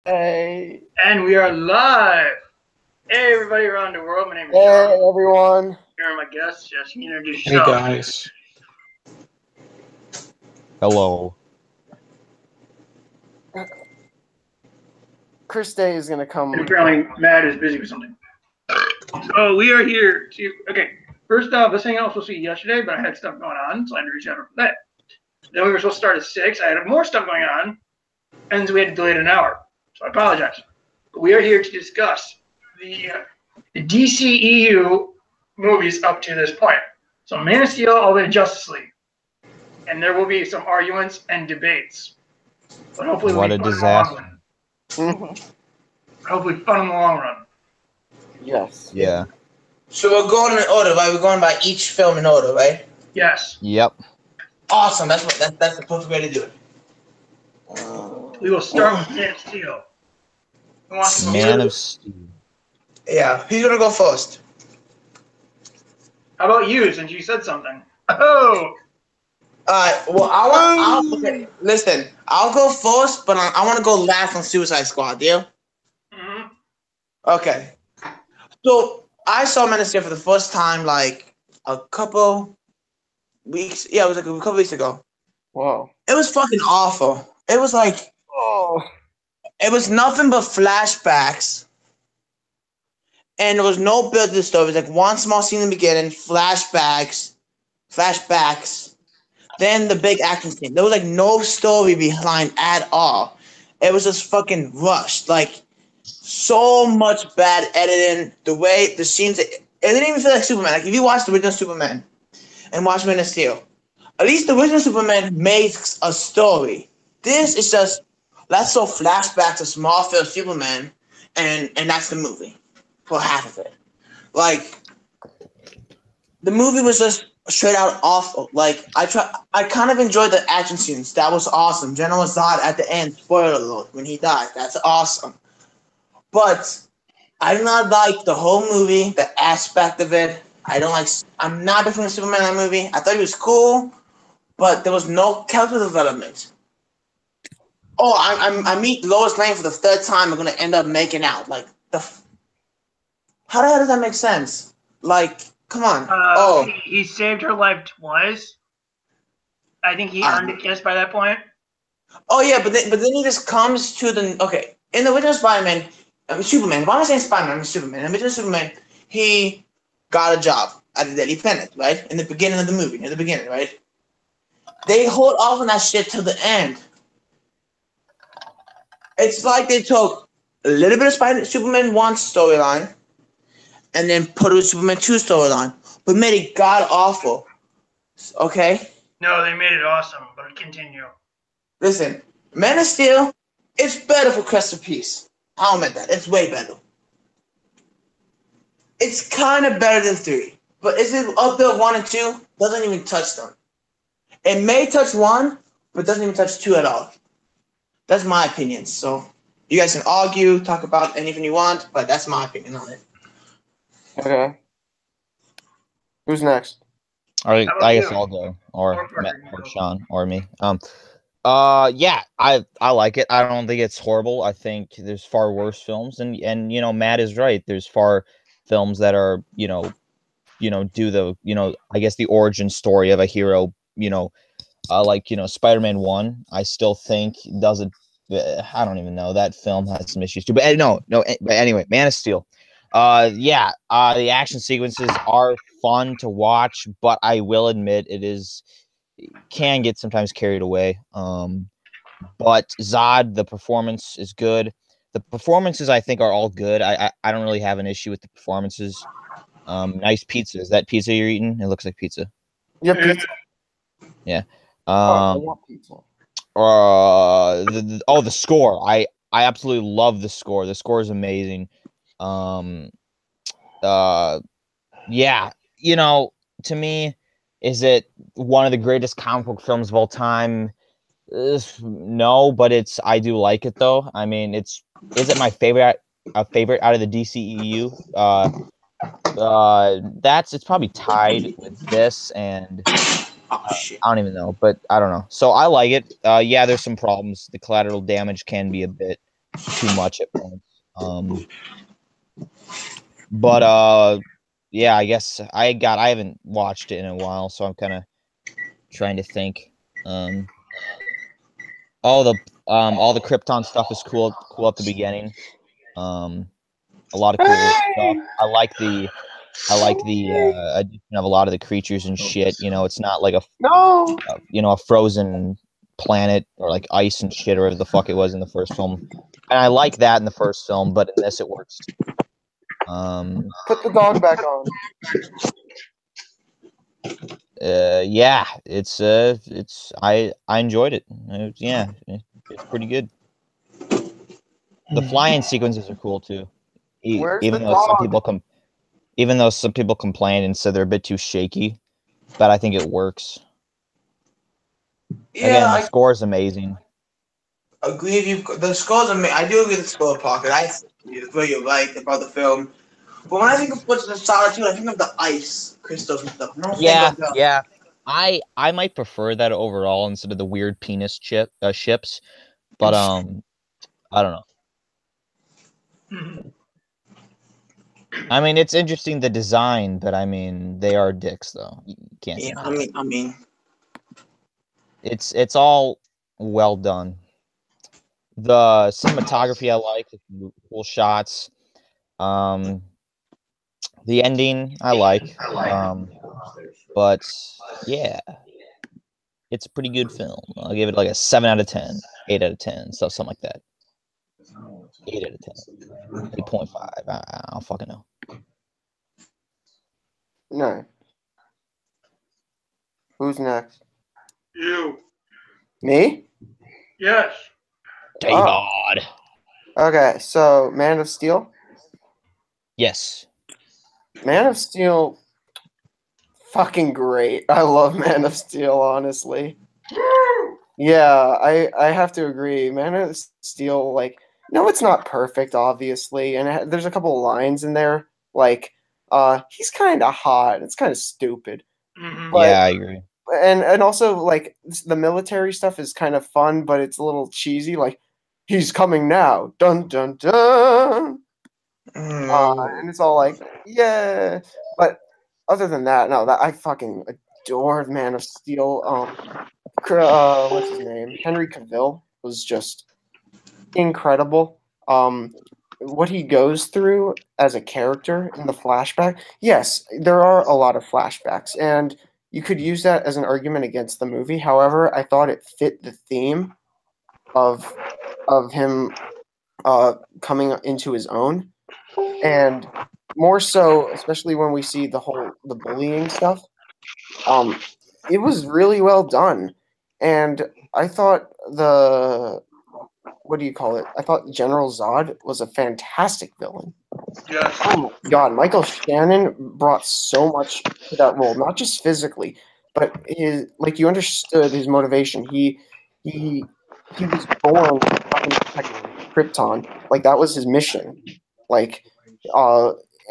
Hey. And we are live. Hey, everybody around the world. My name is Hey, Sean. everyone. Here are my guests. Just introduce Hey yourself. guys. Hello. Chris Day is going to come. And apparently, Matt is busy with something. So we are here to. Okay, first off, this thing I was supposed to see yesterday, but I had stuff going on, so I had to reach out for that. Then we were supposed to start at 6. I had more stuff going on, and so we had to delay it an hour. So I apologize. But we are here to discuss the DCEU movies up to this point. So Man of Steel all the way to Justice League. And there will be some arguments and debates. But hopefully What a disaster. Hopefully fun in the long run. Yes. Yeah. So we're going in order, right? We're going by each film in order, right? Yes. Yep. Awesome. That's the perfect way to do it. We will start with Man of Steel. Who wants to go Man of first? Steel. Yeah. Who's gonna go first? How about you, since you said something? Oh! Well, okay, listen. I'll go first, but I want to go last on Suicide Squad. Deal? Mm-hmm. Okay. So I saw Man of Steel for the first time like a couple weeks. Yeah, it was like a couple weeks ago. Whoa. It was fucking awful. It was like it was nothing but flashbacks. And there was no build to the story. It was like one small scene in the beginning, flashbacks, then the big action scene. There was like no story behind at all. It was just fucking rushed. Like so much bad editing. The way the scenes, it didn't even feel like Superman. Like if you watch the original Superman and watch Man of Steel, at least the original Superman made a story. This is just let's show flashbacks to Smallville Superman, and that's the movie for half of it. Like the movie was just straight out awful. Like I kind of enjoyed the action scenes. That was awesome. General Zod at the end, spoiler alert, when he died. That's awesome. But I do not like the whole movie, the aspect of it. I'm not a fan of Superman in that movie. I thought he was cool, but there was no character development. Oh, I meet Lois Lane for the third time. I'm gonna end up making out. Like how the hell does that make sense? Like, come on. He saved her life twice. I think he earned a kiss by that point. Oh yeah, but then he just comes to the okay. In the original Superman. Why am I saying Spider-Man? I'm Superman. In the original Superman, he got a job at the Daily Planet, right? In the beginning of the movie, right? They hold off on that shit till the end. It's like they took a little bit of Superman 1 storyline and then put it Superman 2 storyline, but made it god awful. Okay? No, they made it awesome, but continue. Listen, Man of Steel, it's better for Christopher Peace. I'll admit that. It's way better. It's kind of better than 3. But is it up there 1 and 2? Doesn't even touch them. It may touch 1, but doesn't even touch 2 at all. That's my opinion. So you guys can argue, talk about anything you want, but that's my opinion on it. Okay. Who's next? All right, How about I guess you? I'll go, or Matt, or Parker. Sean, or me. Yeah, I like it. I don't think it's horrible. I think there's far worse films, and you know, Matt is right. There's far films that are do the I guess the origin story of a hero. Like Spider-Man 1. I still think does it. I don't even know, that film has some issues too. But no. But anyway, Man of Steel. The action sequences are fun to watch, but I will admit can get sometimes carried away. But Zod, the performance is good. The performances I think are all good. I don't really have an issue with the performances. Nice pizza. Is that pizza you're eating? It looks like pizza. Yeah, pizza. Yeah. I want pizza. The score. I absolutely love the score. The score is amazing. Yeah, to me, is it one of the greatest comic book films of all time? No, but I do like it though. I mean, is it my favorite out of the DCEU? It's probably tied with this, and Shit. I don't even know, but I don't know. So I like it. Yeah, there's some problems. The collateral damage can be a bit too much at points. But yeah, I guess I haven't watched it in a while, so I'm kind of trying to think. All the Krypton stuff is cool at the beginning. A lot of cool stuff. I like the addition of a lot of the creatures and shit. You know, it's not like No. a frozen planet or like ice and shit or whatever the fuck it was in the first film. And I like that in the first film, but in this it works. Put the dog back on. Yeah, it's I enjoyed it. Yeah, it's pretty good. The flying sequences are cool too. Where's Even the though dog? some people complained and said they're a bit too shaky, but I think it works. Again, the score is amazing. Agree with you. The score's amazing. I do agree with the score, Parker. That's what you're right about the film. But when I think of what's in Solitude, I think of the ice crystals and stuff. I don't think of the, Yeah. I might prefer that overall instead of the weird penis ships, but I don't know. Mhm. I mean, it's interesting the design, but I mean, they are dicks though. You can't. yeah. deny it. I mean, It's all well done. The cinematography I like, cool shots. The ending I like. But yeah, it's a pretty good film. I'll give it like a 7 out of 10, 8 out of 10, something like that. 8 out of 10, 8.5. I don't fucking know. No. Who's next? You. Me? Yes. David. Okay, so Man of Steel. Yes. Man of Steel, fucking great. I love Man of Steel, honestly. Yeah, I have to agree. Man of Steel, like, no, it's not perfect, obviously, and there's a couple of lines in there, like, he's kind of hot. It's kind of stupid, Mhm. but Yeah, I agree. and also like the military stuff is kind of fun, but it's a little cheesy. Like, he's coming now, dun dun dun. And it's all like, yeah. But other than that, no, that I fucking adored Man of Steel. What's his name? Henry Cavill was just incredible. What he goes through as a character in the flashback. Yes, there are a lot of flashbacks, and you could use that as an argument against the movie. However, I thought it fit the theme of him coming into his own, and more so, especially when we see the bullying stuff. It was really well done, and I thought what do you call it? I thought General Zod was a fantastic villain. Yes. Oh my God, Michael Shannon brought so much to that role, not just physically, but you understood his motivation. He was born to fucking protect Krypton. Like, that was his mission. Like,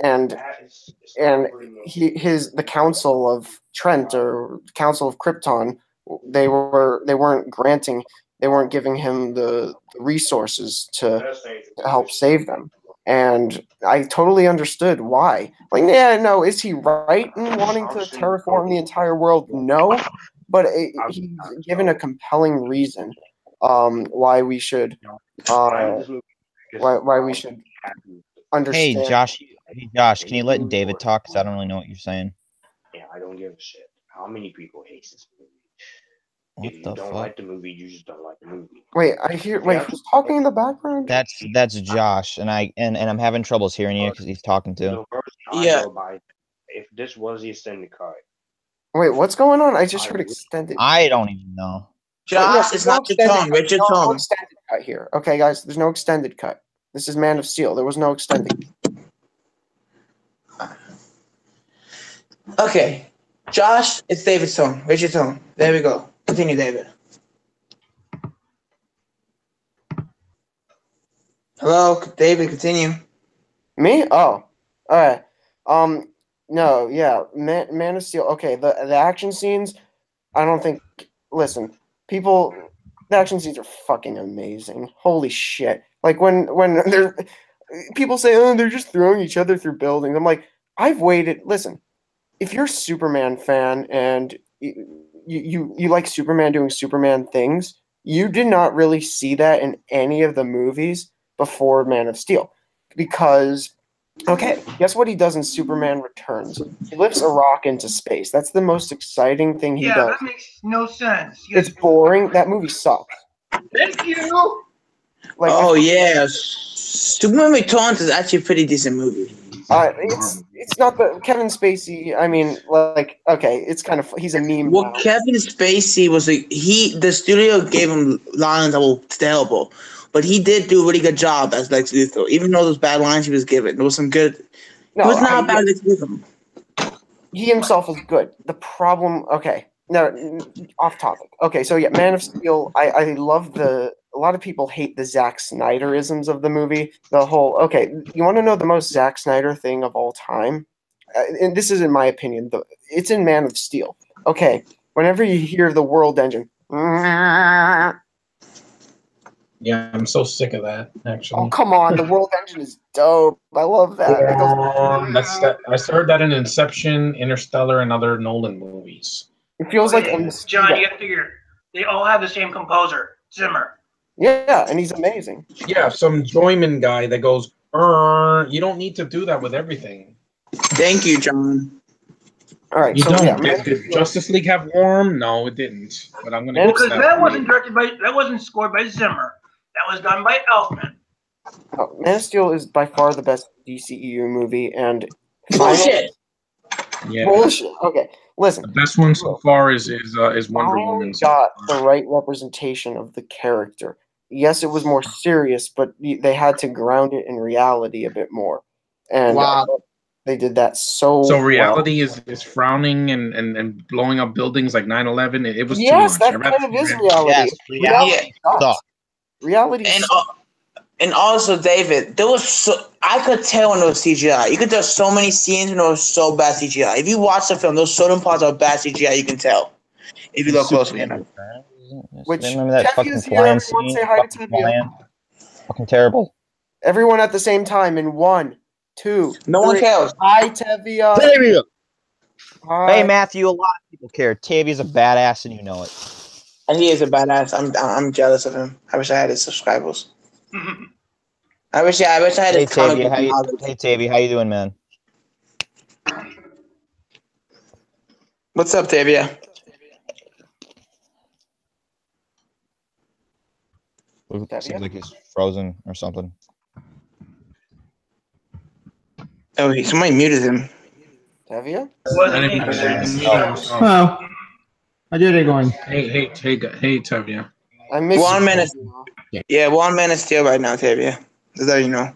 and the Council of Trent or Council of Krypton, they weren't giving him the resources to help save them. And I totally understood why. Like, yeah, no, is he right in wanting to terraform the entire world? No, but he's given a compelling reason why we should why we should understand. Hey Josh, can you let David talk? Because I don't really know what you're saying. Yeah, I don't give a shit how many people hate this movie. What If you the don't fuck? like the movie, you just don't like the movie. Wait, who's talking in the background? That's Josh, and I'm having troubles hearing you because he's talking too. The version I go by, if this was the extended cut, Wait, what's going on? I just heard extended. I don't even know. Josh, it's not your tone. Richard no tone. extended cut here. Okay, guys, there's no extended cut. This is Man of Steel. There was no extended. Okay, Josh, it's David's tone. Richard's tone. There we go. Continue, David. Hello, David. Continue. Me? Oh, all right. No, yeah, Man of Steel. Okay, the action scenes. I don't think. Listen, people. The action scenes are fucking amazing. Holy shit! Like when they're people say, oh, they're just throwing each other through buildings. I'm like, I've waited. Listen, if you're a Superman fan and you like Superman doing Superman things, you did not really see that in any of the movies before Man of Steel. Because, okay, guess what he does in Superman Returns? He lifts a rock into space. That's the most exciting thing he Yeah, does. that makes no sense. It's boring. That movie sucks. Thank you. Like, Oh yeah, Superman Returns is actually a pretty decent movie. it's not the Kevin Spacey. I mean, like, okay, it's kind of he's a meme. Well, now. Kevin Spacey was the studio gave him lines that were terrible, but he did do a really good job as Lex Luthor. Even though those bad lines he was given, there was some good. No, he was not a bad Lex Luthor. He himself is good. The problem, okay, no, off topic. Okay, so yeah, Man of Steel. I love the. A lot of people hate the Zack Snyderisms of the movie. The whole, okay, you want to know the most Zack Snyder thing of all time? And this is in my opinion. It's in Man of Steel. Okay, whenever you hear the World Engine, Yeah, I'm so sick of that. Actually, oh come on, the World Engine is dope. I love that. It I heard that in Inception, Interstellar, and other Nolan movies. It feels like a John, mosquito. you gotta figure they all have the same composer, Zimmer. Yeah, and he's amazing. Yeah, some Joyman guy that goes, you don't need to do that with everything. Thank you, John. All right, You so don't. yeah, Man of Did Steel- Justice League have Warm? No, it didn't. But I'm gonna Man of get Because that wasn't scored by Zimmer. That was done by Elfman. Man of Steel is by far the best DCEU movie, and Bullshit. Yeah. bullshit. Okay, listen. The best one so far is Wonder Finally Woman. got the right representation of the character. Yes, it was more serious, but they had to ground it in reality a bit more, and Wow. they did that so. So well. reality is frowning and blowing up buildings like 9/11. It was Yes, too much. that kind of is reality. Yes, Reality sucks. sucks. Reality And sucks. and also, David, there was I could tell when it was CGI. You could tell so many scenes when it was so bad CGI. If you watch the film, those certain parts are bad CGI. You can tell if you look closely enough. Which Remember that fucking Tevia's here, flying everyone scene? say hi to Fucking Tevia. flying. Fucking terrible. Everyone at the same time in 1, 2. No one 3. cares. Hi, Tevia. Tavia! Hi. Hey Matthew, a lot of people care. Tavia's a badass and you know it. And he is a badass. I'm jealous of him. I wish I had his subscribers. I wish I had Hey his comic Tavia, book knowledge. hey Tavia, how you doing, man? What's up, Tavia? Seems like he's frozen or something. Oh, somebody muted him. Tevia? Wasn't me. Hello. How are they going? Hey, Tevia. I miss One you. minute. Yeah, 1 minute still right now, Tavia. Just let you know.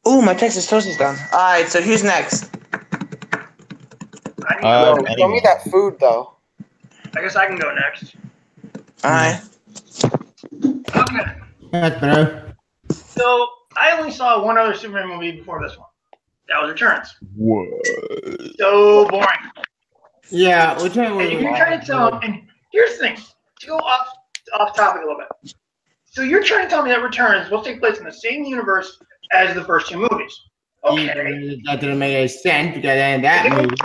Ooh, my Texas toast is done. All right, so who's next? I, Yo, can, show me that food, though. I guess I can go next. All right. Okay. That's better. So I only saw one other Superman movie before this one. That was Returns. What? So boring. Yeah, which one And you're trying to tell, and here's the thing, to go off topic a little bit. So you're trying to tell me that Returns will take place in the same universe as the first two movies. Okay. That didn't make any sense because in that movie.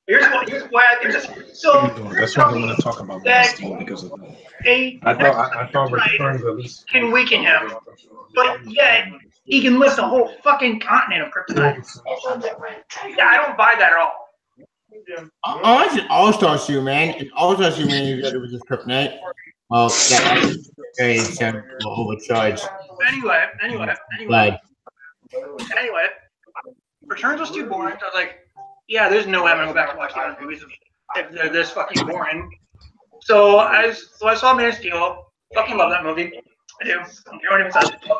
Here's why I think this. So That's why I want to talk about Man of Steel because of that. I thought Returns at least can weaken him, but yet he can lift a whole fucking continent of kryptonite. Yeah, I don't buy that at all. Oh, that's an all-star shoe, man. An all-star shoe, man. You got it with this kryptonite. Well, that very overcharged. Anyway. Blood. Anyway, Returns was too boring. So I was like, yeah, there's no way I'm gonna go back and watch the other movies if they're this fucking boring. So I saw Man of Steel. Fucking love that movie. I do. Everyone even says I love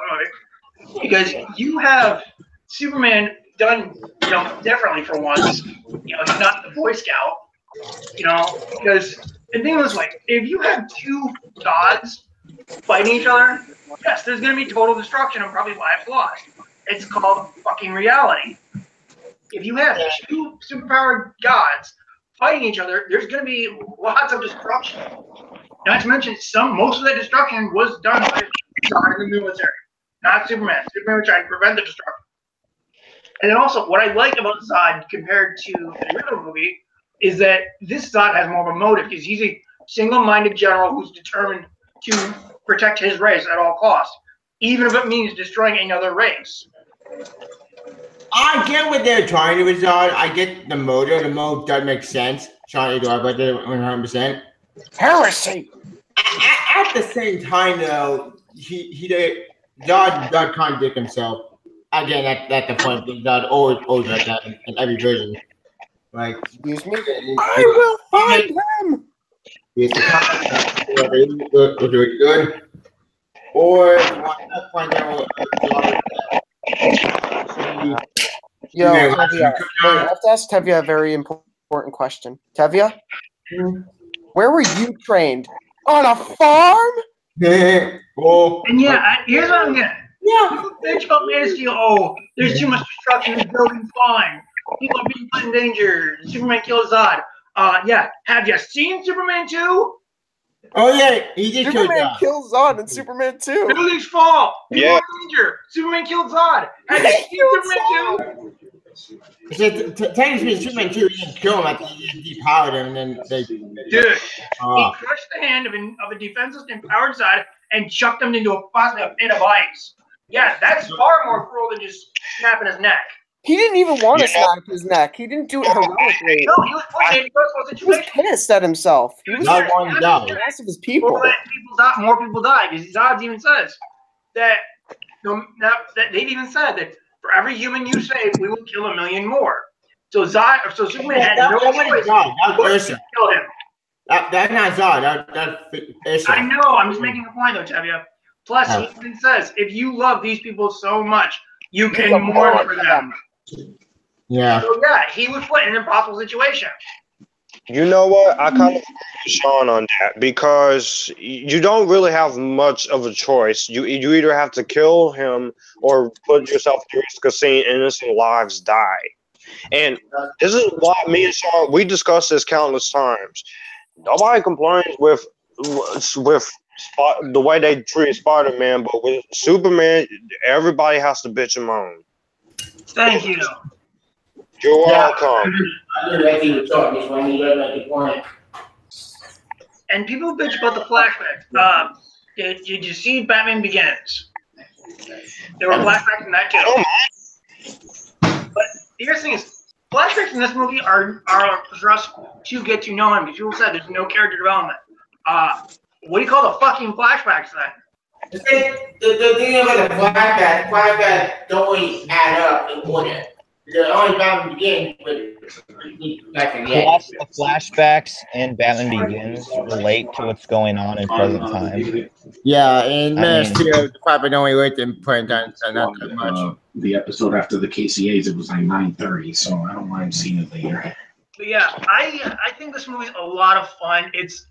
the movie because you have Superman done, differently for once. He's not the Boy Scout. Because and think of it this way: if you have two gods fighting each other, yes, there's gonna be total destruction and probably lives lost. It's called fucking reality. If you have two superpowered gods fighting each other, there's going to be lots of destruction. Not to mention, most of the destruction was done by Zod in the military, not Superman. Superman was trying to prevent the destruction. And then also, what I like about Zod compared to the original movie is that this Zod has more of a motive because he's a single-minded general who's determined to protect his race at all costs, even if it means destroying another race. I get what they're trying to resolve. I get the motive. The motive does make sense. Trying to do it, but 100%. Heresy. At the same time, though, Zod contradict himself. Again, that's the point. Zod always like that in every version. Like, excuse me. I will find him. Was really good. Or if you want to find out Yo, Tevia, I have to ask Tevia a very important question. Tevia, where were you trained? On a farm? Oh. And yeah, here's what I'm getting. Yeah, people bitch about Man of Steel. Oh, there's too much destruction. The building's falling. People are being put in danger. Superman kills Zod. Yeah. Have you seen Superman 2? Oh yeah, he did kill Superman Zod. kills Zod in Superman 2. Buildings fall. People Yeah. are in danger. Superman killed Zod. Have you seen Superman 2? Technically, Superman 2 didn't kill him. I think he depowered him, and then they. Dude, he crushed the hand of a defenseless, empowered Zod and chucked him into a pit of ice. Yeah, that's far more cruel than just snapping his neck. He didn't even want to snap his neck. He didn't do it heroically. No, he was put in a stressful He was situation. pissed at himself. He was Zod wanted to die. pissed of his people. More people die because Zod even says that they've even said that for every human you save, we will kill 1 million more. So Superman had no choice Zod. That was to Ursa. kill him. That's not Zod. That's Ursa. I know. I'm just making a point though, Tevia. Plus, he even says if you love these people so much, you can mourn for them. Yeah. So yeah, he was put in an impossible situation. You know what? I kind of agree with Sean on that because you don't really have much of a choice. You either have to kill him or put yourself at risk of seeing innocent lives die. And this is why me and Sean, we discussed this countless times. Nobody complains with the way they treat Spider-Man, but with Superman, everybody has to bitch and moan. Thank you. You're welcome. I knew that he was talking, so I knew that at the point. And people bitch about the flashbacks. Did you see Batman Begins? There were flashbacks in that too. But here's the thing is, flashbacks in this movie are for us to get to know him. Because people said there's no character development. What do you call the fucking flashbacks then? The thing about the flashback don't really add up in order. The only Batman Begins with back in the end. Plus, the flashbacks in Batman Begins relate to what's going on in present time. Yeah, and Man of mean- Steel, the flashback only relate in present time, so not that much. The episode after the KCAs, it was like 9:30, so I don't mind seeing it later. But yeah, I think this movie's a lot of fun. Is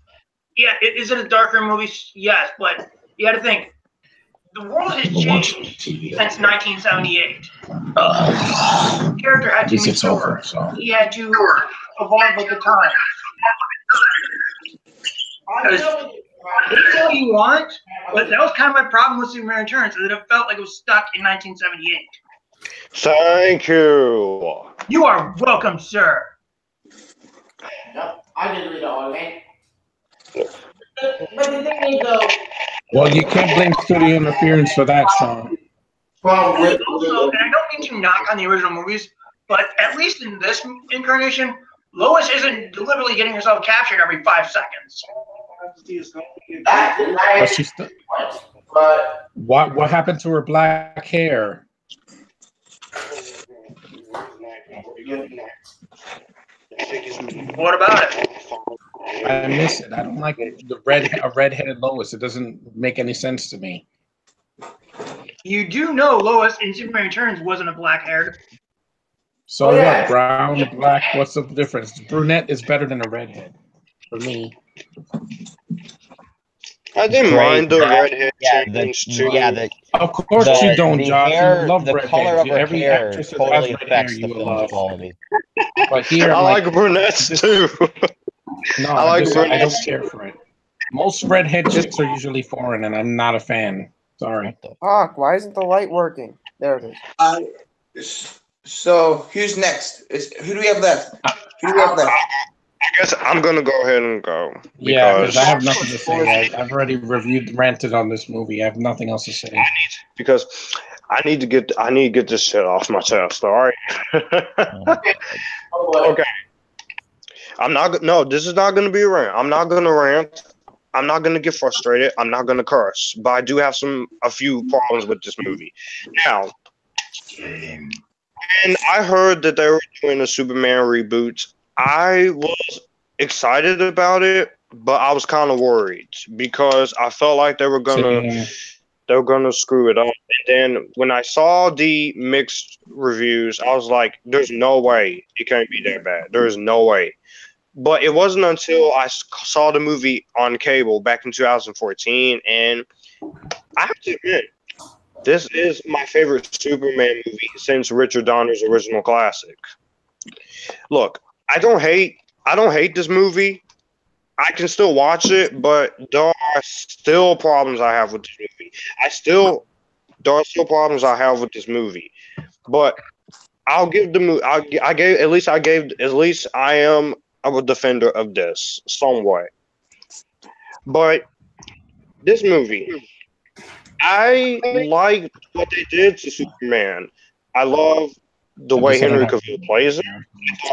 it a darker movie? Yes, but you got to think. The world has changed since 1978. The character had to It's over, mature. so. He had to evolve with the time. It's all you want, but that was kind of my problem with Superman Returns, is that it felt like it was stuck in 1978. Thank you. You are welcome, sir. Yep, I did read all of it. But the thing is, though, Well, you can't blame studio interference for that, Sean. problem with Also, and I don't mean to knock on the original movies, but at least in this incarnation, Lois isn't deliberately getting herself captured every 5 seconds. But she's still, but what happened to her black hair? What about it? I miss it. I don't like it. A redheaded Lois. It doesn't make any sense to me. You do know Lois in Superman Returns wasn't a black-haired. So Oh, yeah. what? Brown, black. What's the difference? Brunette is better than a redhead for me. I didn't Great. mind the redhead Yeah, chickens too. Of course The- you don't, the Josh. hair- You love the redheads. color of her Every hair actress that totally has red affects hair, the you film's love. quality. But here, I I'm like brunettes too. no, I like I don't brunettes. care for it. Most redhead chicks are usually foreign, and I'm not a fan. Sorry. Fuck, why isn't the light working? There it is. So who's next? Who do we have left? Who do we have left? I guess I'm gonna go ahead and go. Yeah, because I have nothing to say. I've already ranted on this movie. I have nothing else to say. Because I need to get this shit off my chest. All right. Okay. No, this is not gonna be a rant. I'm not gonna rant. I'm not gonna get frustrated. I'm not gonna curse. But I do have a few problems with this movie. Now, and I heard that they were doing a Superman reboot. I was excited about it, but I was kind of worried because I felt like they were gonna screw it up. And then when I saw the mixed reviews, I was like, "There's no way it can't be that bad. There's no way." But it wasn't until I saw the movie on cable back in 2014, and I have to admit, this is my favorite Superman movie since Richard Donner's original classic. Look, I don't hate this movie. I can still watch it, but there are still problems I have with this movie. There are still problems I have with this movie. But I'll give the movie. At least I am a defender of this somewhat. But this movie, I liked what they did to Superman. I love the way Henry Cavill plays it.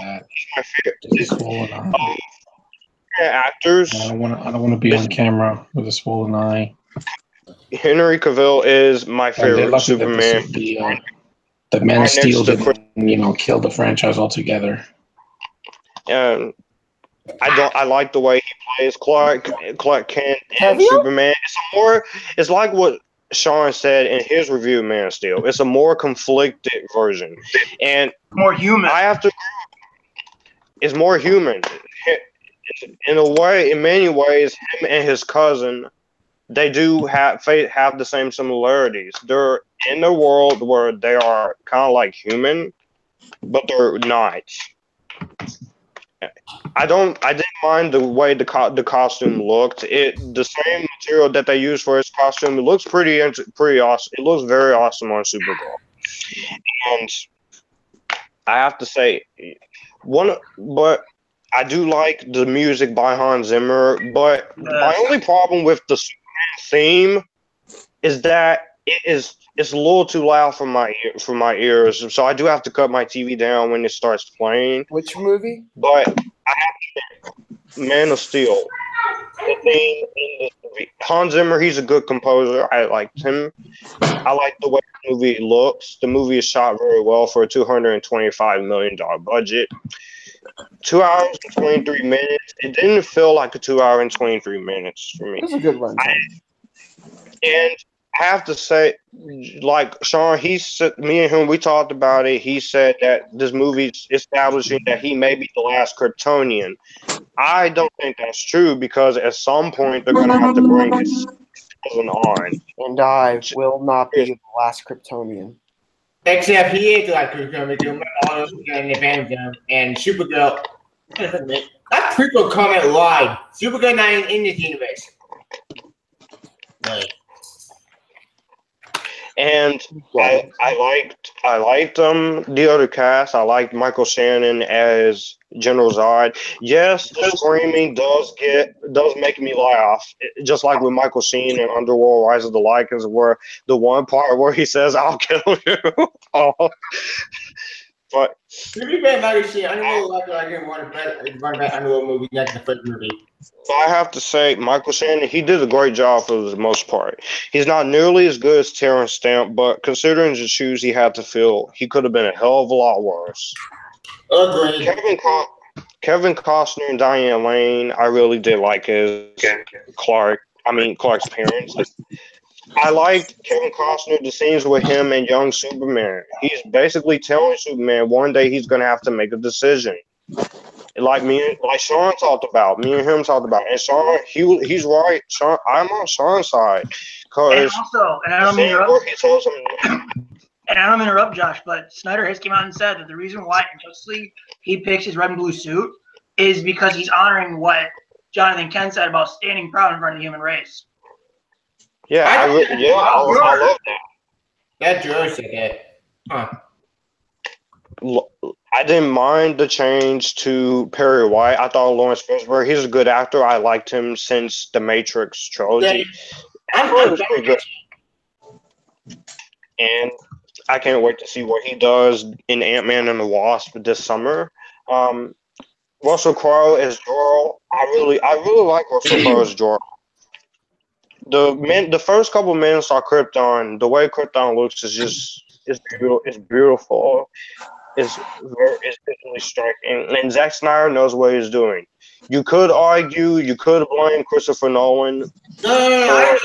My favorite actors. I don't want to be on camera with a swollen eye. Henry Cavill is my favorite Superman. The Man of Steel didn't, kill the franchise altogether. I like the way he plays Clark Kent and Superman. It's like what Sean said in his review of Man of Steel. It's a more conflicted version and more human. I have to. It's more human. In many ways, him and his cousin, they do have the same similarities. They're in a world where they are kind of like human, but they're not. I didn't mind the way the costume looked. The same material that they used for his costume, it looks pretty awesome. It looks very awesome on Supergirl. And I have to say, but I do like the music by Hans Zimmer. But my only problem with the Superman theme is that it's a little too loud for my ears. So I do have to cut my TV down when it starts playing. Which movie? But I have to Man of Steel. The theme in this movie. Hans Zimmer, he's a good composer. I liked him. I like the way the movie looks. The movie is shot very well for a $225 million budget. 2 hours and 23 minutes. It didn't feel like a 2 hour and 23 minutes for me. It was a good run. And I have to say, like Sean, me and him, we talked about it. He said that this movie's establishing that he may be the last Kryptonian. I don't think that's true because at some point they're going to have to bring his cousin on. And I will not be the last Kryptonian. Except he is like Kryptonian, all those in the Phantom and Supergirl. That prequel comment lied. Supergirl not in this universe. Right. And I liked the other cast. I liked Michael Shannon as General Zod. Yes, the screaming does make me laugh. Just like with Michael Sheen in Underworld: Rise of the Lycans, where the one part where he says, "I'll kill you." But to be fair, Michael Sheen, I don't know I didn't want to run back Underworld movie. That's the first movie. I have to say, Michael Shannon, he did a great job for the most part. He's not nearly as good as Terrence Stamp, but considering the shoes he had to fill, he could have been a hell of a lot worse. Agreed. Kevin Costner and Diane Lane, I really did like his Clark's parents. I liked Kevin Costner, the scenes with him and young Superman. He's basically telling Superman one day he's going to have to make a decision. Like Sean talked about, me and him talked about, and Sean, he's right. Sean, I'm on Sean's side, and I don't mean to interrupt Josh, but Snyder has came out and said that the reason why in Justice League he picks his red and blue suit is because he's honoring what Jonathan Kent said about standing proud in front of the human race. Yeah, I love that. That Joe said that. Huh. I didn't mind the change to Perry White. I thought Lawrence Fishburne, he's a good actor. I liked him since the Matrix trilogy. I'm pretty good. And I can't wait to see what he does in Ant-Man and the Wasp this summer. Russell Crowe as Jor-El. I really like Russell Crowe as Jor-El. The first couple minutes on Krypton, the way Krypton looks is beautiful. It's beautiful. It's visually striking, and Zack Snyder knows what he's doing. You could argue, you could blame Christopher Nolan. No, I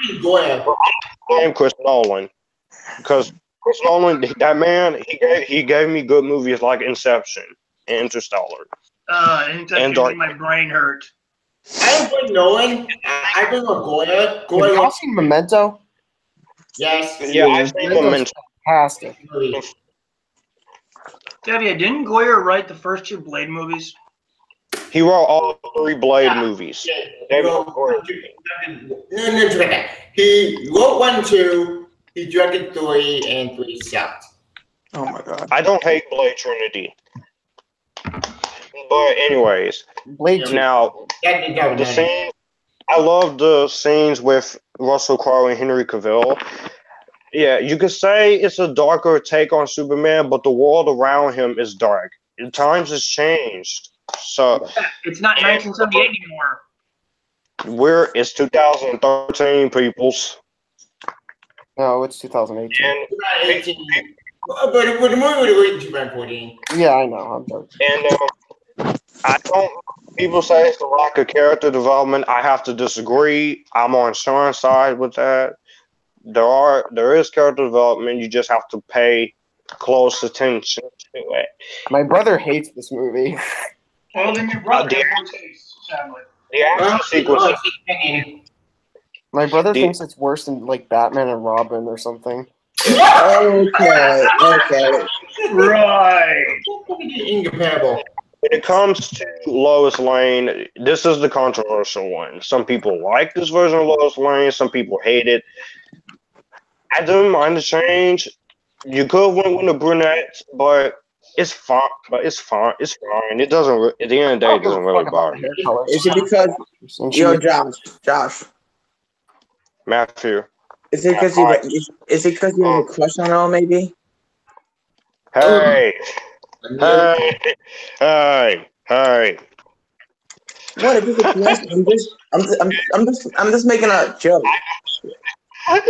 mean Goya. Blame Chris Nolan because Chris Nolan, that man, he gave me good movies like Inception and Interstellar. Inception, my brain hurt. I don't blame Nolan. I blame Goya. Have y'all seen Memento? Yes. Yeah, I've seen Memento. Fantastic. Debbie, didn't Goyer write the first 2 Blade movies? He wrote all 3 Blade movies. He wrote 1, 2. He directed 3, and 3 sucked. Oh my god. I don't hate Blade Trinity. But anyways, Blade 2. Now the scene. I love the scenes with Russell Crowe and Henry Cavill. Yeah, you could say it's a darker take on Superman, but the world around him is dark. Times has changed, so it's not 1978 anymore. It's 2013, peoples. No, it's 2018. 2018. But the movie would have waited 2014. Yeah, I know. I'm joking. And I don't. People say it's a lack of character development. I have to disagree. I'm on Sean's side with that. There is character development. You just have to pay close attention to it. My brother hates this movie. Well, then your brother The action sequence. My brother thinks it's worse than like Batman and Robin or something. Okay. Right. Incomparable. When it comes to Lois Lane, this is the controversial one. Some people like this version of Lois Lane. Some people hate it. I don't mind the change. You could went with the brunette, but it's fine. It's fine. It doesn't. At the end of the day, it doesn't really bother me. Is it because Josh? Matthew. Is it because you have a crush on her, maybe? Hey. What if it's a question? I'm just making a joke. Can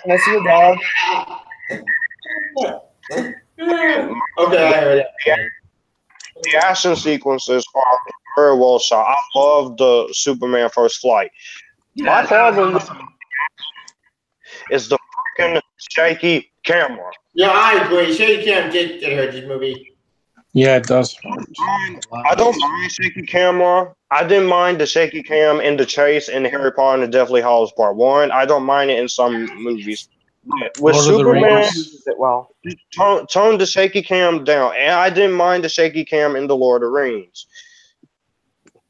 I see your dog? Okay, I heard it. The action sequences are very well shot. I love the Superman First Flight. My problem is the fucking shaky camera. Yeah, I agree. Shaky cam did hurt this movie. Yeah, it does. I don't mind shaky camera. I didn't mind the shaky cam in the chase in Harry Potter and the Deathly Hallows Part 1. I don't mind it in some movies. With Superman, well, tone the shaky cam down. And I didn't mind the shaky cam in the Lord of the Rings.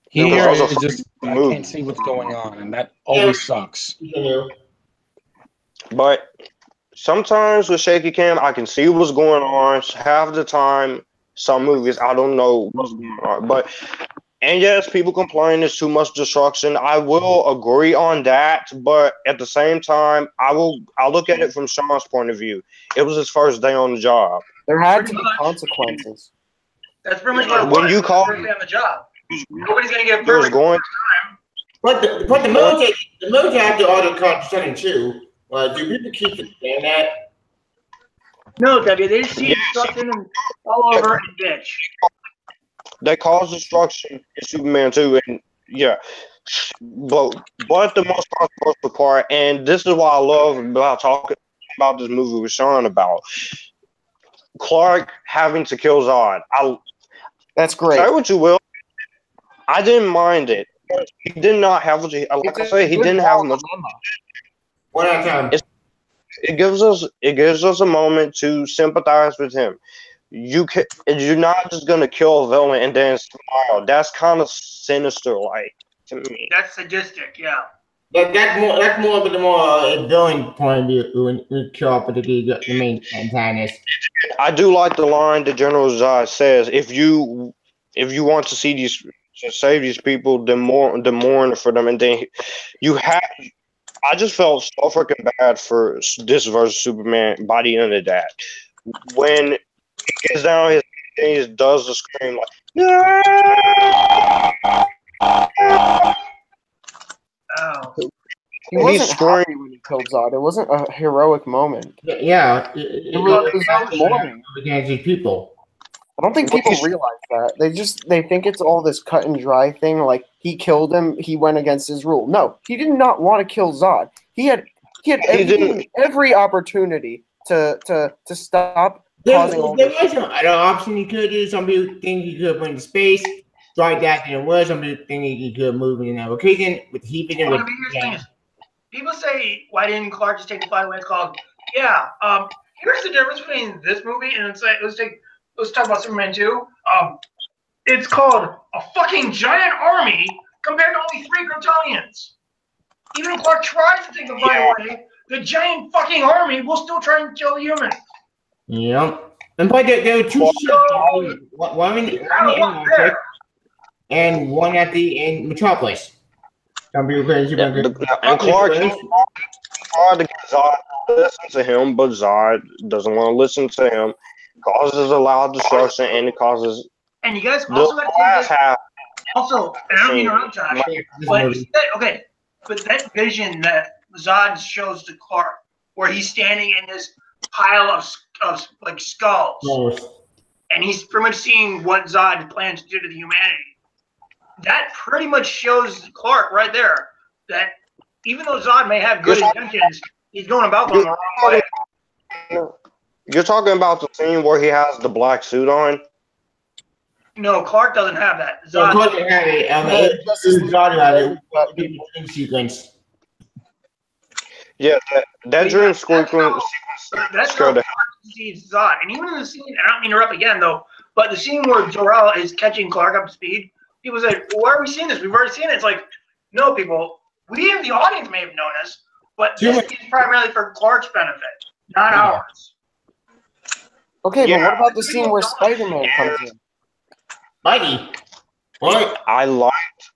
Here, it's just, I can't see what's going on, and that always sucks. But sometimes with shaky cam, I can see what's going on. Half the time, some movies, I don't know what's going on. And yes, people complain there's too much destruction. I will agree on that, but at the same time, I'll look at it from Sean's point of view. It was his first day on the job. There had to be consequences. That's pretty much what it was. When you call on the job, nobody's gonna get perfect time. But the military have to order construction too. Do people keep saying that? No, W. They just see destruction and all over and bitch. They cause destruction in Superman 2, and yeah. But the most controversial part, and this is what I love about talking about this movie with Sean about Clark having to kill Zod. That's great. Say what you will. I didn't mind it. He did not have, like I say, he didn't have much. One at a time. It gives us a moment to sympathize with him. you're not just gonna kill a villain and then smile. That's kind of sinister, like to me. That's sadistic, yeah. That's more of the more villain point of view when we kill off the main antagonist. I do like the line that General Zod says: if you want to save these people, then mourn for them, and then you have. I just felt so freaking bad for this versus Superman by the end of that. When he gets down his knees, does the scream like, no! Oh. He wasn't happy when he killed Zod. It wasn't a heroic moment. Yeah, It was mourning against these people. I don't think people realize that. They think it's all this cut and dry thing. Like he killed him, he went against his rule. No, he did not want to kill Zod. He had every opportunity to stop causing all there this. was some other option he could do. Some people think he could put into space. Drive that didn't work. Some people think he could move in that location with heaping it with. People say, why didn't Clark just take the fight away? It's called, yeah. Here's the difference between this movie and let's talk about Superman 2. It's called a fucking giant army compared to only 3 Kryptonians. Even if Clark tries to take the fight away, the giant fucking army will still try and kill humans. Yep. And but there were 2 ships. One in the Atlantic and one in Metropolis. Some people crazy about and Clark tried to get Zod to listen to him, but Zod doesn't want to listen to him. Causes a loud destruction, and it causes. And you guys also got to half. Also, and I don't mean to interrupt, Josh, but that vision that Zod shows to Clark, where he's standing in this pile of like skulls, and he's pretty much seeing what Zod plans to do to the humanity. That pretty much shows Clark right there that even though Zod may have good intentions, he's going about them the wrong way. You're talking about the scene where he has the black suit on? No, Clark doesn't have that. Zod doesn't have it. Zod has it. Sequence. Yeah, that dream sequence. That's how Clark sees Zod. And even in the scene, I don't mean to interrupt again though, but the scene where Jor-El is catching Clark up to speed, people say, well, why are we seeing this? We've already seen it. It's like, no, people, we in the audience may have noticed, but this is primarily for Clark's benefit, not ours. Okay, but what about the scene where Spider-Man comes in? Spidey. What? I liked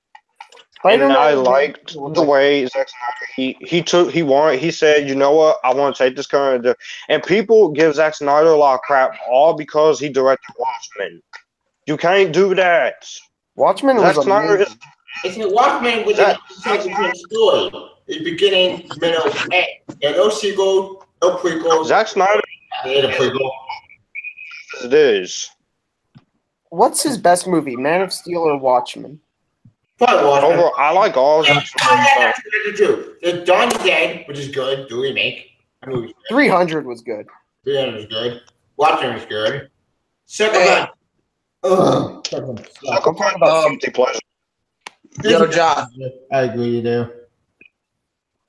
the way Zack Snyder he said, you know what, I want to take this character, and people give Zack Snyder a lot of crap all because he directed Watchmen. You can't do that. Watchmen was amazing. It's a Watchmen with a second story. It's beginning, middle, end. There's no sequel, no prequel. Zack Snyder. A prequel. It is. What's his best movie, Man of Steel or Watchmen? Overall, I like all of them. The Dawn of the Dead, which is good, the remake. 300 was good. 300 was good. Watchmen was good. Second one. Talk about guilty pleasure. Yo, Josh. I agree, you do.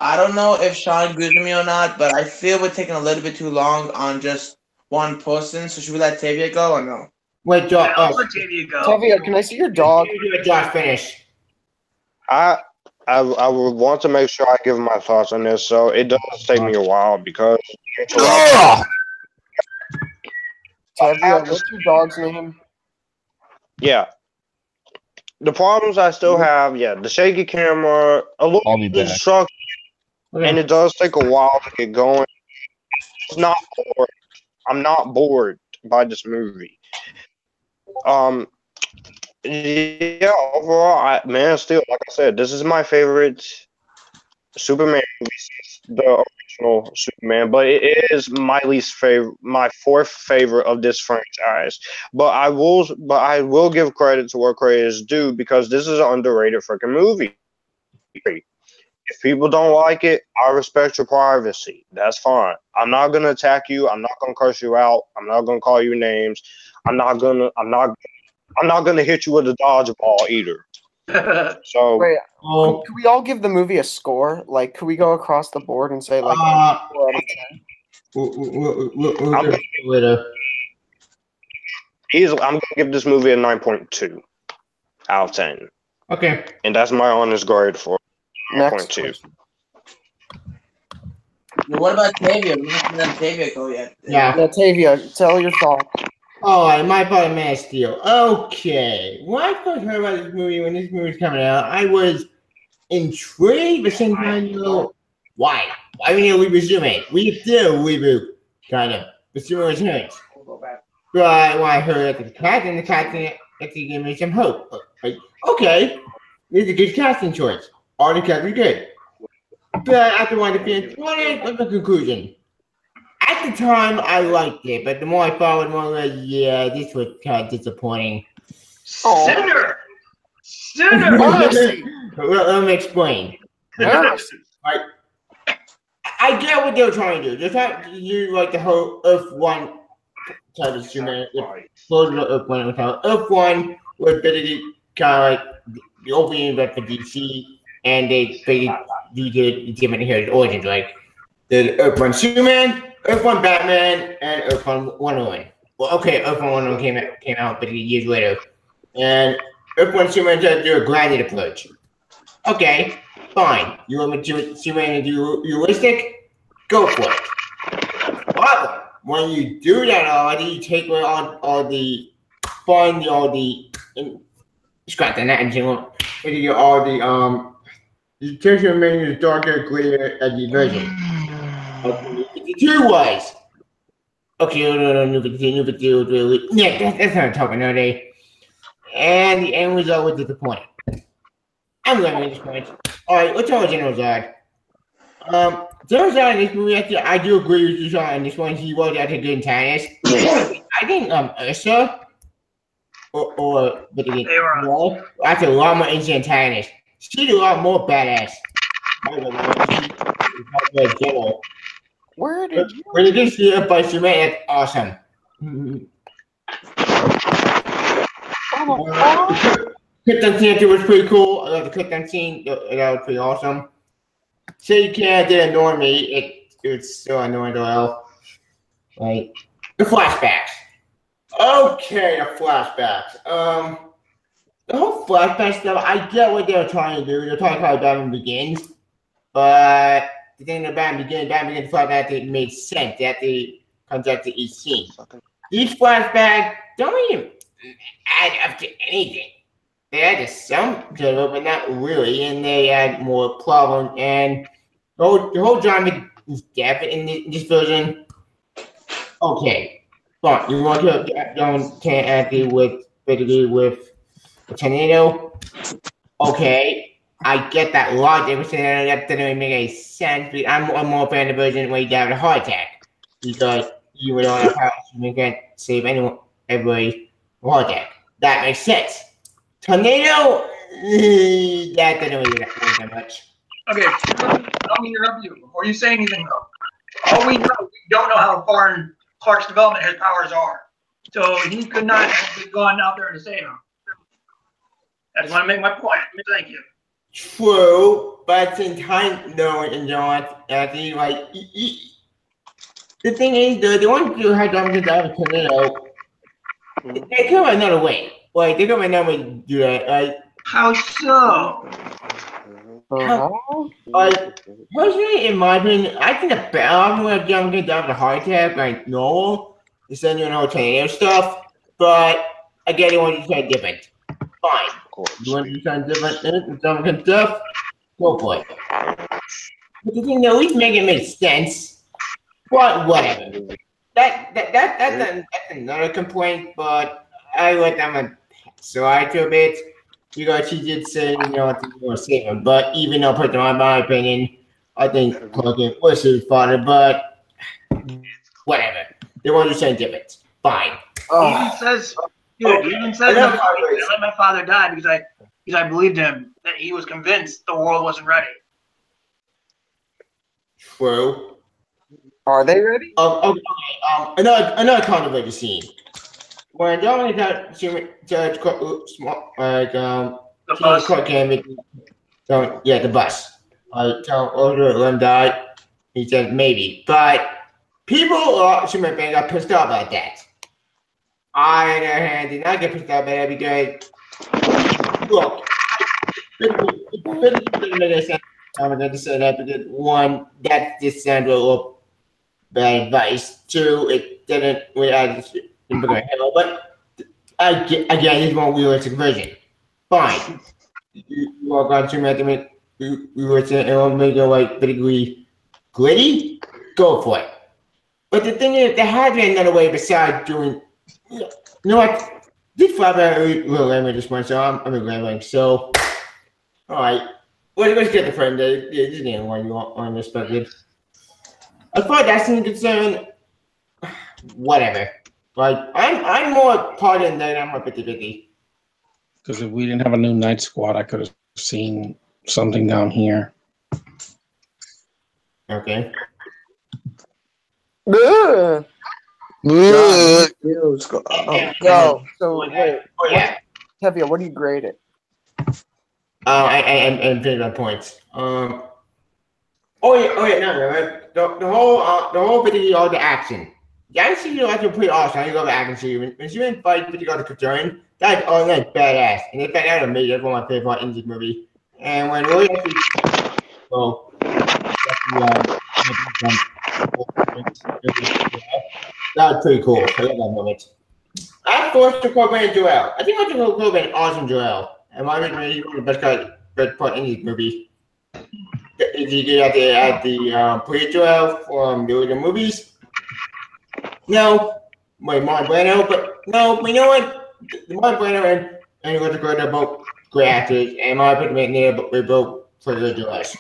I don't know if Sean agrees with me or not, but I feel we're taking a little bit too long on just one person. So should we let Tavia go or no? Wait, Josh. I'll let Tavia go. Tavia, can I see your dog? Josh, finish. I would want to make sure I give my thoughts on this, so it does take me a while because. Tavia, what's your dog's name? Yeah. The problems I still have, the shaky camera, a little bit of structure, and it does take a while to get going. It's not bored. I'm not bored by this movie. Overall, Man of Steel, like I said, this is my favorite Superman movie since the original Superman, but it is my least favorite, my 4th favorite of this franchise. But I will give credit to where credit is due because this is an underrated freaking movie. If people don't like it, I respect your privacy. That's fine. I'm not gonna attack you. I'm not gonna curse you out. I'm not gonna call you names. I'm not gonna hit you with a dodgeball either. So wait, could we all give the movie a score? Like, could we go across the board and say like 4 out of 10? easily, I'm gonna give this movie a 9.2 out of 10, Okay. and that's my honest grade for Next 9.2. What about Tavia? We haven't done Tavia go yet. Yeah. Yeah, Tavia, tell your thoughts. All right, my part, Man of Steel. Okay, when I first heard about this movie, when this movie was coming out, I was intrigued, but same time, why? Why we need to resume? We did a reboot, kind of. The Super Returns. But when I heard that the captain actually gave me some hope. Like, okay, this is a good casting choice. All the characters good. But after watching the film, what's the conclusion? At the time, I liked it, but the more I followed, the more like, yeah, this was kind of disappointing. Sinner! Sinner! Let me explain. Mercy. I get what they were trying to do. They're trying to do like the whole Earth 1 type of human. Earth 1 Earth 1 was basically kind of like the opening event for DC, and they basically do the different heroes' origins, like the Earth 1 Superman, Earth 1 Batman, and Earth 1 Wonder Woman. Well, okay, Earth 1 Wonder Woman came out, but years later. And Earth 1 Superman tried to do a grounded approach. Okay, fine. You want me to Superman to do realistic? Go for it. However, when you do that already, you take away all the fun, scrap the net and all the you take Superman the darker, greater edgy version. The two was okay. New video. Yeah, that's not talking nowadays. And the end result was disappointing. I'm going to make this point. Alright, let's talk about General Zod. General Zod in this movie, actually, I do agree with you, Sean, in this one. He was actually a good antagonist. I think Ursa or actually a lot more interesting antagonist. She's a lot more badass. Where did you? When you get see her by Superman, that's awesome. Krypton scene was pretty cool. I love the Krypton scene. That was pretty awesome. So you can't did annoy me. It's still annoying to hell. Like the flashbacks. Okay, the flashbacks. The whole flashback stuff. I get what they were trying to do. They're trying to call it Batman Begins, but the thing about Batman Begins flashback that made sense. That they conduct to each scene. Each flashback don't even add up to anything. They add to some to it, but not really, and they add more problems. And the whole drama is deaf in this version. Okay, fine. You want to get going with a tornado? Okay, I get that logic, but that doesn't really make any sense. But I'm more fan of the version where you have a heart attack because you would only have you can't save everybody heart attack. That makes sense. Tornado, that doesn't really work that much. Okay, let me interrupt you before you say anything though. All we know, we don't know how far in Clark's development his powers are. So he could not have gone out there to save him. I just want to make my point. Thank you. True, but in time, no, and not, I think, like, the thing is, the one who had to die of a tornado, they come another way. Like, they come another way to do that. Like, how so? Like, personally, in my opinion, I think the better option would have jumped in down with a heart attack, like normal, instead of doing all tornado stuff. But again, they want to do something different. Fine. You want to do something different, some stuff? Go for it. But the thing, at least make it make sense. But whatever. That's another complaint, but I let them slide to a bit. Because she did say, you know, to save him. But even though, in my opinion, I think Clark was his father, but whatever. They want to do something different. Fine. He even says, dude, he even says, I let my father die because I believed him, that he was convinced the world wasn't ready. True. Are they ready? Okay. Another controversial scene. When Dominic the bus. The bus. Older Lem died. He said maybe, but people Superman fans got pissed off about that. I, on the other hand, did not get pissed off by that because, look, I'm going to say that because, one, that just sounded a little bad advice. Two, it didn't really add hell, but again, this one realistic version. Fine. You walk on to me, we were saying, and make it like particularly gritty, go for it. But the thing is, there had been another way besides doing, you know what? This Flatbed will let me this one, so I'm rambling. So, alright. Let's get the friend. This is the one you want unexpected. As far as that's concerned, whatever. Like, I'm more pardon than I'm a 50-50. Because if we didn't have a new Night Squad, I could have seen something down here. Okay. Ugh. Go. So wait, Oh yeah. Tevia, what do you grade it? And finish my points. Oh yeah, no, right? The whole video, all the action. The action you actually pretty awesome. I love the action scene. When you in fight with the Katarn, that's badass. And in fact, that made that's one of my favorite parts in this movie. And when Roy actually, that was pretty cool. I love that moment. I forced to Corbin Joel. I think I think Corbin awesome Joel. And my opinion, he's one of the best part in this movie. Did you get at the pre-Joel from the other movies? No, Marlon Brando, but no, you know what? Marlon Brando and Roger Gordon are both great actors, and my opinion, they're both pretty good to us.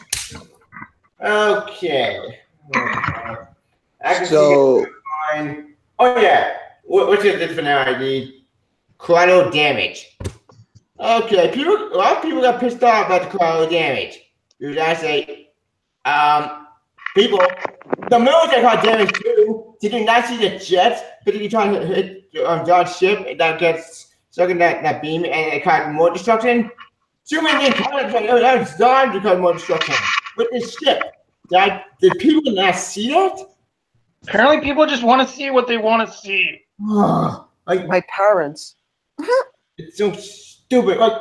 Okay. I can see it. Oh yeah. What's this for now? The collateral damage. Okay, a lot of people got pissed off about the collateral damage. Because I say, people, the military got damage too. Did you not see the jets? But you trying to hit John's ship that gets stuck in that beam and it caused more destruction? Superman didn't call it, that was done because more destruction. With this ship, did people not see that? Apparently, people just want to see what they want to see. Like my parents. It's so stupid. Like,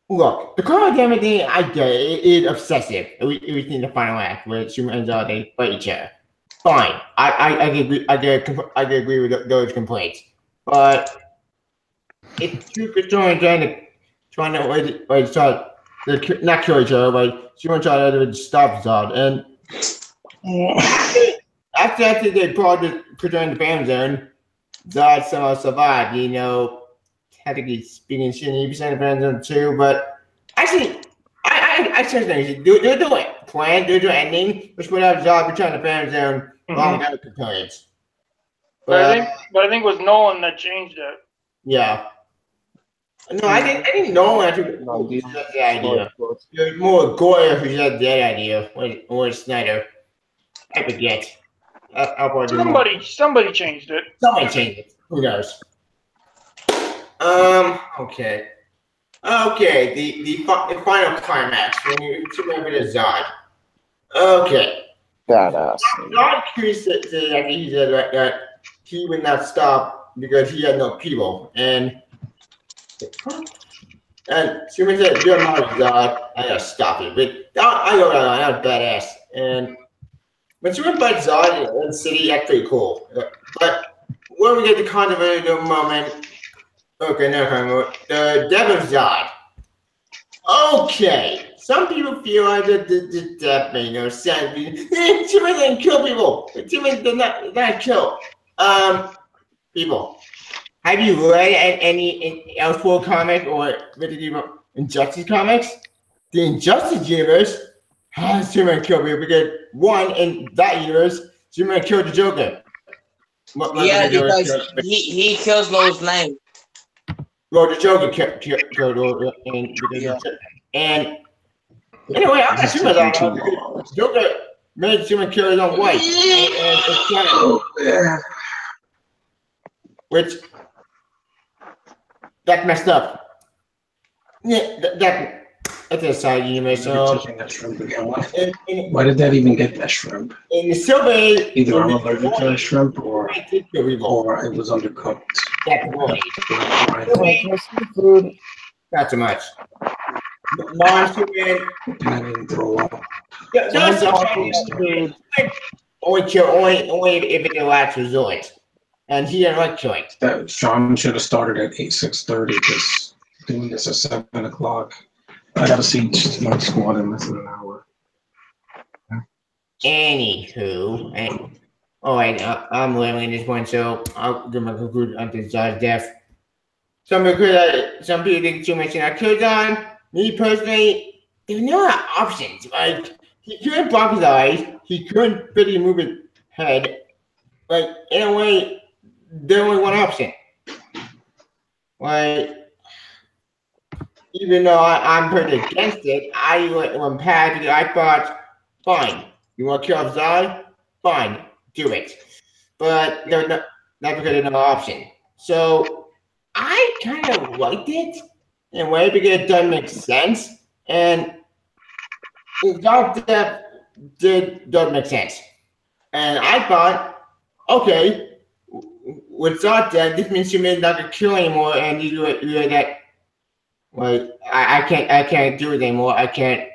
look, the collateral damage thing, I get it. It's obsessive. We see the final act where Superman and Zod, they fight each other. Fine. I can agree with those complaints. But it's too trying to not kill each other, but Superman trying to stop Zod. And after they brought the creature in the Phantom Zone, Zod somehow survived. You know, technically speaking, shouldn't he be sent to Phantom Zone too? But actually, I said things. Do it. Plan, do the ending, which would have Zod return to Phantom Zone along with other components. But I think it was Nolan that changed it. Yeah. No, I think Nolan actually suggested the idea. It was more Goyer who suggested that idea, or Snyder. I forget. Somebody changed it. Somebody changed it. Who knows? Okay. Okay, the final climax when you remember the Zod. Okay. Badass. Zod said that he would not stop because he had no people. And Superman said, "You're not Zod. I gotta stop you." But I go down. That was badass. And when Superman fights Zod in the city, that's pretty cool. But when we get the controversial moment, okay, now the death of Zod. Okay, some people feel like the death made no sense. Superman didn't kill people. Superman did not kill people. Have you read any Elseworld comic or Injustice comics? The Injustice universe has Superman kill people because one, in that universe, Superman killed the Joker. Yeah, because he kills Lois Lane. Well, the Joker killed Lois Lane and anyway, I got Superman on Joker made Superman kill his own wife, which that messed up. Yeah, that's a side universe. Touching that shrimp again. Why did that even get that shrimp? In the Silver Age, Either I'm allergic to that shrimp or it was undercooked. That's right. Food. Not so much. Non-human. And I didn't throw up. Yeah, there's some food. Only if it's the last resort. And he didn't like killing. That Sean should have started at 6:30 because doing this at 7 o'clock. I gotta see my squad in less than an hour. Anywho, I'm leveling this one, so I'll give my conclusion on this Zod's death. Some people think too much in Killzone. Me personally, there's no options. Like, he couldn't block his eyes, he couldn't really move his head. Like, in a way, there's only one option. Like, even though I'm pretty against it, I went past because I thought, fine, you want to kill off Zod? Fine, do it. But there's not because there's no option. So I kind of liked it in a way because it doesn't make sense. And Zod's death doesn't make sense. And I thought, okay, with Zod death, this means Superman's not gonna kill anymore, and you do that. Like I can't do it anymore. I can't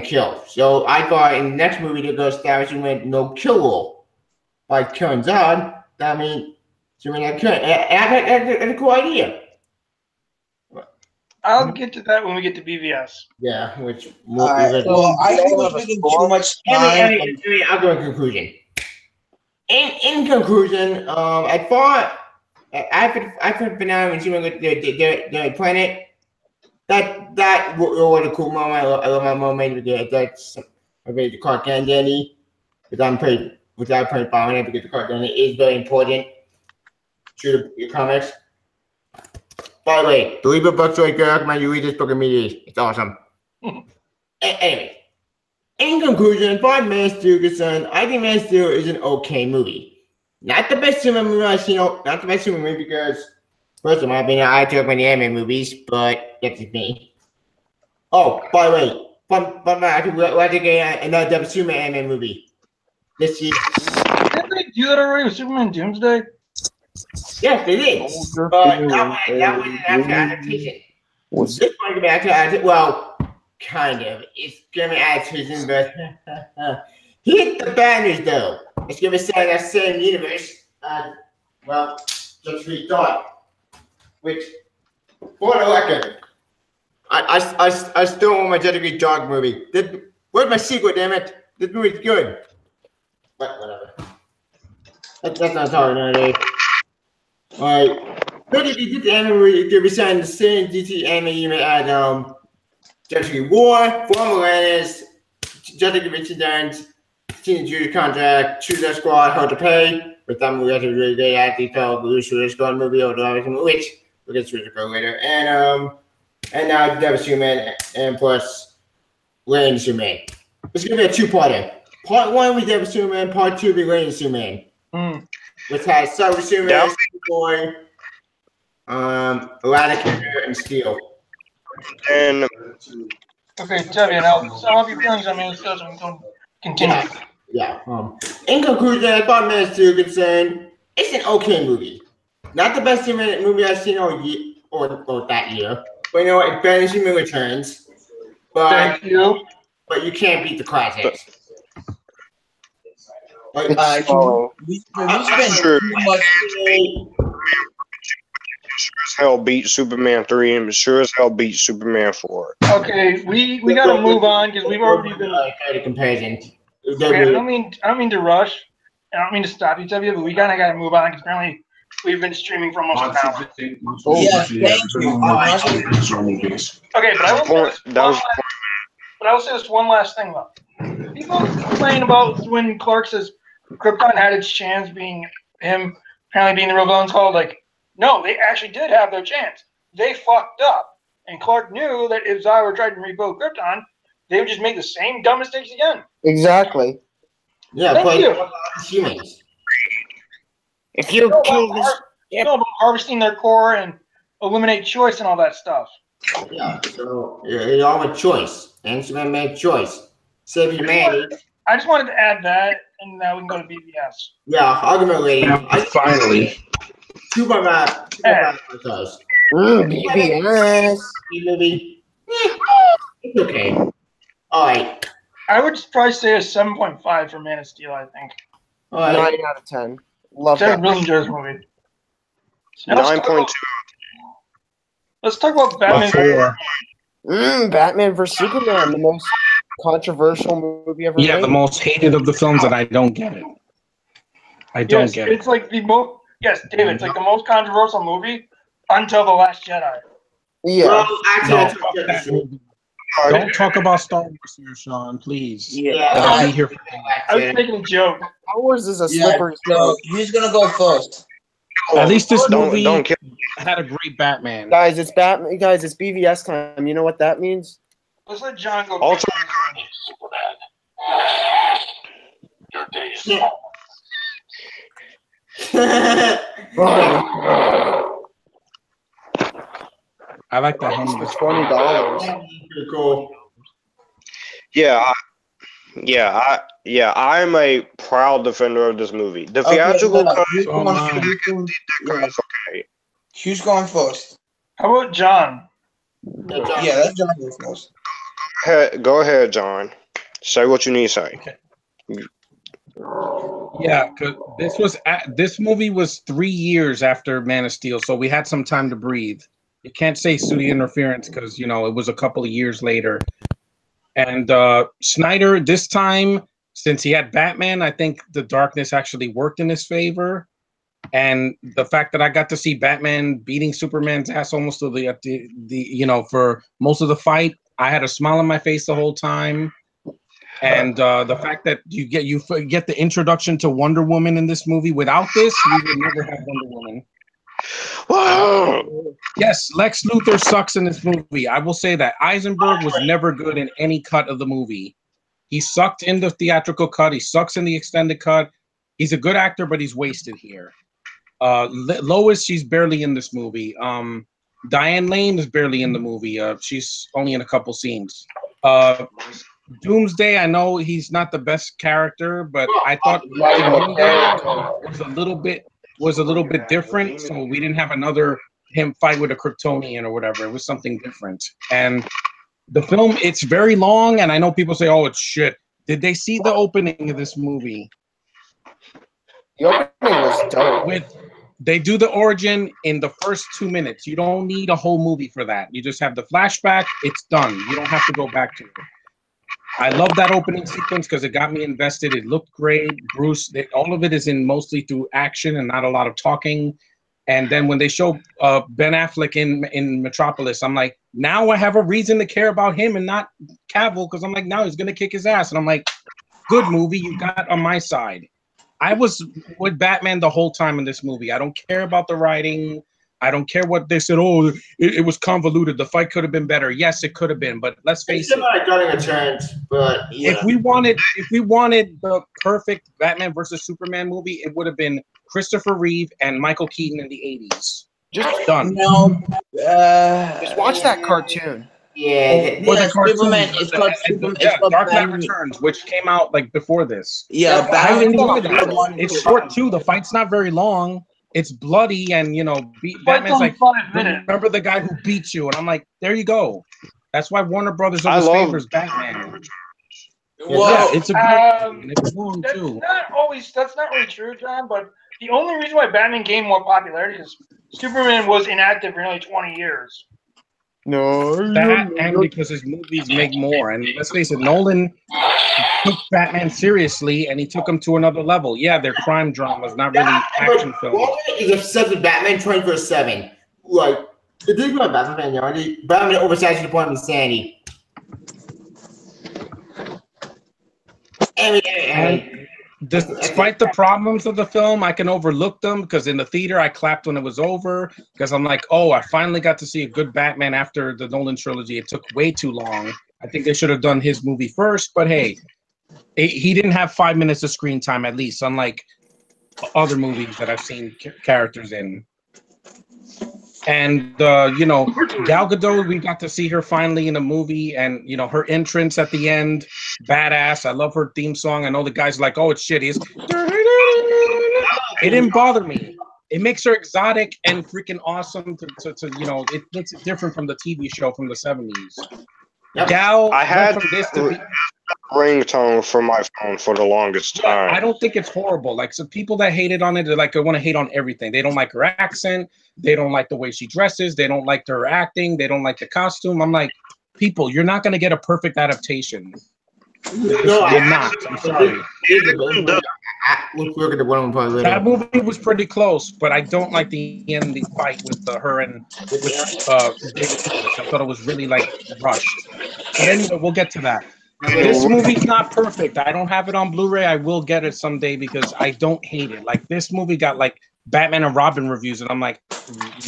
kill. So I thought in the next movie they're gonna establish Superman no kill rule by killing Zod. I mean, Superman not killing. That's a cool idea. I'll get to that when we get to BVS. Yeah, which. Well, I think we're spending too much time. I'll go in conclusion. In conclusion, I thought. After finale when she went to the planet, that was a cool moment. I love my moment because that's the Clark Kent Danny. Because I'm pretty fond of it because the Clark Kent is very important to your comics. By the way, the Libra book's really good. I recommend you read this book immediately. It's awesome. Anyway, in conclusion, for Man of Steel concerned, I think Man of Steel is an okay movie. Not the best Superman movie I've seen. Not the best Superman movie because, first of my opinion, I took many anime movies, but that's just me. Oh, by the way, we're to get another Superman anime movie this year. Didn't they do that already with Superman Doomsday? Yes, they did. But that was an actual adaptation. This one could be actual adaptation. Well, kind of. It's gonna be adaptation, but he hit the banners though. It's gonna be set in that same universe. Well, just we thought. Which, for the record, I still want my Justice Dog movie. Where's my sequel? Damn it! This movie's good. But whatever. That's not talking about it. Alright. But if you did the anime movie, it could be set in the same DC anime universe as Justice War, Former Atlantis, Justice Returns. Teenage Judy Contract, Suicide Squad, Hard to Pay, but that movie actually really good. I actually felt the Suicide Squad movie or the which we'll get to Suicide later. And now Devil Superman and plus Reign Superman. It's gonna be a two-parter. Part 1 with Devil Superman, part 2 with Reign Superman. Which has Cyber Superman, Boy, Eradicator, and Steel. And okay, Debbie, now some of your feelings on Man of Steel, so we can continue. Yeah. In conclusion, as far as Man of Steel is concerned, it's an okay movie. Not the best movie I've seen all year or that year. But you know what? It's better than Superman Returns. But Thank you. But you can't beat the classics. We spent too much. sure as hell beat Superman 3 and sure as hell beat Superman 4. Okay, we gotta move on because we've already been. The comparison. Okay, I don't mean to rush. I don't mean to stop you, W, but we gotta move on because apparently we've been streaming for almost an hour. Yes, thank you. Okay, but I will say this one last thing though. People complain about when Clark says Krypton had its chance being him apparently being the real villain's called like, no, they actually did have their chance. They fucked up. And Clark knew that if Zyra tried to rebuild Krypton, they would just make the same dumb mistakes again. Exactly. Yeah, Thank you. humans. If you kill this, about harvesting their core and eliminate choice and all that stuff. Yeah, so it's all a choice. And Superman made a choice. Save humanity. I just wanted to add that, and now we can go to BBS. Yeah, argument lady. Finally. Superman does. BBS. Movie. It's okay. All right. I would probably say a 7.5 for Man of Steel. I think. All right. 9 out of 10. Love I that. really enjoy this movie. So now 9.2. let's talk about Batman. 4. Batman vs Superman, the most controversial movie ever Yeah, made. the most hated of the films, and I don't get it. I don't Yes, get it. it's like the most. Yes, David, it's like the most controversial movie until The Last Jedi. Yeah. Well, actually, No, that's fuck what that movie. Don't talk about Star Wars here, Sean, please. Yeah. I'll be here for I was making a joke. Star Wars is a Yeah, slippery so slope. who's gonna go first? At least this Don't movie kill. had a great Batman. Guys, it's Batman. Guys, it's BVS time. You know what that means? Let's let John go. Also, Your day is Yeah. I like that For home. $20. Pretty cool. I'm a proud defender of this movie. The Okay, theatrical hold cut up. Who's Oh, going- my. is okay. Who's going first? How about John? Yeah, let's John go first. Go ahead, John. Say what you need to say. Yeah, because this movie was 3 years after Man of Steel, so we had some time to breathe. You can't say studio interference because it was a couple of years later. And Snyder, this time, since he had Batman, I think the darkness actually worked in his favor. And the fact that I got to see Batman beating Superman's ass almost to the for most of the fight, I had a smile on my face the whole time. And the fact that you get the introduction to Wonder Woman in this movie. Without this, we would never have Wonder Woman. Yes, Lex Luthor sucks in this movie. I will say that Eisenberg was never good in any cut of the movie. He sucked in the theatrical cut. He sucks in the extended cut. He's a good actor, but he's wasted here. Lois, she's barely in this movie. Diane Lane is barely in the movie. She's only in a couple scenes. Doomsday, I know he's not the best character, but I thought was a little bit different. So we didn't have him fight with a Kryptonian or whatever. It was something different. And the film, it's very long, and I know people say, "Oh, it's shit." Did they see the opening of this movie? The opening was dope. They do the origin in the first 2 minutes. You don't need a whole movie for that. You just have the flashback. It's done. You don't have to go back to it. I love that opening sequence because it got me invested. It looked great. Bruce, all of it is in mostly through action and not a lot of talking. And then when they show Ben Affleck in Metropolis, I'm like, now I have a reason to care about him and not Cavill, because I'm like, now he's going to kick his ass. And I'm like, good movie. You got on my side. I was with Batman the whole time in this movie. I don't care about the writing. I don't care what they said. Oh, it was convoluted. The fight could have been better. Yes, it could have been. But let's face it. Like getting a chance, but yeah. If we wanted the perfect Batman versus Superman movie, it would have been Christopher Reeve and Michael Keaton in the 80s. Just Done. No. Just watch that cartoon. Yeah. Or the cartoon. Superman. It's called Superman. It's called Dark Knight Batman. Returns, which came out like before this. Yeah, I Batman. enjoy that. It's short too. The fight's not very long. It's bloody, and Batman's like, 5 minutes. remember the guy who beat you, and I'm like, there you go. That's why Warner Brothers I always love- favors Batman. Whoa. Yeah, it's a good Um, and it's long That's too. that's not really true, John, but the only reason why Batman gained more popularity is Superman was inactive for nearly 20 years. No. That and because his movies make more. And let's face it, Nolan took Batman seriously and he took him to another level. Yeah, they're crime dramas, not really action films. Batman is obsessed with Batman 24/7. Like the thing about Batman, Batman oversaturated to the point of insanity. And despite the problems of the film, I can overlook them because in the theater I clapped when it was over because I'm like, oh, I finally got to see a good Batman after the Nolan trilogy. It took way too long. I think they should have done his movie first, but hey, he didn't have 5 minutes of screen time at least, unlike other movies that I've seen characters in. And Gal Gadot, we got to see her finally in a movie, and her entrance at the end, badass. I love her theme song. I know the guys are like, oh, it's shitty. It didn't bother me. it makes her exotic and freaking awesome to you know, it makes it different from the TV show from the 70s. Yep. Gal I had went from this to be, ringtone for my phone for the longest time. I don't think it's horrible. Like, some people that hated on it, they're like, they want to hate on everything. They don't like her accent. They don't like the way she dresses. They don't like her acting. They don't like the costume. I'm like, people, you're not going to get a perfect adaptation. You're not. I'm sorry. Let's look at the one part later. That movie was pretty close, but I don't like the end, the fight with her and with David Thewlis. I thought it was really like rushed. But anyway, we'll get to that. This movie's not perfect. I don't have it on Blu-ray. I will get it someday because I don't hate it. Like, this movie got like Batman and Robin reviews, and I'm like,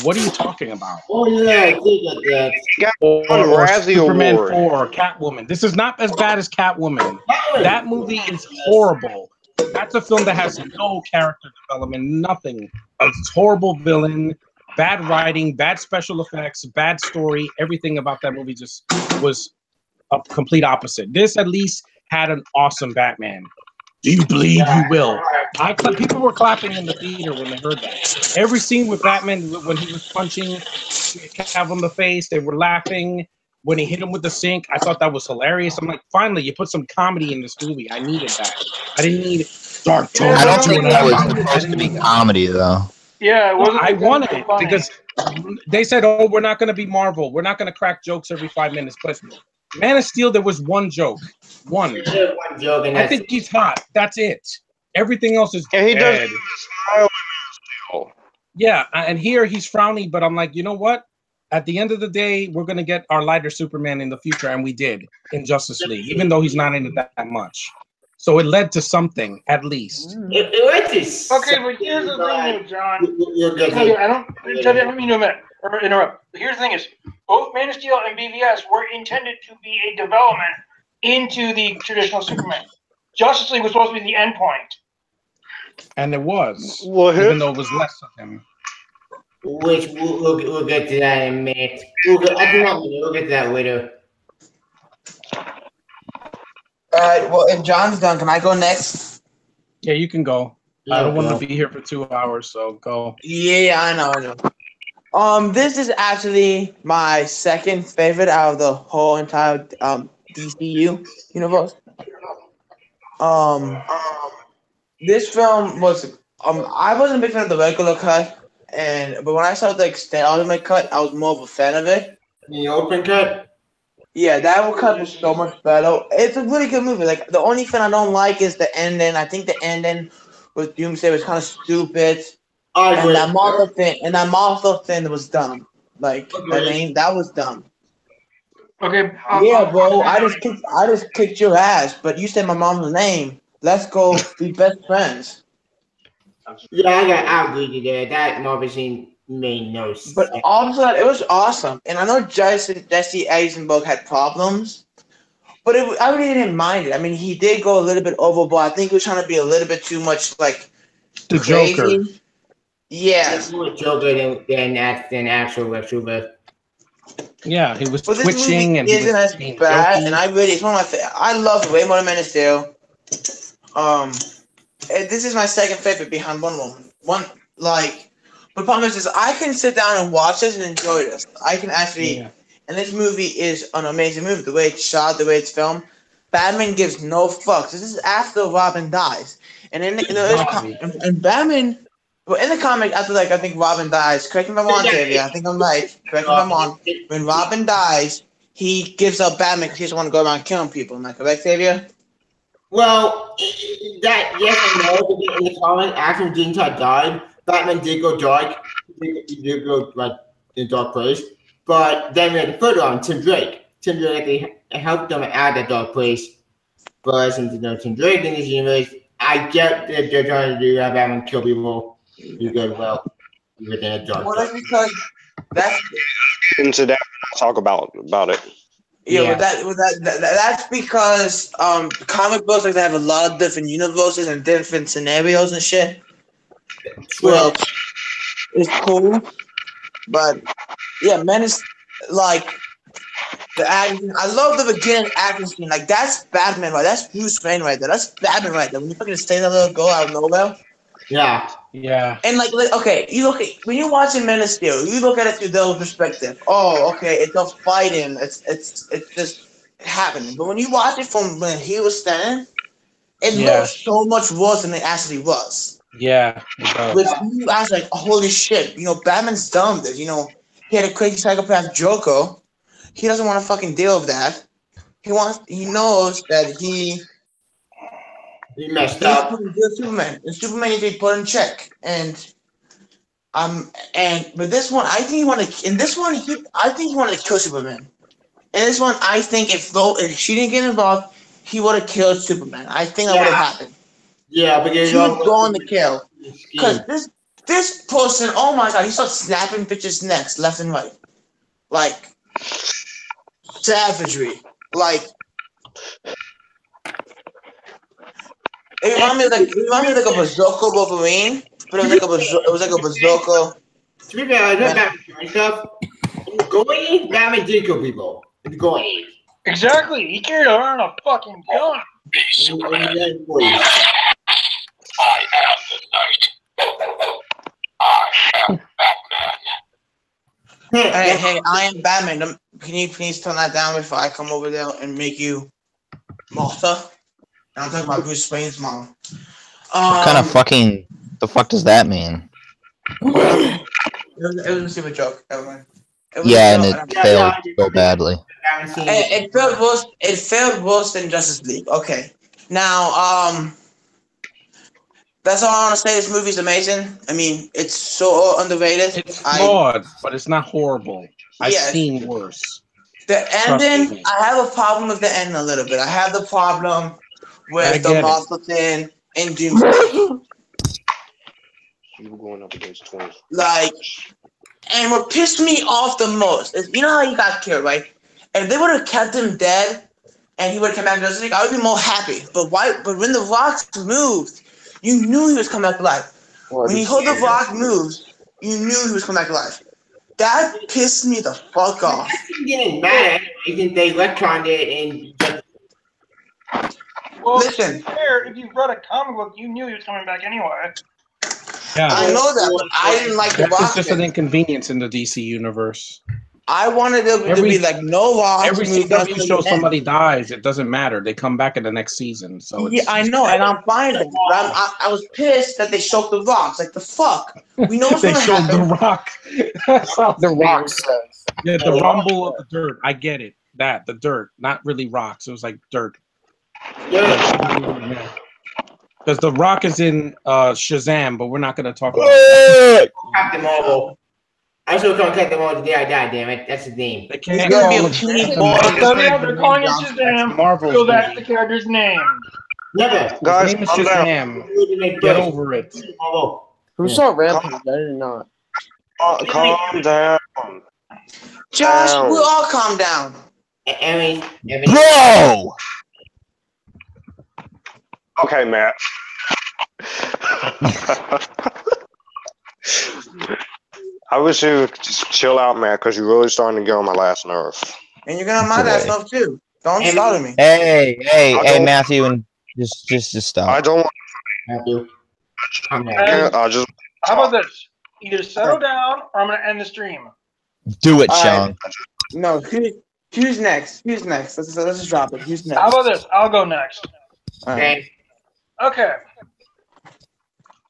what are you talking about? Oh yeah, I did get that. Or Razzie Superman Award. 4 or Catwoman. This is not as bad as Catwoman. That movie is horrible. That's a film that has no character development, nothing. A horrible villain, bad writing, bad special effects, bad story. Everything about that movie just was a complete opposite. This at least had an awesome Batman. Do you believe you will? People were clapping in the theater when they heard that. Every scene with Batman, when he was punching Cav on the face, they were laughing. When he hit him with the sink, I thought that was hilarious. I'm like, finally, you put some comedy in this movie. I needed that. I didn't need dark tone. I don't think that was supposed to be comedy, though. Yeah, it wasn't. I wanted it funny. because they said, "Oh, we're not going to be Marvel. We're not going to crack jokes every 5 minutes." But Man of Steel, there was one joke. One. There's one joke, and I that's think he's hot. That's it. Everything else is And he does dead. smile still. Yeah, and here he's frowning, but I'm like, you know what? At the end of the day, we're gonna get our lighter Superman in the future, and we did in Justice League, even though he's not in it that much. So it led to something, at least. it went to Okay, but here's the thing, though, John. You'll get Tell you, it. I don't. Let me know a minute or interrupt. But here's the thing: is both Man of Steel and BVS were intended to be a development into the traditional Superman. Justice League was supposed to be the end point. And it was, Well, even though it was less of him. Which we'll get to that in a minute. We'll get to that later. Alright, well, if John's done, can I go next? Yeah, you can go. I don't want go. to be here for 2 hours, so go. Yeah, I know. This is actually my second favorite out of the whole entire DCU universe. This film was I wasn't a big fan of the regular cut, but when I saw the ultimate cut, I was more of a fan of it. The open cut. Yeah, that cut was so much better. It's a really good movie. Like, the only thing I don't like is the ending. I think the ending with Doomsday was kind of stupid. And that Martha thing was dumb. Like, I mean, that was dumb. Okay. Yeah, bro. I just kicked your ass, but you said my mom's name. Let's go be best friends. Yeah, I agree with that. That Marvel scene made no sense. But also, it was awesome. And I know Jesse Eisenberg had problems, but I really didn't mind it. I mean, he did go a little bit overboard. I think he was trying to be a little bit too much, like, The crazy. Joker. Yeah. It's more Joker than actual Lex Luthor. Yeah, he was But this twitching movie and he isn't was as being bad, jokey. and it's one of my favorite. I love it way more than Man of Steel. And this is my second favorite behind Wonder Woman. But the problem is I can sit down and watch this and enjoy this. I can actually, Yeah. and this movie is an amazing movie. The way it's shot, the way it's filmed. Batman gives no fucks. This is after Robin dies, and and Batman. Well, in the comic, after I think Robin dies. Correct me if I'm wrong, Xavier. I think I'm right. Correct me if I'm wrong. When Robin dies, he gives up Batman because he doesn't want to go around killing people. Am I correct, Xavier? Well, that yes and no. In the comic, after Jean Todd died, Batman did go dark. He did go in a dark place. But then we had the third one, Tim Drake. Tim Drake actually helped them out of that dark place. But since Tim Drake in this universe, I get that they're trying to do have Batman kill people. You go well within a dark Well, place. that's because that's Into that, talk about it. yeah. That's because comic books they have a lot of different universes and different scenarios and shit. Well, it's cool, but yeah, man, it's like the action. I love the beginning action scene. Like, that's Batman, right? That's Bruce Wayne right there. That's Batman right there. When you fucking say that little girl out of nowhere, Yeah. Yeah. And like, okay, you look at when you're watching Men of Steel, you look at it through those perspective. Oh, okay, it's a fighting, it's just happening. But when you watch it from when he was standing, it Yeah. looks so much worse than it actually was. Yeah. It does. Which you ask like, holy shit, Batman's dumb. That he had a crazy psychopath Joker. He doesn't want to fucking deal with that. He knows that he messed needs up. to deal with Superman. And Superman needs to be put in check. But this one, I think he wanted. In this one, I think he wanted to kill Superman. In this one, I think if she didn't get involved, he would have killed Superman. I think that would have happened. Yeah, because He was going to kill. Because this person, oh my god, he starts snapping bitches' necks left and right, like savagery. Like it reminded me of like a Berserker Wolverine, but it was like a Berserker. To be fair, I know Batman stuff. In the Golden Age, Batman did kill people. In the Golden Age. Exactly. He carried around a fucking gun. I am the night. I am Batman. Hey, I am Batman. Can you please turn that down before I come over there and make you Martha? And I'm talking about Bruce Wayne's mom. What kind of the fuck does that mean? It was a stupid joke. Never mind. Yeah, and it failed so badly. It failed worse. It failed worse than Justice League. Okay, now that's all I want to say. This movie's amazing. I mean, it's so underrated. It's flawed, but it's not horrible. I've seen worse. The ending, I have a problem with the ending a little bit. I have the problem with the Martha thing and Doomsday. You were going up against 20. Like, and what pissed me off the most is, you know how he got killed, right? And if they would have kept him dead and he would have come back to Justice League, I would be more happy. But when the rocks moved, you knew he was coming back to life. When he heard the rock moves, you knew he was coming back to life. That pissed me the fuck off. I'm getting mad at they retconned it and Well, Listen. to be fair, if you read a comic book, you knew he was coming back anyway. Yeah. I know that, but I didn't like the rock. It's just an thing. inconvenience in the DC universe. I wanted it to be like no rocks. Every CW show somebody dies, it doesn't matter. They come back in the next season. So Yeah, I know, and I'm fine with it. But I was pissed that they showed the rocks. Like, the fuck? We know what's they going to showed happen. the rock. That's not the rock. Yeah, the rumble of the dirt. I get it. The dirt, not really rocks. It was like dirt. yeah. Because the rock is in Shazam, but we're not going to talk about it. Captain Marvel. I still can't cut them all the day I die, damn it. That's his name. They can't It's gonna be call a him puny Shazam. boy. They're calling it Shazam, Marvel's so that's name. the character's name. Never. Guys, His name is calm down. Shazam. Get over it. Marvel. Who saw Rampage? I did not. Calm down. Josh, Down. we'll all calm down. Evan. Bro! Okay, Matt. I wish you would just chill out, Matt, because you're really starting to get on my last nerve. And you're going to mind that stuff, too. Don't start with me. Hey, Matthew, and just stop. I don't want Matthew. Calm down. to. I just. How about this? Either settle down, or I'm going to end the stream. Do it, All Sean. No, who's next? Who's next? Let's just drop it. Who's next? How about this? I'll go next. All right. Okay. Okay.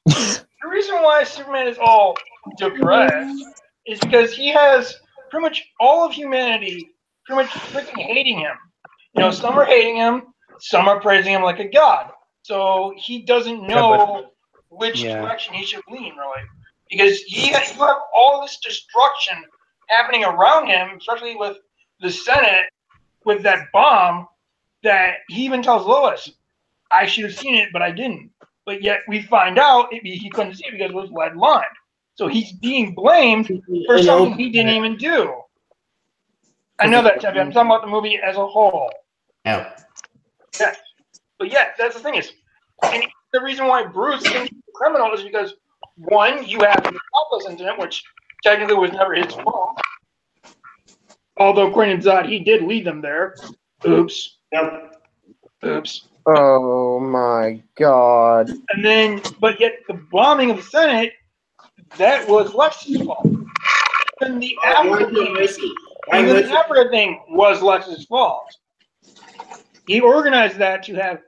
The reason why Superman is all depressed is because he has pretty much all of humanity pretty much freaking hating him. You know, some are hating him, some are praising him like a god. So he doesn't know which direction he should lean, really. Because you have all this destruction happening around him, especially with the Senate, with that bomb, that he even tells Lois, I should have seen it, but I didn't. But yet we find out he couldn't see it because it was lead lined. So he's being blamed for something he didn't even do. I know that, Chevy. I'm talking about the movie as a whole. Yeah. Yeah. But yeah, that's the thing is, and the reason why Bruce is a criminal is because, one, you have the Alphas incident, which technically was never his fault. Although, according to Zod, he did lead them there. Oops. Yep. Oops. Oh my god. And then, but yet the bombing of the Senate, that was Lex's fault. And the Africa thing was Lex's fault. He organized that to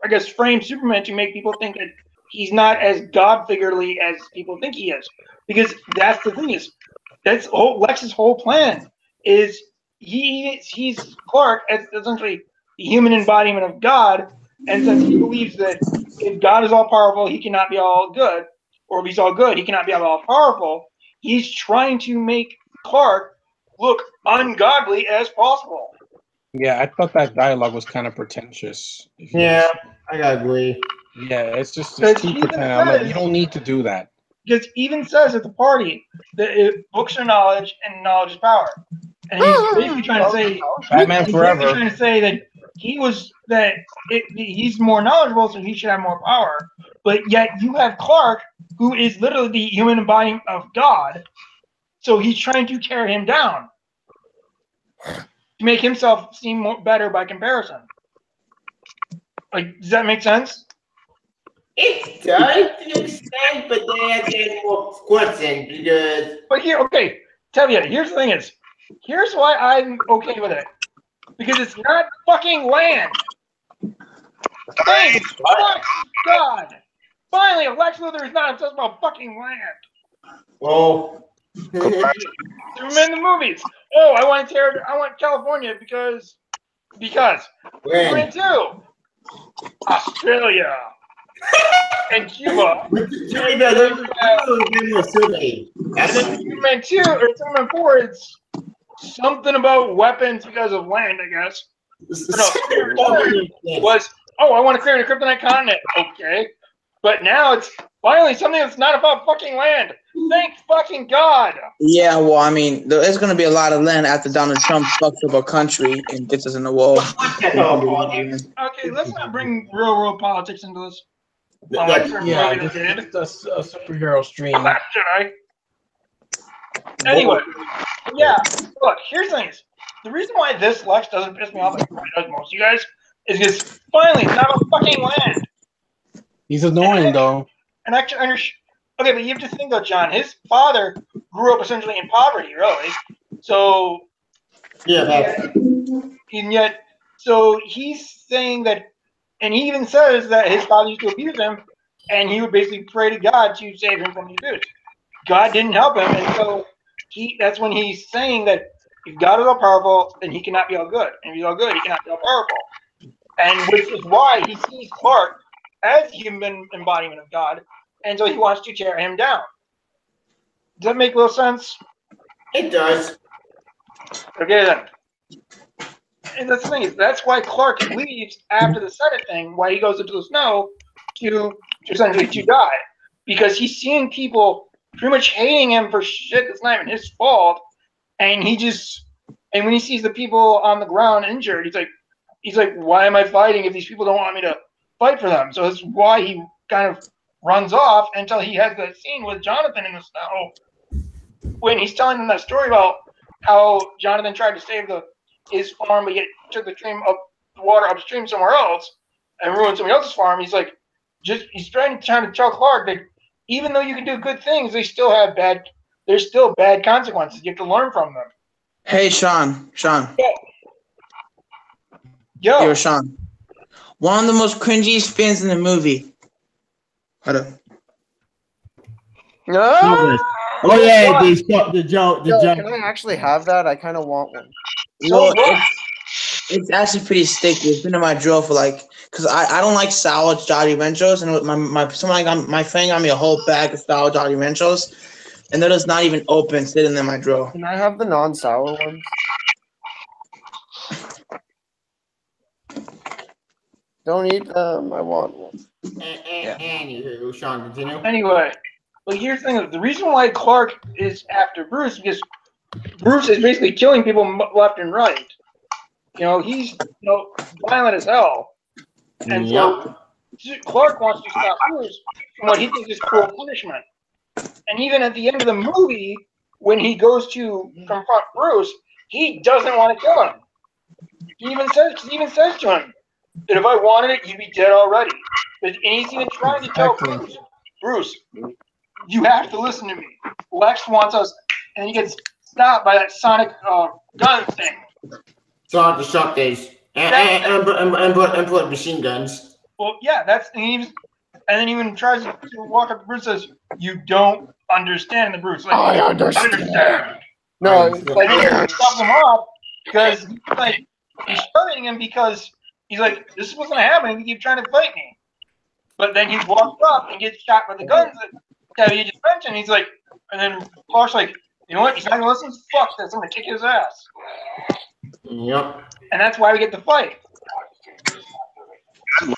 I guess frame Superman to make people think that he's not as God-figurely as people think he is. Because that's the thing that's Lex's whole plan is he's Clark as essentially the human embodiment of God, and since he believes that if God is all powerful, he cannot be all good, or if he's all good, he cannot be all powerful. He's trying to make Clark look ungodly as possible. Yeah, I thought that dialogue was kind of pretentious. Yeah, I gotta agree. Yeah, it's just too pretentious. I'm like, you don't need to do that. Because even says at the party that books are knowledge and knowledge is power. And he's basically trying to say Batman Forever. He's trying to say that he's more knowledgeable, so he should have more power. But yet you have Clark, who is literally the human embodiment of God. So he's trying to tear him down to make himself seem better by comparison. Like, does that make sense? It does to an extent, but then I get more questions because. But here, okay, Tevye, here's the thing is, here's why I'm okay with it. Because it's not fucking land. Thank God. Finally, Lex Luthor is not obsessed about fucking land. Well. Superman the movies. Oh, I want California because. When? Too. Australia. And Cuba. Superman 2 or Superman 4, it's something about weapons because of land, I guess. Was, I want to create a kryptonite continent. Okay. But now it's finally something that's not about fucking land. Thank fucking God. Yeah, well, I mean, there is going to be a lot of land after Donald Trump fucks up our country and gets us in the wall. Okay, let's not bring real world politics into this. Yeah, just a superhero stream. Should I? Anyway, yeah. Look, here's things. The reason why this Lex doesn't piss me off like it does most of you guys is because finally it's not about fucking land. He's annoying though. And actually, okay, but you have to think though, John. His father grew up essentially in poverty, really. So and yet, so he's saying that, and he even says that his father used to abuse him, and he would basically pray to God to save him from the abuse. God didn't help him, and so that's when he's saying that if God is all powerful, then he cannot be all good. And if he's all good, he cannot be all powerful. And which is why he sees Clark as the human embodiment of God, and so he wants to tear him down. Does that make a little sense? It does. Okay then. And that's the thing, that's why Clark leaves after the Senate thing, why he goes into the snow to essentially to die. Because he's seeing people pretty much hating him for shit that's not even his fault. And when he sees the people on the ground injured, he's like, why am I fighting if these people don't want me to fight for them? So that's why he kind of runs off until he has that scene with Jonathan in the snow when he's telling them that story about how Jonathan tried to save his farm, but yet took the water upstream somewhere else and ruined somebody else's farm. He's like, he's trying to tell Clark that even though you can do good things, there's still bad consequences. You have to learn from them. Hey, Sean. Yo, Sean. One of the most cringiest spins in the movie. Hold up. No. Oh yeah, the joke. Can I actually have that? I kind of want one. Well, it's actually pretty sticky. It's been in my drawer for because I don't like sour Jolly Ranchers, and my friend got me a whole bag of sour Jolly Ranchers, and they're just not even open, sitting in my drawer. Can I have the non-sour ones? Don't eat them. I want one. Anywho, Sean, continue. Anyway, but here's the thing: the reason why Clark is after Bruce is because Bruce is basically killing people left and right. He's violent as hell, and so Clark wants to stop Bruce from what he thinks is cruel punishment. And even at the end of the movie, when he goes to confront Bruce, he doesn't want to kill him. He even says to him, that if I wanted it, you'd be dead already. And he's even trying to tell Exactly. Bruce, you have to listen to me. Lex wants us, and he gets stopped by that sonic gun thing. Sonic Destructors. And put machine guns. Well, yeah, and then he even tries to walk up to Bruce and says, "You don't understand." The Bruce, like, I understand. No, I it's And then like he stops him off because he's shunning him because he's like, "This wasn't happening. You keep trying to fight me." But then he walks up and gets shot with the guns that he just mentioned. He's like, and then Clark's like, "You know what? He's not gonna listen. Fuck this. I'm gonna kick his ass." Yep. And that's why we get the fight.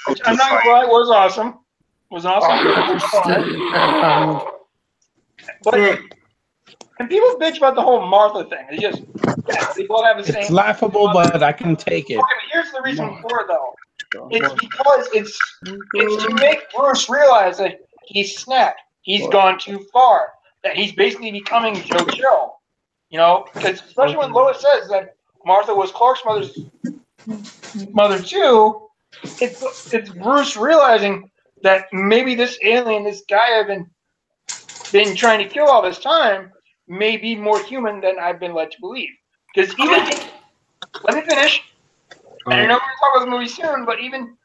Which, I'm not gonna lie, was awesome. Was awesome. But and people bitch about the whole Martha thing. They both have the same. It's laughable, but I can take it. Okay, but here's the reason for it, though. It's because it's to make Bruce realize that he's snapped. He's gone too far. That he's basically becoming Joe Chill. You know, because especially when Lois says that Martha was Clark's mother too, it's Bruce realizing that maybe this alien, this guy I've been trying to kill all this time, may be more human than I've been led to believe. Because even let me finish. And I know we're going to talk about the movie soon, but even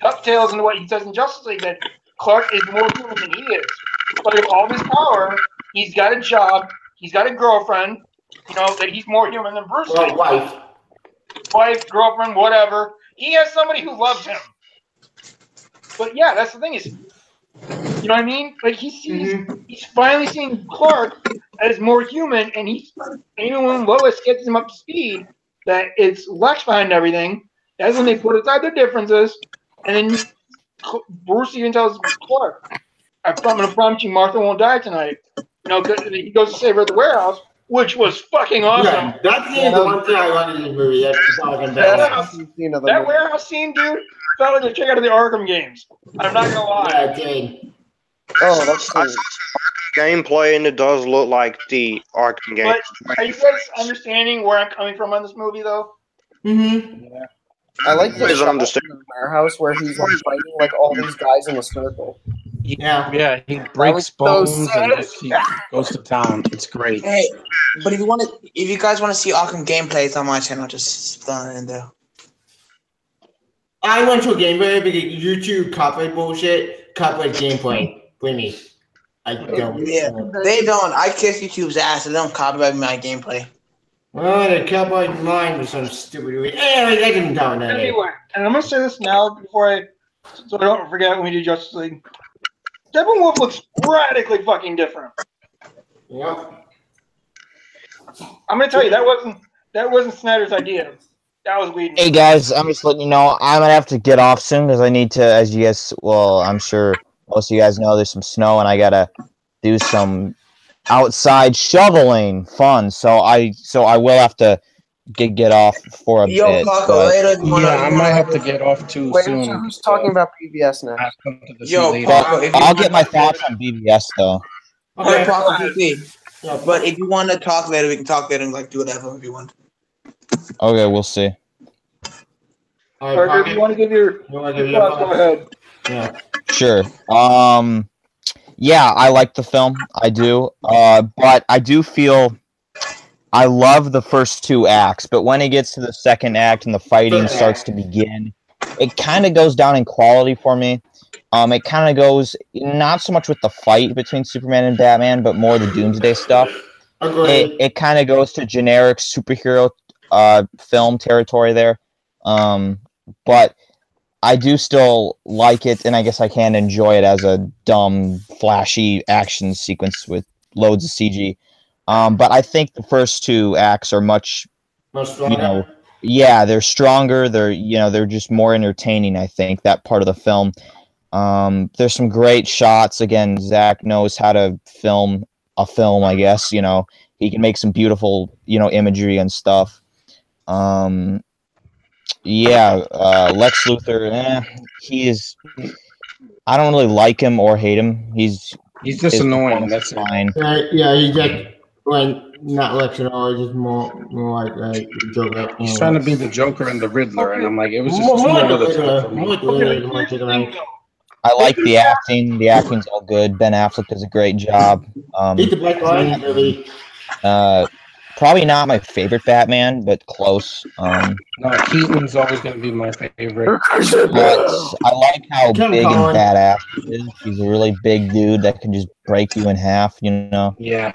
dovetails into what he says in Justice League that Clark is more human than he is. But with all this power, he's got a job, he's got a girlfriend, you know, that he's more human than Bruce is. Wife, girlfriend, whatever. He has somebody who loves him. But yeah, that's the thing is, you know what I mean? Like he's finally seeing Clark as more human, and even when Lois gets him up to speed, that it's Lex behind everything. That's when they put aside their differences, and then Bruce even tells Clark, "I'm going to promise you, Martha won't die tonight." You know, he goes to save her at the warehouse, which was fucking awesome. Yeah, that's the one thing I wanted in the movie. That's fucking badass. That warehouse scene, dude, felt like a check out of the Arkham games. I'm not gonna lie. Yeah, dang. oh, that's I saw some gameplay, and it does look like the Arkham game. But are you guys understanding where I'm coming from on this movie, though? Mm-hmm. Yeah. I like the Please shot understand. in the warehouse where he's like fighting like all these guys in a circle. Yeah. Yeah, he breaks so bones and he goes to town. It's great. Hey, but if you guys want to see Arkham gameplay, it's on my channel. Just throw it in there. I went to a gameplay because YouTube copyright bullshit, copyright gameplay. Believe me. I don't. Yeah, they don't. I kiss YouTube's ass. They don't copyright my gameplay. Well, they copyright mine with some stupid movie. Anyway, I didn't talk about it. Anyway, and I'm gonna say this now so I don't forget when we do Justice League. Steppenwolf looks radically fucking different. Yep. I'm gonna tell you that wasn't Snyder's idea. That was Whedon. Hey guys, I'm just letting you know I'm gonna have to get off soon because I need to, as you guys, well, I'm sure most of you guys know, there's some snow and I gotta do some outside shoveling fun. So I will have to get off for a bit. Later, Yeah, I might have to get off too Wait, soon. so who's talking about PBS now? I'll come to the Yo, scene later. Paco, if you I'll want- get my thoughts on BBS though. Hey, Paco, PC. But if you want to talk later, we can talk later and like do whatever if you want. Okay, we'll see. Parker, if you want to give your thoughts, go ahead. Yeah. Sure. Yeah, I like the film. I do. But I do feel I love the first two acts, but when it gets to the second act and the fighting starts to begin, it kind of goes down in quality for me. It kind of goes not so much with the fight between Superman and Batman, but more the Doomsday stuff. It kind of goes to generic superhero film territory there. But I do still like it, and I guess I can enjoy it as a dumb, flashy action sequence with loads of CG. But I think the first two acts are much, they're stronger. They're just more entertaining. I think that part of the film. There's some great shots. Again, Zach knows how to film a film. I guess he can make some beautiful imagery and stuff. Lex Luthor. He is. I don't really like him or hate him. He's just annoying. That's fine. Yeah, he's like when not Lex at all. It's just more like Joker. He's trying to be the Joker and the Riddler, and I'm like, it was just more too like over the the top Riddler. for More me. like the Okay, Riddler. but More here's like the the thing, Riddler. though. I like the acting. The acting's all good. Ben Affleck does a great job. He's the Black Lion movie. Probably not my favorite Batman, but close. No, Keaton's always going to be my favorite. But I like how Kevin big Conroy. and badass he is. He's a really big dude that can just break you in half, you know. Yeah.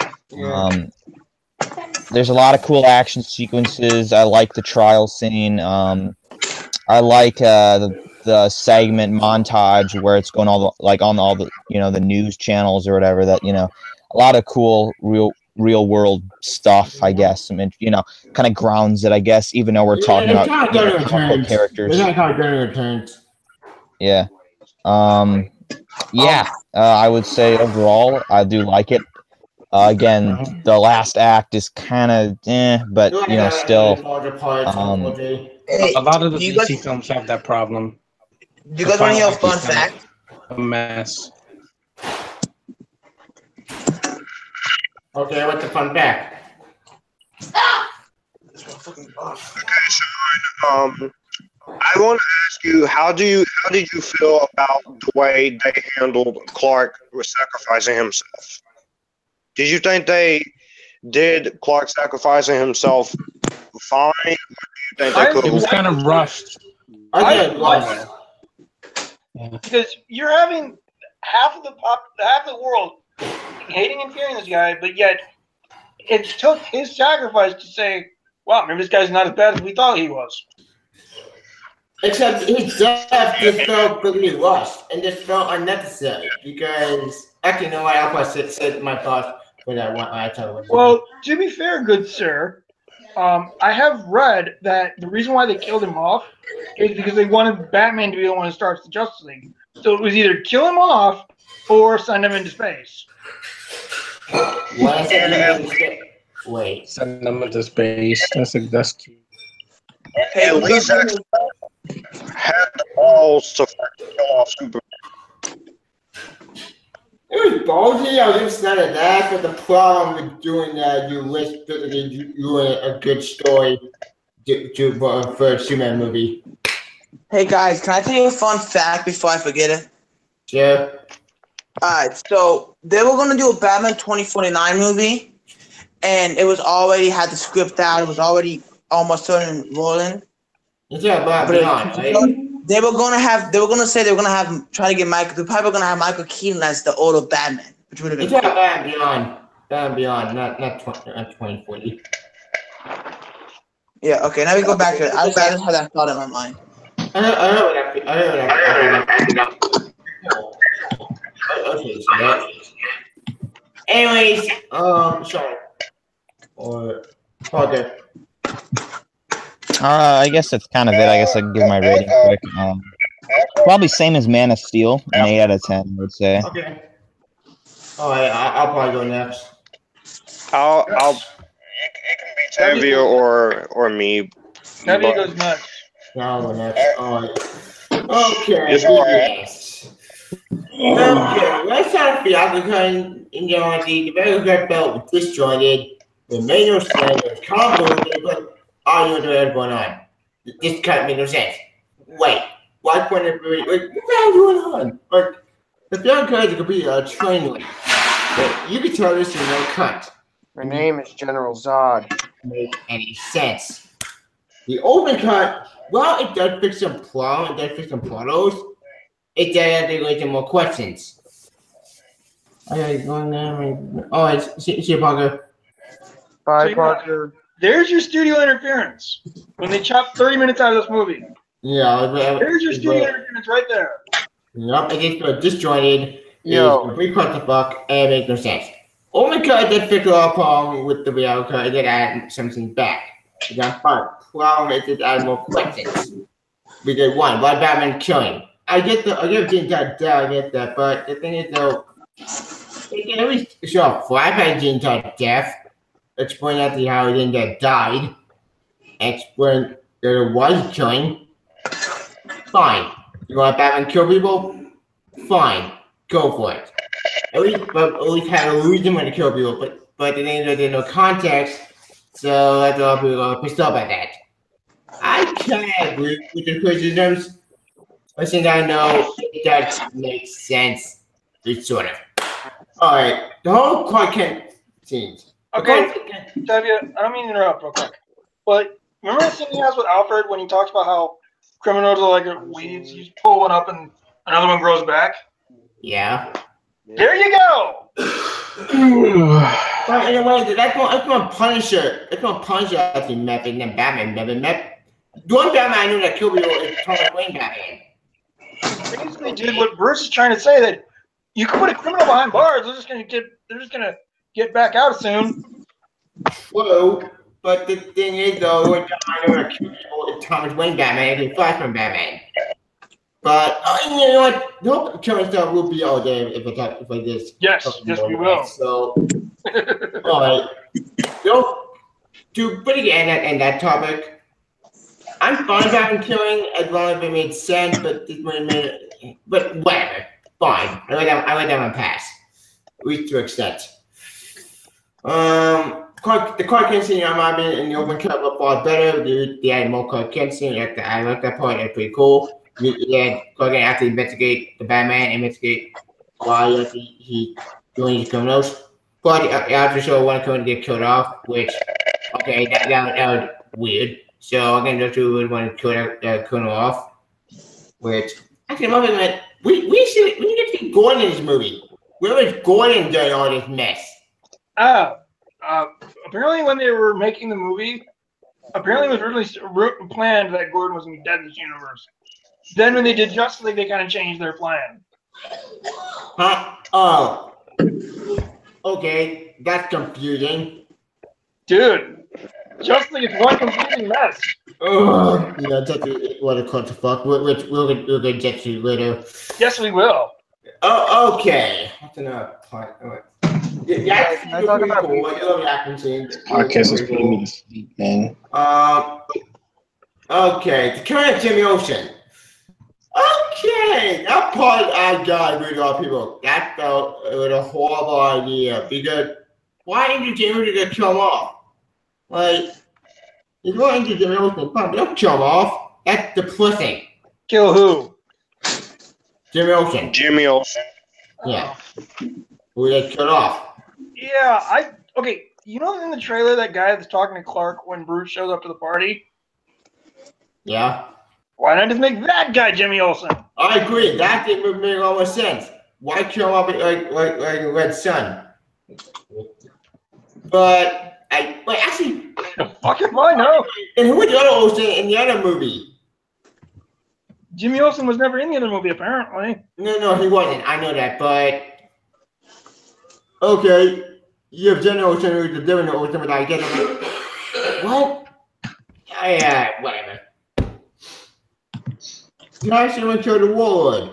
There's a lot of cool action sequences. I like the trial scene. I like the segment montage where it's going all the, like on all the the news channels or whatever. That a lot of cool real world stuff. I guess. I mean, kind of grounds it. I guess, even though we're talking about comic book characters. It's kind of getting returns. Yeah. I would say overall, I do like it. Again, the last act is kind of but still. Hey, A lot of the do you DC guys, films have that problem. do you guys want to hear a fun fact? A mess. Okay, what's the fun fact? I want to ask you, how did you feel about the way they handled Clark sacrificing himself? Did you think they did Clark sacrificing himself fine? Or do you think they could It was kind of rushed. I did watch. Because you're having half the world hating and fearing this guy, but yet it took his sacrifice to say, "Wow, maybe this guy's not as bad as we thought he was." Except his death just felt really rushed and just felt unnecessary because actually, no, I'll probably say my thoughts for that one. I tell you. Well, to be fair, good sir, I have read that the reason why they killed him off is because they wanted Batman to be the one who starts the Justice League. So it was either kill him off or send him into space. Wait. Send them into space. That's key. Hey, at least actually had the balls to fucking kill off Superman? It was ballsy. I was excited at that, but the problem with doing that, you risk doing a good story for a Superman movie. Hey guys, can I tell you a fun fact before I forget it? Sure. Alright, so they were gonna do a Batman 2049 movie, and it was already had the script out. It was already almost turning rolling. It's not Beyond, right? They were gonna say they were gonna have try to get Michael. They're probably gonna have Michael Keaton as the older Batman, which would have been. It's not Beyond, not 2040. Yeah. Okay. Now we go back to it. I just had that thought in my mind. I heard that. Okay, so that. Anyways, Sean or Parker. I guess that's kind of it. I guess I can give my rating quick. Probably same as Man of Steel, an 8 out of 10, I would say. Okay. All right, I'll probably go next. It can be Tavia or me. Tavia goes nuts. Now I'll go next. All right. Okay. It's all right. Yes. Okay, let's start off the African the very good belt was disjointed. The made no sense. It was convoluted, but all you know going on. This kind of made no sense. Wait, what point of what the hell going on? Like, the film cards could be a train wreck. But you can tell this is no cut. My name is General Zod. Make any sense. The open cut, well, it does fix some plot, it does fix some plot holes. It does lead to more questions. Okay, going there. Oh, it's see Parker. Bye, So, yeah. Parker. There's your studio interference. When they chopped 30 minutes out of this movie. Yeah, There's your studio interference right there. Yep, it gets disjointed. Yo. It's complete cut the fuck, and it makes no sense. Open cut did fix a lot of problem with the reality cut. It did add something back. It got fun. Problem is it added more questions. We did one. Why Batman killing? I get Jean Todd death, I get that, but the thing is though, they can at least show a flashback Jean Todd death, explain out to how he didn't get died, explain there was killing. Fine. You want Batman kill people? Fine. Go for it. At least have a reason when to kill people, but but then there's no context, so that's all people are pissed off at that. I kind of agree with the criticisms, but since I know it does make sense, it's sort of. All right, the whole Clark Kent scene. Okay, Tavia, I don't mean to interrupt real quick, but remember the scene he has with Alfred when he talks about how criminals are like weeds? You pull one up and another one grows back? Yeah. There you go! But anyway, that's going to Punisher. It's going to Punisher actually method and then Batman method. The one Batman I knew that killed people is Thomas Wayne Batman. Basically did what Bruce is trying to say, that you can put a criminal behind bars, they're just gonna get back out soon. Whoa. But the thing is, though, the one I know that killed people is Thomas Wayne Batman and Flashman Batman. But you know what? The whole killing stuff will be all day if I just. Yes, we will. So, all right. To put it in that topic, I'm fine about him killing as long as it made sense, but whatever. Fine. I let that one pass. At least to an extent. The Clark Kent scene might be in the open cut look far better. They had more Clark Kent scene. I like that part. That's pretty cool. Yeah, Clark Kent actually investigate the Batman, investigate why he doing these criminals. But after the show, one criminal get killed off, which okay, that was weird. So I'm gonna go through and want to kill that criminal off. Which actually, we need to see Gordon in this movie. Where was Gordon during all this mess? Apparently when they were making the movie, apparently it was originally planned that Gordon was going to be dead in this universe. Then when they did Justice League, they kind of changed their plan. Huh? Oh. Okay, that's confusing. Dude, Justice League is one confusing mess. Oh, yeah, that's what a clusterfuck. We're going to get to later. Yes, we will. Oh, okay. That's another part. Yeah, I talk about Podcast is putting me to sleep, man. Okay, the current Jimmy Olsen. Okay, that part I got rid of people. That felt it was a horrible idea because why didn't Jimmy Olsen kill him off? Like, he's going to Jimmy Olsen, don't kill him off. That's depressing. Kill who? Jimmy Olsen. Jimmy Olsen. Yeah. Who they killed off. Yeah, okay, you know in the trailer that guy that's talking to Clark when Bruce shows up to the party? Yeah. Why not just make that guy Jimmy Olsen? I agree. That would make all more sense. Why kill him off like a red sun? But actually, fuck if I know. And who was the other Olsen in the other movie? Jimmy Olsen was never in the other movie, apparently. No, he wasn't. I know that, but okay. You have Jimmy Olsen who's a different Olsen, but I get it. What? Yeah, whatever. Why should we kill the Warlord?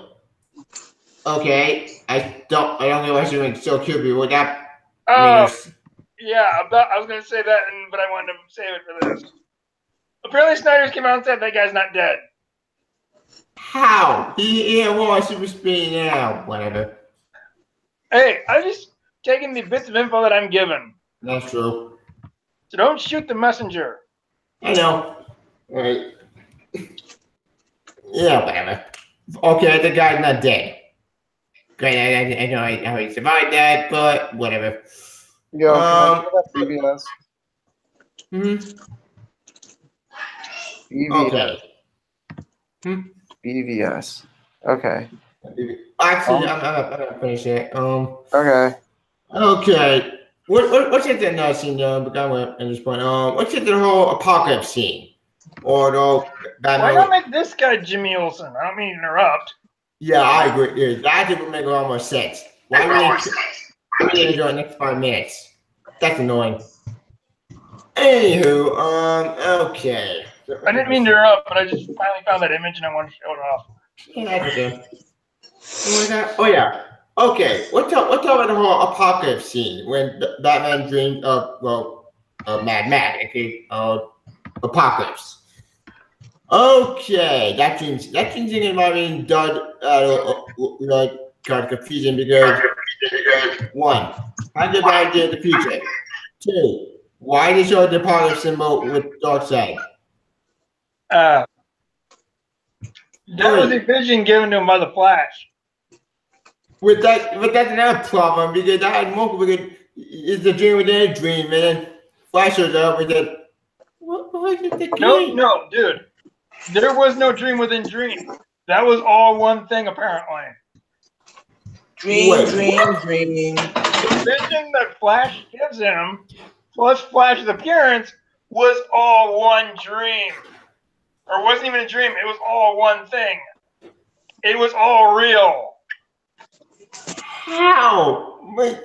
Okay, I don't know why should we still kill people. That yeah, I was gonna say that, but I wanted to save it for this. Apparently, Snyder's came out and said that guy's not dead. How? Well, super speed now. Whatever. Hey, I'm just taking the bits of info that I'm given. That's true. So don't shoot the messenger. I know. All right. Yeah, whatever. Okay, the guy's not dead. Great, I know how he survived that, but whatever. Yo, BVS. Okay. BVS. Okay. Actually, I'm gonna finish it. Okay. Okay. What's it the scene? But at this point, what's it the whole apocalypse scene? Or no, Why not make this guy Jimmy Olsen? I don't mean to interrupt. Yeah, I agree. Yeah, that would make a lot more sense. Why would they do it next 5 minutes? That's annoying. Anywho, okay. I didn't mean to interrupt, but I just finally found that image and I wanted to show it off. Yeah, that's okay. Oh yeah. Okay. What's up about the whole apocalypse scene when Batman dreamed of Mad Max, okay, apocalypse. Okay, that seems in my being done kind of confusing because one, How did bad idea in the future? 2. Why did you show the power symbol with Darkseid? That was a vision given to him by the Flash. With that's another problem because I had multiple. Because it's a dream within a dream, and then Flash shows up and then what is the dream? No, dude. There was no dream within dream. That was all one thing, apparently. Dream. The vision that Flash gives him, plus Flash's appearance, was all one dream. Or it wasn't even a dream. It was all one thing. It was all real. How? Wait.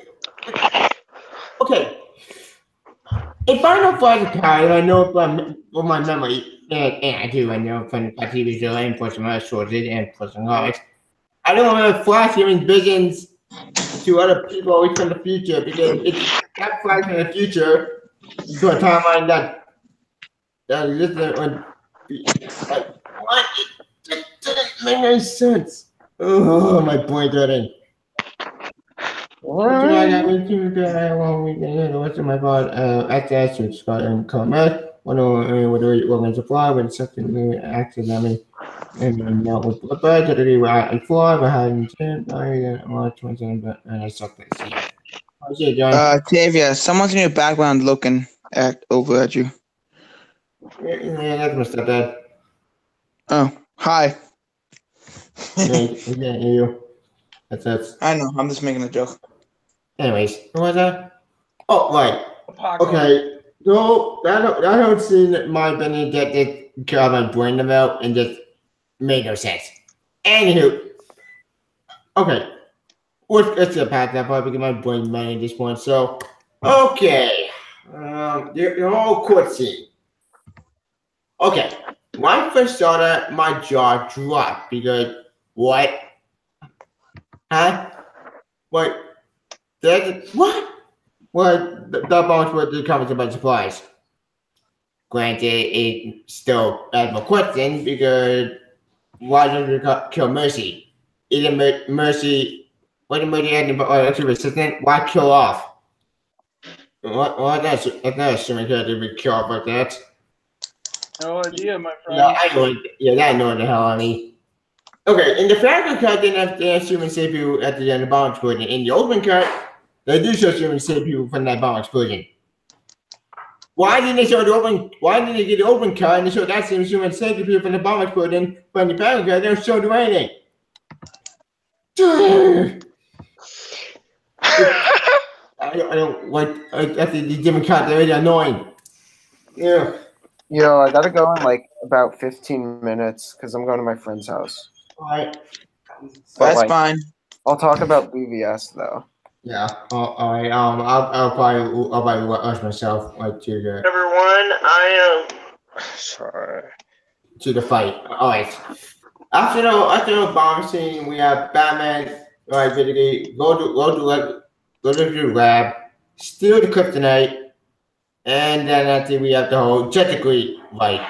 Okay. If I know Flash's power, I know from my memory, and I know from the TV show and for some other sources and for some comics. I don't remember Flash giving visions to other people from the future because it's that Flash in the future to a timeline that what? It didn't make any sense. Oh, my brain's hurting. What's my fault? Access to Scott and Comet. What we're going to fly when second accidentally and not with the bird that we were and fly behind 10 March 27, but I suck at sea. How's it, John? Tavia, someone's in your background looking over at you. Yeah, that's my stepdad. Oh, hi. Yeah, you. That's. I know. I'm just making a joke. Anyways, what was that? Oh, right. Okay. No, I don't see my opinion that this got my brain about and just made no sense. Anywho, okay. Let's get past that part because my brain made at this point. So, okay. The whole court scene. Okay. When I first saw that, my jaw dropped because what? Huh? What? What? Well, the box with the comments about supplies. Granted, it still has a question because why didn't you kill Mercy? Either Mercy, what did Mercy had to assistant? Why kill off? What? That's not assuming character would kill off like that. No idea, my friend. No, I know. Yeah, I know what the hell I mean. Okay, in the Fraggle cut, they have to human save people at the end of the bomb explosion. In the open cut, they do show human save people from that bomb explosion. Why didn't they show the open? Why didn't they get the open cut and they show that human save people from the bomb explosion? But in the Fraggle cut, they don't show them anything. I don't like. After the different cut, they're really annoying. Yeah. Yo, I gotta go in like about 15 minutes because I'm going to my friend's house. All right. That's like, fine. I'll talk about BVS though. Yeah. All right. I'll probably rush myself like to the Everyone, I am sorry. to the fight. All right. After the bomb scene, we have Batman. All right, basically go to the lab, steal the kryptonite. And then I think we have the whole technically like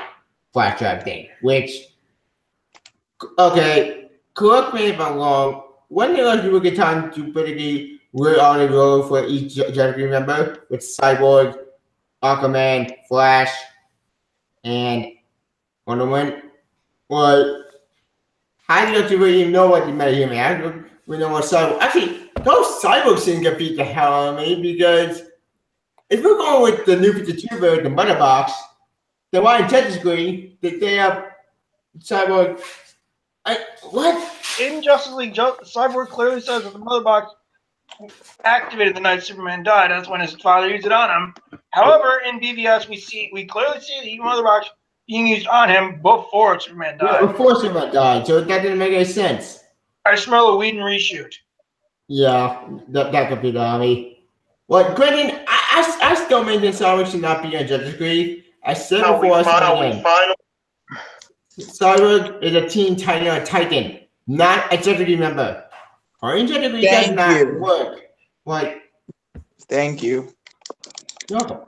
flash drive thing, which okay, correct me if I'm wrong. When did you get time to basically we're on the road for each Jettically member with Cyborg, Aquaman, Flash, and Wonder Woman? Well, how did you really know what you meant here, man? We know what Cyborg. Actually, those Cyborg scenes get beat the hell out of me because. If we're going with the New 52 version, the Mother Box, then why in technically did they have Cyborg? What? In Justice League, Cyborg clearly says that the Mother Box activated the night Superman died. That's when his father used it on him. However, in BVS, we clearly see the Mother Box being used on him before Superman died. Yeah, before Superman died, so that didn't make any sense. I smell a Whedon reshoot. Yeah, that could be the army. Well, granted, I still maintain Cyborg should not be on Justice League. I said before I said again. Cyborg is a Teen Titan, not a Justice League member. Or in Justice League does not work. Like, thank you. No.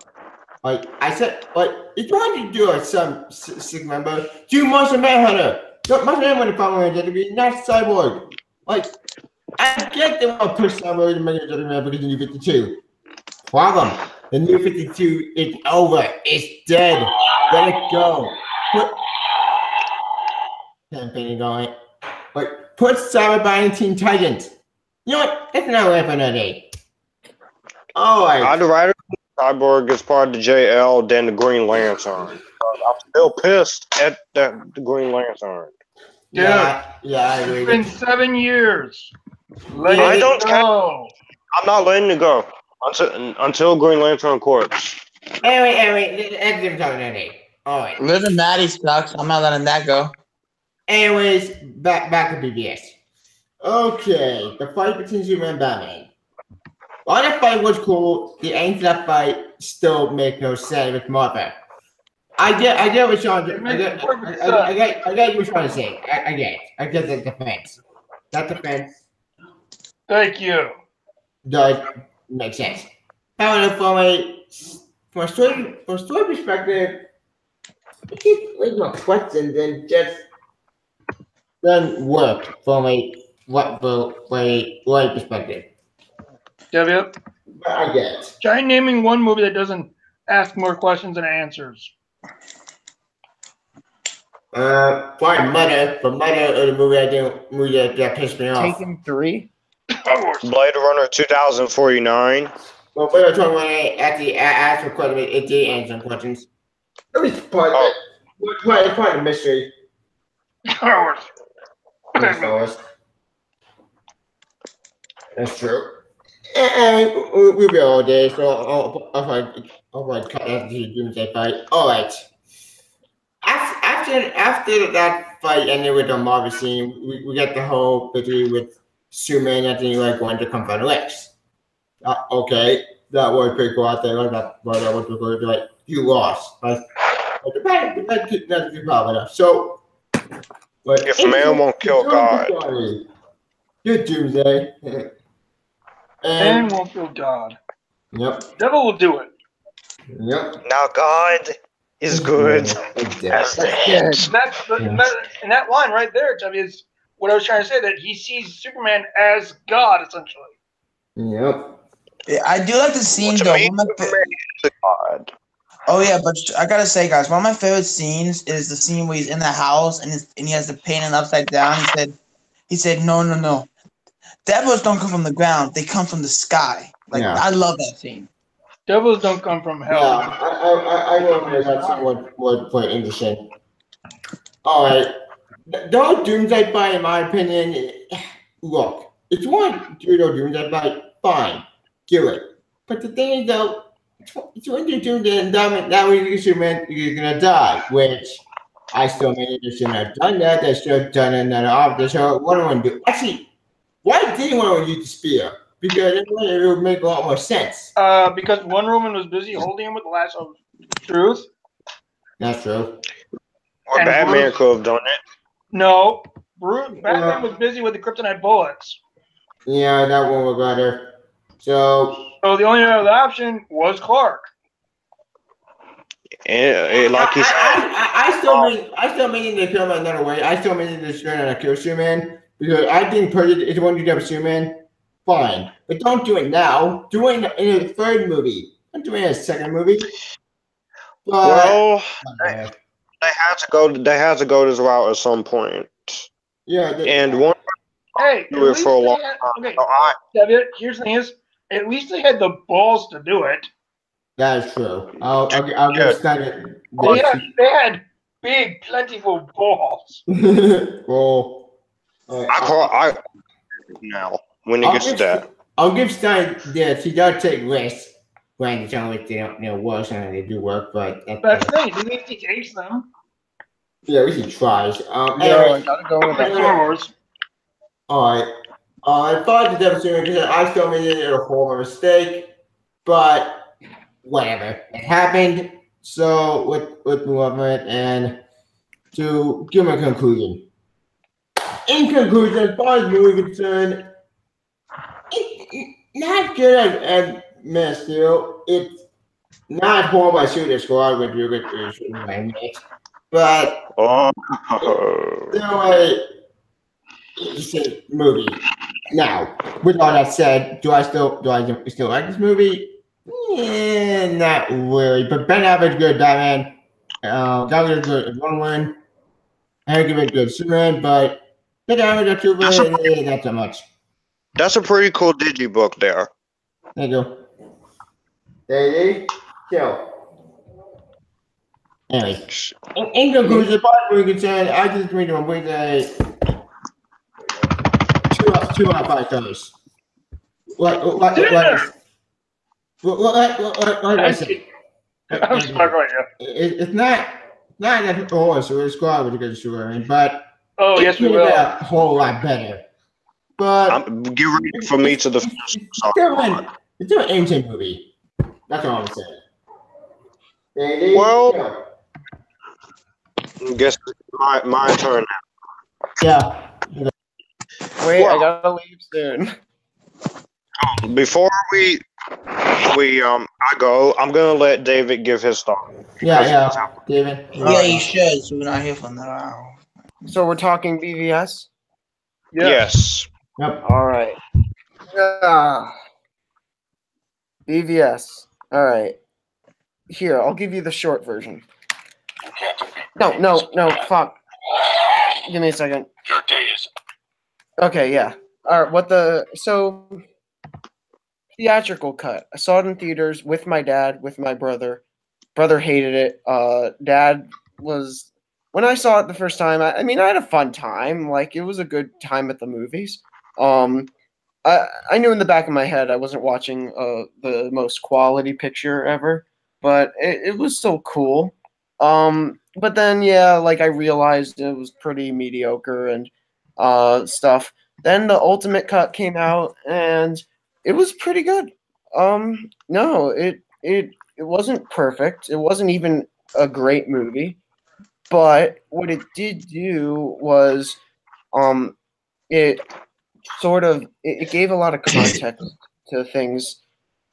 Like I said, like if you want to do some sick member, do Martian Manhunter. Martian Manhunter probably in Justice League, not Cyborg. Like I get they want to push somebody to make it because the New 52. Problem. The New 52 is over. It's dead. Let it go. Put campaign going. But put Cyberpunk in Teen Titans. You know what? That's not right for another day. Alright. I'd rather Cyborg is part of the JL than the Green Lantern. I'm still pissed at the Green Lantern. Yeah, I agree. It's been 7 years. Let I it don't go. I'm not letting it go until Green Lantern Corps. Anyway, that's different talking another day. Alright. Living Maddie sucks. I'm not letting that go. Anyways, back to BBS. Okay, the fight between Superman and Batman. While that fight was cool, the end of that fight still make no sense with Martha. I get what Sean. I get what you're trying to say. I get the defense. That defense Thank you. does make sense. However, from a story perspective, it keeps like more questions than just doesn't work from a perspective. W. But I get it. Try naming one movie that doesn't ask more questions than answers. Probably Mother, but Mother is a movie that pissed me off. Taken 3. Blade Runner 2049. Well, we were talking about it at the actual question. It did answer some questions. At least part of it. It's part of the mystery. Star Wars. That's true. And we'll be all day, so I'll probably cut after the Doomsday fight. Alright. After that fight ended with the Marvel scene, we got the whole victory with Superman and Anthony like going to confront Lex. Okay, that was pretty cool out there. That was pretty cool. Like, you lost. But the bad not too powerful enough. So, but If a man won't kill God. Good Doomsday. And won't kill God. Yep. Devil will do it. Yep. Now God is good. Yes. And that line right there, W, is what I was trying to say, that he sees Superman as God, essentially. Yep. Yeah, I do like the scene What you though. mean, One of my Superman is God? Oh yeah, but I gotta say, guys, one of my favorite scenes is the scene where he's in the house and he has the painting upside down. He said, no. Devils don't come from the ground; they come from the sky. Like, Yeah. I love that scene. Devils don't come from hell. Yeah, I remember that scene was quite interesting. Alright. The Doomsday fight, in my opinion, look, if you want to do the Doomsday fight, fine, do it. But the thing is, though, it's when you do that way you Superman, you're gonna die, which I still mean they shouldn't have done that. They should have done another option. So what do I want to do? Actually, why didn't want to use the spear? Because it would make a lot more sense. Because Wonder Woman was busy holding him with the lasso of truth. That's true. Or And Batman Bruce- could have done it. No, Batman was busy with the kryptonite bullets. Yeah, that one was better. So So the only other option was Clark. And like he said, I still mean to kill him another way. I still mean to destroy and kill Superman because I think Purge is the one to do Superman. Fine, but don't do it now. Do it in the third movie. Don't do it in a second movie. But, well, they had to go. They had to go this route at some point. yeah, And one Hey, at do it least for a they long had- time. okay, So I, Debbie, here's the thing is, at least they had the balls to do it. that is true. I'll give Stein They had big, plentiful balls. well, I now when it gets to that. I'll give Stein this. He does take risks. When it's only they don't work, and they do work, but That's the thing. At least he takes them. yeah, at least he tries. I Anyway, gotta go with that. Star Wars. alright. I thought the Devil because I still made it a whole mistake, but whatever. It happened. So let's move on from it and to give my conclusion. In conclusion, as far as the movie is concerned, not good as Man of Steel. It's not horrible by Suicide Squad, which you're going to but Oh, still a decent movie. Now, with all that said, do I still like this movie? Yeah, not really. But Ben Affleck's good Batman. Gal Gadot's good as Wonder Woman. Henry Cavill's good Superman, but Ben Affleck's good, not so much. That's a pretty cool digibook there. Thank you. There go. Anyway, in conclusion, as far as we're concerned, I just read them with a 2 out of 5 stars. What I said. I'm smart right now. It's not that Suicide Squad was a good story, but Oh, yes, we it's will. a whole lot better. But Get ready for me to the it's still an ancient movie. That's all I'm saying. Well, I guess it's my turn now. Yeah. Wait, Well- I gotta leave soon. Before I go, I'm gonna let David give his thought. Yeah, David. Yeah, you should. So we're not here for another hour. So we're talking BVS? Yes. Yep. All right. BVS. All right. Here, I'll give you the short version. No, fuck. Give me a second. Your day is Okay, yeah. All right, so theatrical cut. I saw it in theaters with my dad, with my brother. Brother hated it. Dad was, when I saw it the first time, I mean, I had a fun time. Like, it was a good time at the movies. I knew in the back of my head I wasn't watching the most quality picture ever, but it was still cool. But then, yeah, like I realized it was pretty mediocre and stuff. Then the Ultimate Cut came out, and it was pretty good. No, it wasn't perfect. It wasn't even a great movie, but what it did do was, it it gave a lot of context to things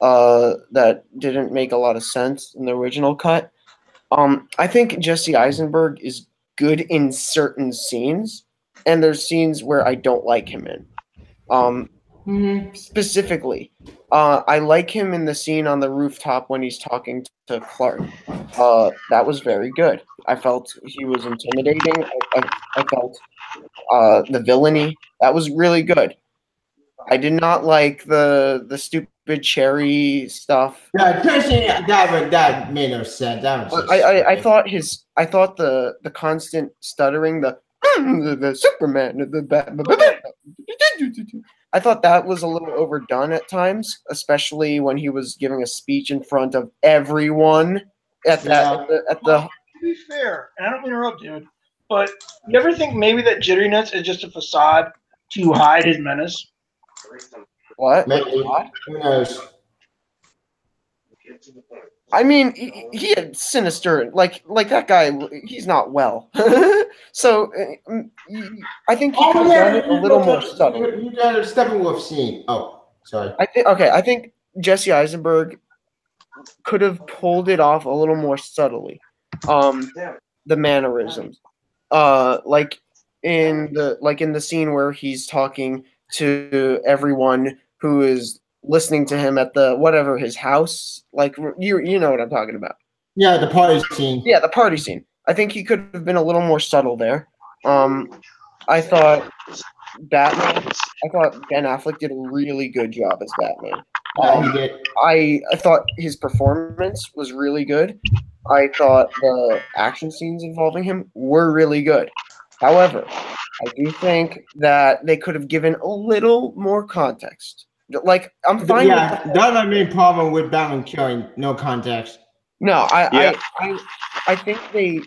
that didn't make a lot of sense in the original cut. I think Jesse Eisenberg is good in certain scenes, and there's scenes where I don't like him in. Specifically, I like him in the scene on the rooftop when he's talking to Clark. That was very good. I felt he was intimidating. I felt the villainy. That was really good. I did not like the stupid cherry stuff. Yeah, that made no sense. That was I thought the constant stuttering, the Superman, I thought that was a little overdone at times, especially when he was giving a speech in front of everyone at the. To be fair, and I don't interrupt, dude, but you ever think maybe that jitteriness is just a facade to hide his menace? What? Maybe. Who knows? I mean, he had sinister, like that guy. He's not well, so I think he could have done it a little more subtle. You got a Steppenwolf scene. Oh, sorry. I think Jesse Eisenberg could have pulled it off a little more subtly. The mannerisms, like in the scene where he's talking to everyone who is listening to him at his house, like you know what I'm talking about. Yeah, the party scene. Yeah, the party scene. I think he could have been a little more subtle there. I thought Ben Affleck did a really good job as Batman. He did. I thought his performance was really good. I thought the action scenes involving him were really good. However, I do think that they could have given a little more context. Like, I'm fine with Yeah, that's my main problem with Batman killing. No context. No, I think they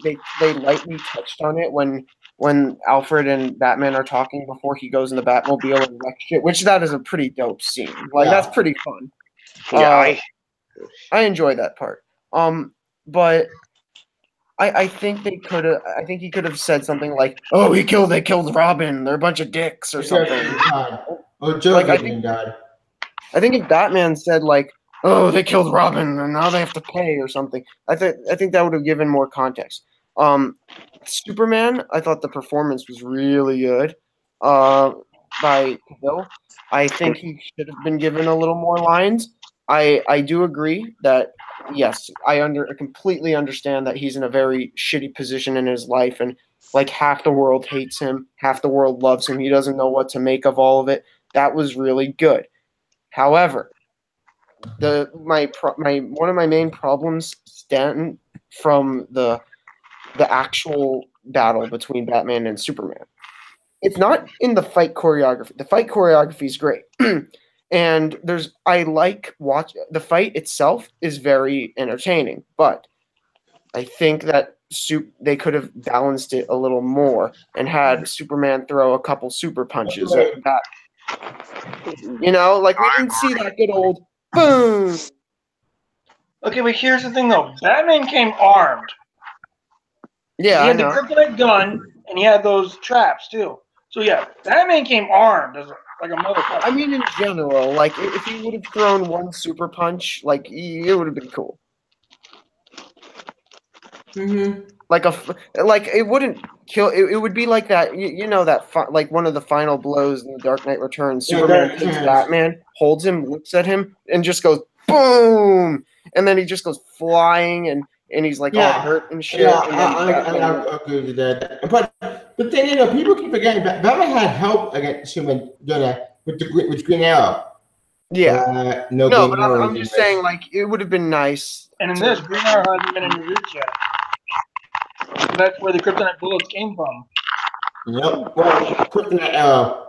lightly touched on it when Alfred and Batman are talking before he goes in the Batmobile and wrecks shit, which that is a pretty dope scene. Like, Yeah. that's pretty fun. Yeah, I enjoy that part. But I think they could have. I think he could have said something like, "Oh, they killed Robin. They're a bunch of dicks" or something. Oh, Joker Like, I being died. I think if Batman said like, "Oh, they killed Robin and now they have to pay" or something, I think that would have given more context. Superman, I thought the performance was really good. by Cavill. I think he should have been given a little more lines. I do agree that yes, I completely understand that he's in a very shitty position in his life, and like half the world hates him, half the world loves him. He doesn't know what to make of all of it. That was really good. However, one of my main problems stem from the actual battle between Batman and Superman. It's not in the fight choreography. The fight choreography is great. And the fight itself is very entertaining, but I think that they could have balanced it a little more and had Superman throw a couple super punches at that. You know, like we didn't see that good old boom. Okay, but here's the thing though. Batman came armed. Yeah, he had I the know. kryptonite gun and he had those traps too. So yeah, Batman came armed as like a motherfucker. I mean, in general, like if he would have thrown one super punch, like it would have been cool. Like it wouldn't kill. It would be like that. You know that like one of the final blows in the Dark Knight Returns. Superman takes Batman, holds him, looks at him, and just goes boom, and then he just goes flying and he's like all hurt and shit. Yeah, and I agree with that. But the thing, people keep forgetting Batman had help against Superman with Green Arrow. Yeah. No, but I'm just saying, like, it would have been nice. And in this, Green Arrow hasn't been introduced yet. So that's where the kryptonite bullets came from. Yep. Well, Kryptonite Arrow.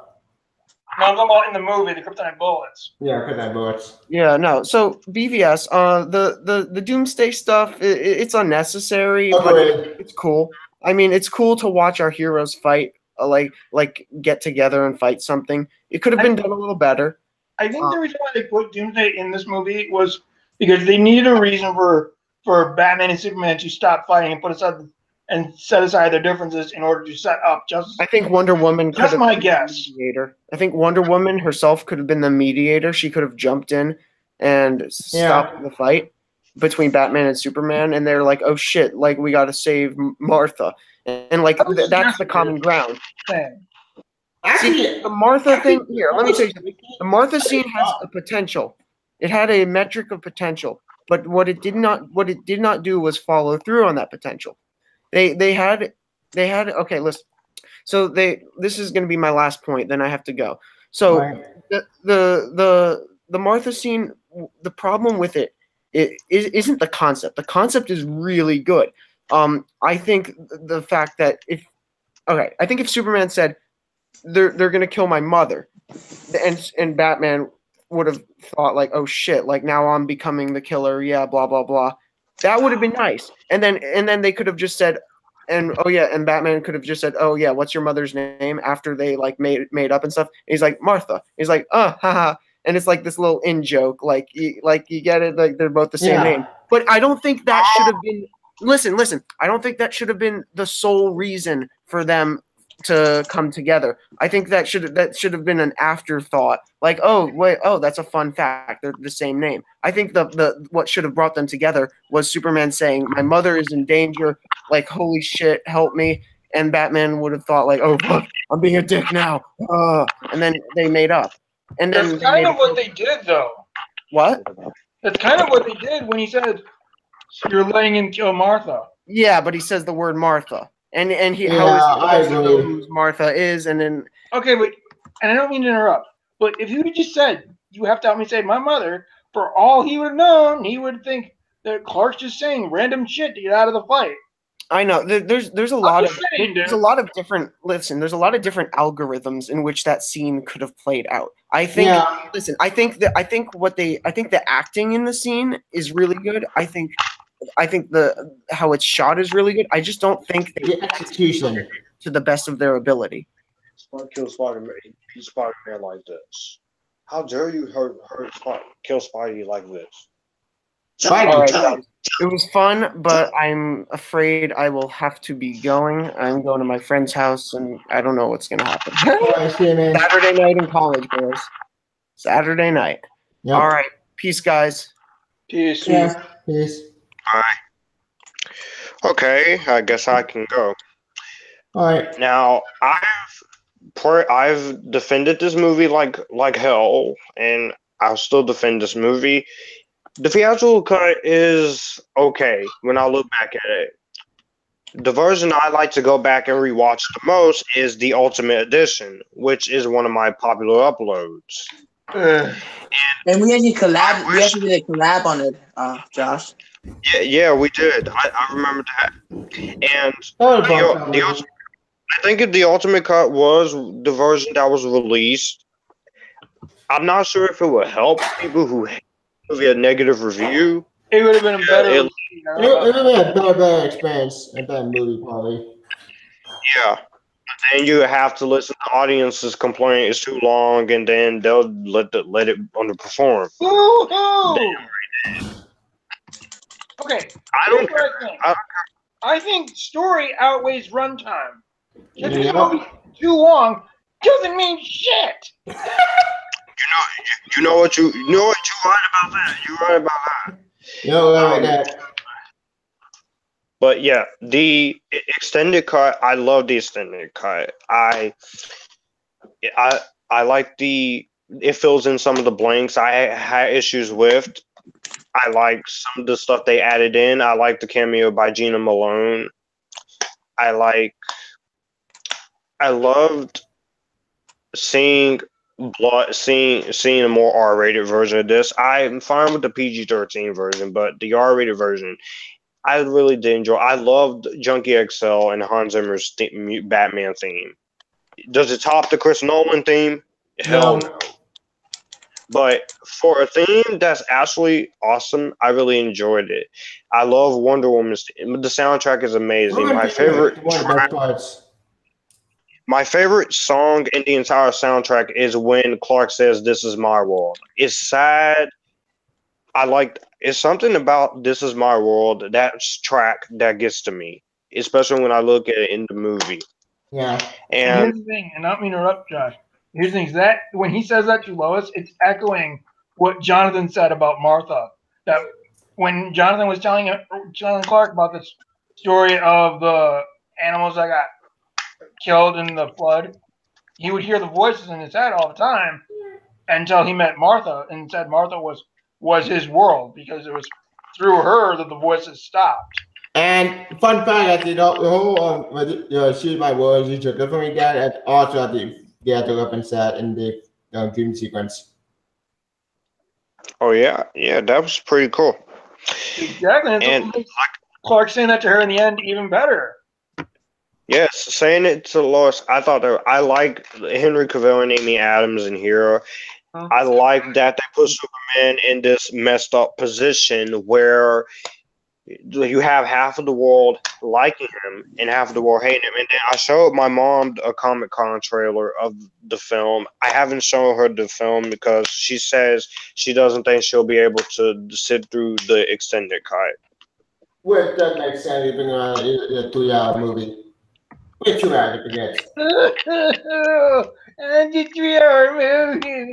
No, I'm talking about in the movie, the kryptonite bullets. Yeah, Kryptonite bullets. Yeah, no. So BVS, the Doomsday stuff, it's unnecessary, but it's cool. I mean, it's cool to watch our heroes fight, like get together and fight something. It could have been done a little better. I think the reason why they put Doomsday in this movie was because they needed a reason for Batman and Superman to stop fighting and set aside their differences in order to set up justice. I think Wonder Woman could have my been guess. the mediator. I think Wonder Woman herself could have been the mediator. She could have jumped in and stopped the fight between Batman and Superman, and they're like, "Oh shit! Like we got to save Martha," and like that's the common ground. See, the Martha thing here. Let me tell you something. The Martha scene has a potential. It had a metric of potential, but what it did not do was follow through on that potential. They had okay. Listen. So this is going to be my last point. Then I have to go. So the Martha scene. The problem with it isn't the concept. The concept is really good. I think the fact that if Superman said they're going to kill my mother, and Batman would have thought like, oh shit, like now I'm becoming the killer. Yeah, blah blah blah. That would have been nice. And then they could have just said, and Batman could have just said, oh yeah, what's your mother's name? After they like made up and stuff. And he's like, Martha. He's like, haha. And it's like this little in joke, like you get it, like they're both the same name. But I don't think that should have been. Listen. I don't think that should have been the sole reason for them to come together. I think that should have been an afterthought. Like, oh wait, that's a fun fact. They're the same name. I think the what should have brought them together was Superman saying, "My mother is in danger." Like, holy shit, help me! And Batman would have thought like, "Oh fuck, I'm being a dick now." And then they made up. And then that's kind of what they did, though. What? That's kind of what they did when he said, "You're letting him kill Martha." Yeah, but he says the word Martha. And he I agree. Who Martha is, and then okay, but and I don't mean to interrupt, but if you just said you have to help me save my mother, for all he would have known, he would think that Clark's just saying random shit to get out of the fight. I know there's a lot of there's a lot of different there's a lot of different algorithms in which that scene could have played out. I think I think the acting in the scene is really good. I think the how it's shot is really good. I just don't think they the execution to the best of their ability. Kill Spider-Man like this. How dare you kill Spidey like this? All right, guys. It was fun, but I'm afraid I will have to be going. I'm going to my friend's house, and I don't know what's going to happen. Saturday night in college, boys. Saturday night. Yep. All right. Peace, guys. Peace. Yeah. Peace. Bye. Okay, I guess I can go. All right. Now, I've I've defended this movie like hell, and I'll still defend this movie. The theatrical cut is okay when I look back at it. The version I like to go back and rewatch the most is the Ultimate Edition, which is one of my popular uploads. And we actually collab. We actually did a collab on it, Josh. Yeah, we did. I remember that. And I think the Ultimate Cut was the version that was released. I'm not sure if it would help people who hate the movie a negative review. It would have been a better. It would have been a better experience, a better movie, probably. Yeah. But then you have to listen to the audience's complaint it's too long, and then they'll let it underperform. Woo-hoo! Okay. I think story outweighs runtime. Just because the movie's too long doesn't mean shit. You know what you right about that. You're right about that. That. But yeah, the extended cut, I love the extended cut. I like it fills in some of the blanks I had issues with. I like some of the stuff they added in. I like the cameo by Gina Malone. I loved seeing a more R-rated version of this. I'm fine with the PG-13 version, but the R-rated version, I really did enjoy. I loved Junkie XL and Hans Zimmer's Batman theme. Does it top the Chris Nolan theme? Hell no. But for a theme that's actually awesome, I really enjoyed it. I love Wonder Woman's theme. The soundtrack is amazing. My favorite song in the entire soundtrack is when Clark says, "This is my world." It's sad. It's something about "This is my world," that track that gets to me, especially when I look at it in the movie. Yeah. And here's the thing, and not mean to interrupt, Josh. Here's the thing: is that when he says that to Lois, it's echoing what Jonathan said about Martha. That when Jonathan was telling Clark about this story of the animals that got killed in the flood, he would hear the voices in his head all the time until he met Martha, and said Martha was his world because it was through her that the voices stopped. And fun fact, the whole Shoot My World is good for me, that, and also they had to open set in the dream sequence. Oh yeah, that was pretty cool. Exactly, and Clark saying that to her in the end even better. Yes, saying it to Lois, I like Henry Cavill and Amy Adams in here. I like that they put Superman in this messed up position where you have half of the world liking him and half of the world hating him. And then I showed my mom a Comic-Con trailer of the film. I haven't shown her the film because she says she doesn't think she'll be able to sit through the extended cut. Well, that makes sense, even a 2-hour movie. Wait 2 hours to forget. And the 3-hour movie.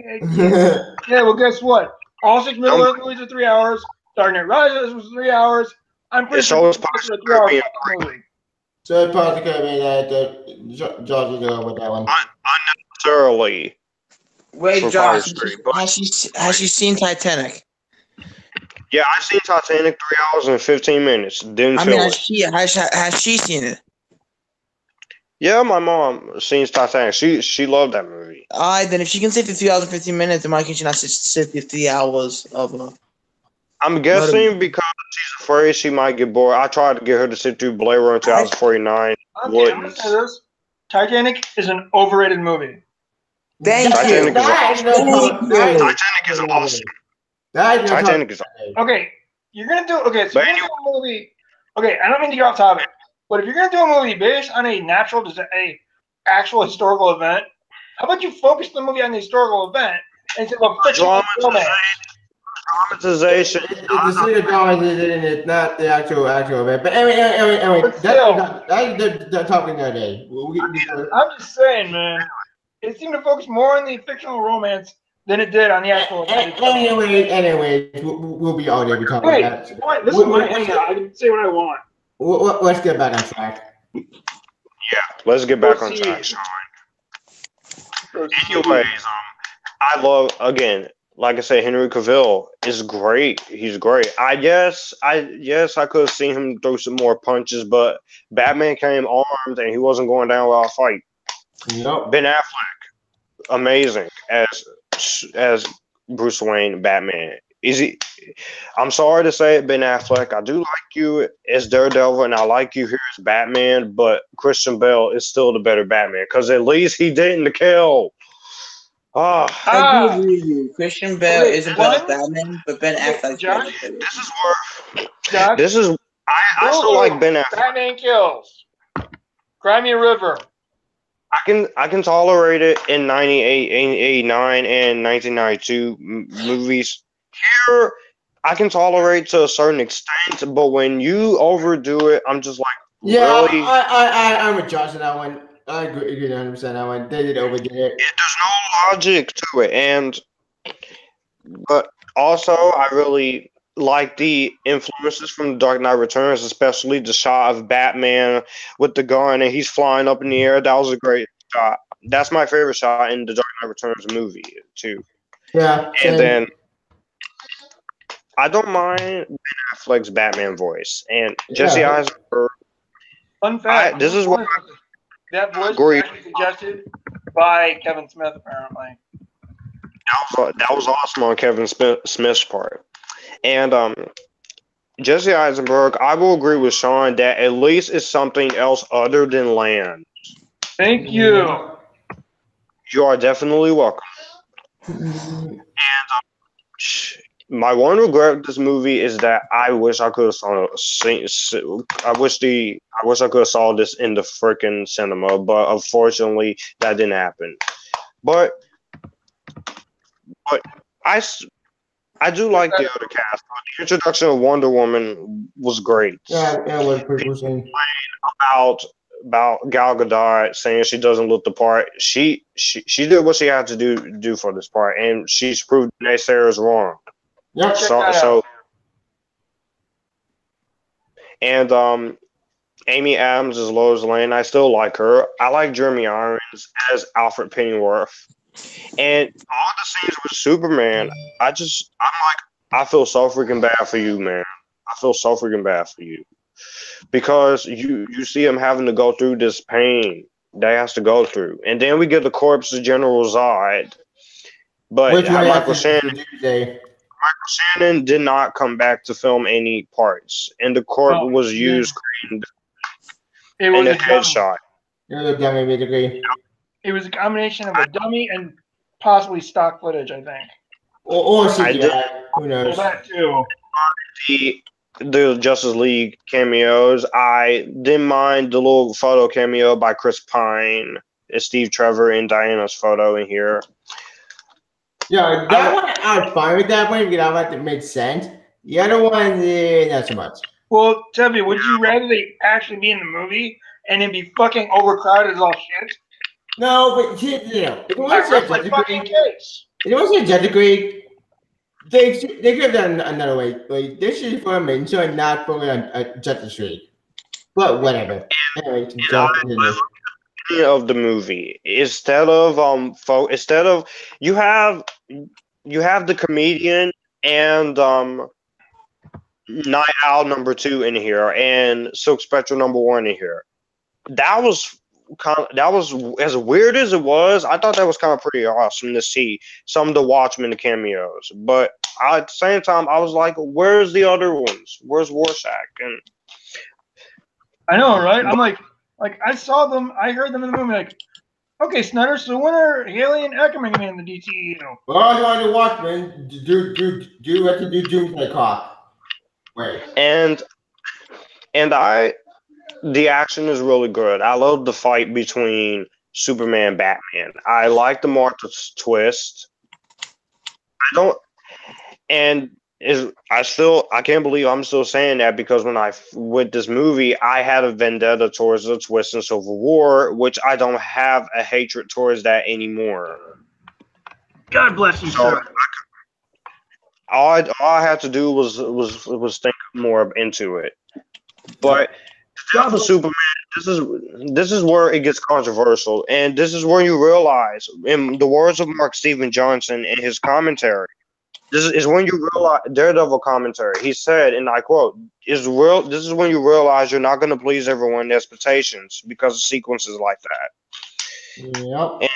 Yeah, well, guess what? All 6 Middle-earth movies are 3 hours. Dark Knight Rises was 3 hours. I'm pretty sure it's a 3-hour movie. So it's probably could be that Josh is going with that one. Unnecessarily. Wait, Josh, has she seen Titanic? Yeah, I seen Titanic 3 hours and 15 minutes. Has she seen it? Yeah, my mom seen Titanic. She loved that movie. Alright, then if she can sit through 3 hours and 15 minutes, then why can't she not sit through 3 hours of I'm guessing because she's afraid she might get bored. I tried to get her to sit through Blade Runner 2049. Okay, I'm gonna say this. Titanic is an overrated movie. Thank you. Titanic is awesome. Titanic is awesome. Okay, you're gonna do so you're gonna do a movie. Okay, I don't mean to get off topic, but if you're gonna do a movie based on a actual historical event, how about you focus the movie on the historical event instead of a fictional romance? Dramatization. It's the dramatization, it's not the actual event. But anyway, that's topic another day. I'm just saying, man. It seemed to focus more on the fictional romance than it did on the actual event. Anyway, we'll be all day. We talking about that. This is my hangout. I can say what I want. Let's get back on track. Yeah, let's get back on track, Sean. Anyways, I love, again, like I said, Henry Cavill is great. He's great. I could have seen him throw some more punches, but Batman came armed and he wasn't going down without a fight. Nope. Ben Affleck, amazing as Bruce Wayne, Batman. Is he? I'm sorry to say it, Ben Affleck. I do like you as Daredevil, and I like you here as Batman. But Christian Bale is still the better Batman because at least he didn't kill. I do agree with you. Christian Bale Wait, is a better what? Batman, but Ben Affleck's better. This is where. Josh, This is. I still like Ben Affleck. Batman Kills. Cry Me a River. I can tolerate it in 98, 89, and 1992 movies. Here, I can tolerate to a certain extent, but when you overdo it, I'm just like, Yeah, really? I'm with Josh on that one. I agree 100% on that one. They did overdid it. There's no logic to it, but also I really like the influences from The Dark Knight Returns, especially the shot of Batman with the gun and he's flying up in the air. That was a great shot. That's my favorite shot in The Dark Knight Returns movie too. Yeah. And then I don't mind Ben Affleck's Batman voice and Jesse Eisenberg. Fun fact. This is what that voice agree. was actually suggested by Kevin Smith, apparently. That was awesome on Kevin Smith's part. And Jesse Eisenberg, I will agree with Sean that at least it's something else other than land. Thank you. You are definitely welcome. And my one regret with this movie is that I wish I could have I wish I could have saw this in the freaking cinema, but unfortunately that didn't happen. But I do like the other cast. The introduction of Wonder Woman was great. Yeah, it was pretty cool. About Gal Gadot saying she doesn't look the part. She did what she had to do for this part, and she's proved naysayers wrong. Yep. And Amy Adams as Lois Lane. I still like her. I like Jeremy Irons as Alfred Pennyworth. And all the scenes with Superman, I feel so freaking bad for you, man. I feel so freaking bad for you. Because you see him having to go through this pain that he has to go through. And then we get the corpse of General Zod. But Michael Shannon did not come back to film any parts. And the corpse was used in a headshot. It was a dummy, basically. It was a combination of a dummy and possibly stock footage, I think. Or CGI. Who knows? Well, that too. The Justice League cameos. I didn't mind the little photo cameo by Chris Pine, Steve Trevor, and Diana's photo in here. Yeah, that one I'm fine with that one because I thought it made sense. The other one, not so much. Well, tell me, would you rather they actually be in the movie and then be fucking overcrowded as all shit? No, but if it was a Justice League, they could have done another way. Like, this is for a mention and not focus on Justice League. But whatever. Anyway, of the movie instead of you have the comedian and Night Owl #2 in here and Silk Spectre #1 in here. That was as weird as it was. I thought that was kind of pretty awesome to see some of the Watchmen cameos, but at the same time I was like, where's the other ones? Where's Rorschach? And I know, right? I'm like I saw them, I heard them in the movie, like, okay, Snyder, so when are Haley and Eckerman going to be in the DCEU? Well, I want to Watchmen. Do what to do Doomsday Clock. Wait. And the action is really good. I love the fight between Superman and Batman. I like the Martha twist. I can't believe I'm still saying that because with this movie, I had a vendetta towards the twist in Civil War, which I don't have a hatred towards that anymore. God bless you, sir. All I had to do was think more into it. But Death of Superman. This is where it gets controversial, and this is where you realize, in the words of Mark Steven Johnson in his commentary, this is when you realize Daredevil commentary. He said, and I quote, "Is real. This is when you realize you're not going to please everyone's expectations because of sequences like that." Yep. And,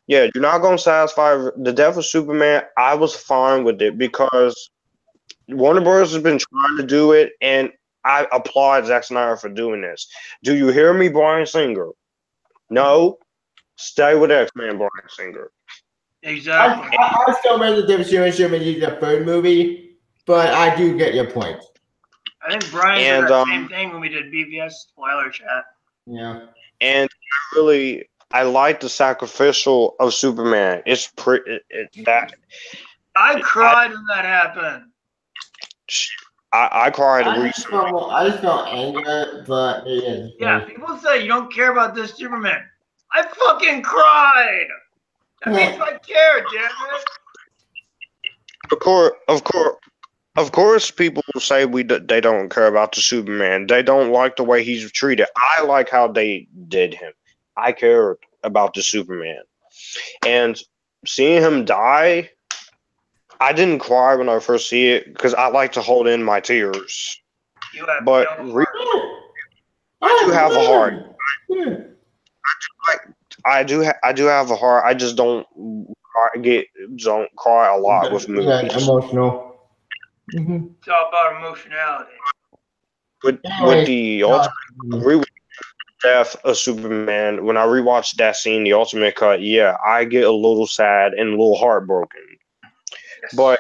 yeah, you're not going to satisfy the Death of Superman. I was fine with it because Warner Bros. Has been trying to do it, and I applaud Zack Snyder for doing this. Do you hear me, Bryan Singer? No. Stay with X-Men, Bryan Singer. Exactly. I still remember the difference between the third movie, but I do get your point. I think Brian said the same thing when we did BVS spoiler chat. Yeah. And I like the sacrificial of Superman. It's pretty that. I cried when that happened. I cried I recently. just felt anger, but yeah, people say you don't care about this Superman. I fucking cried. That means I care, damn it. Of course, people will say they don't care about the Superman. They don't like the way he's treated. I like how they did him. I care about the Superman, and seeing him die. I didn't cry when I first see it because I like to hold in my tears. But I do have a heart. I do have a heart. I just don't cry a lot with movies. Yeah, emotional. Mm-hmm. It's all about emotionality. With the ultimate, agree with Death of Superman. When I rewatched that scene, the ultimate cut, yeah, I get a little sad and a little heartbroken. But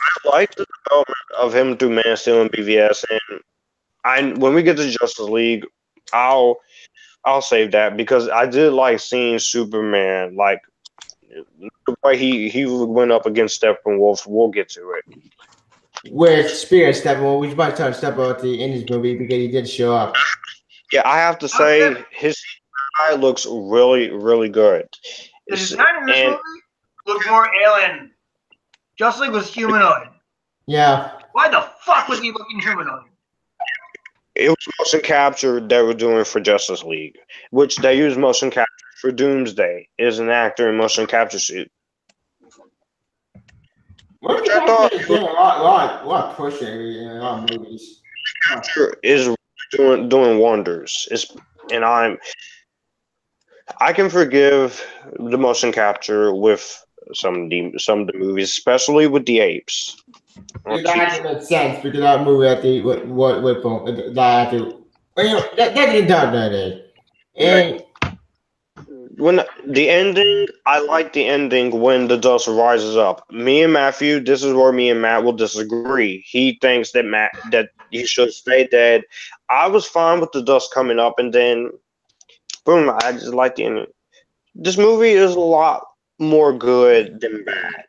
I like the development of him through Man of Steel and BVS, and when we get to Justice League, I'll save that because I did like seeing Superman, like the way he went up against Steppenwolf. We'll get to it. With Spirit Steppenwolf, we might try to step out in this movie because he did show up. Yeah, I have to say his guy looks really, really good. The design in this movie looked more alien. Justice League was humanoid. Yeah. Why the fuck was he looking humanoid? It was motion capture they were doing for Justice League, which they use motion capture for Doomsday. Is an actor in motion capture suit. Which I thought a lot of pushing in a lot of movies. Capture is doing wonders. I can forgive the motion capture with some of the movies, especially with the apes. That actually makes sense because that movie that didn't done that. And when the ending, I like the ending when the dust rises up. Me and Matthew, this is where me and Matt will disagree. He thinks that he should stay dead. I was fine with the dust coming up, and then boom, I just like the ending. This movie is a lot more good than bad.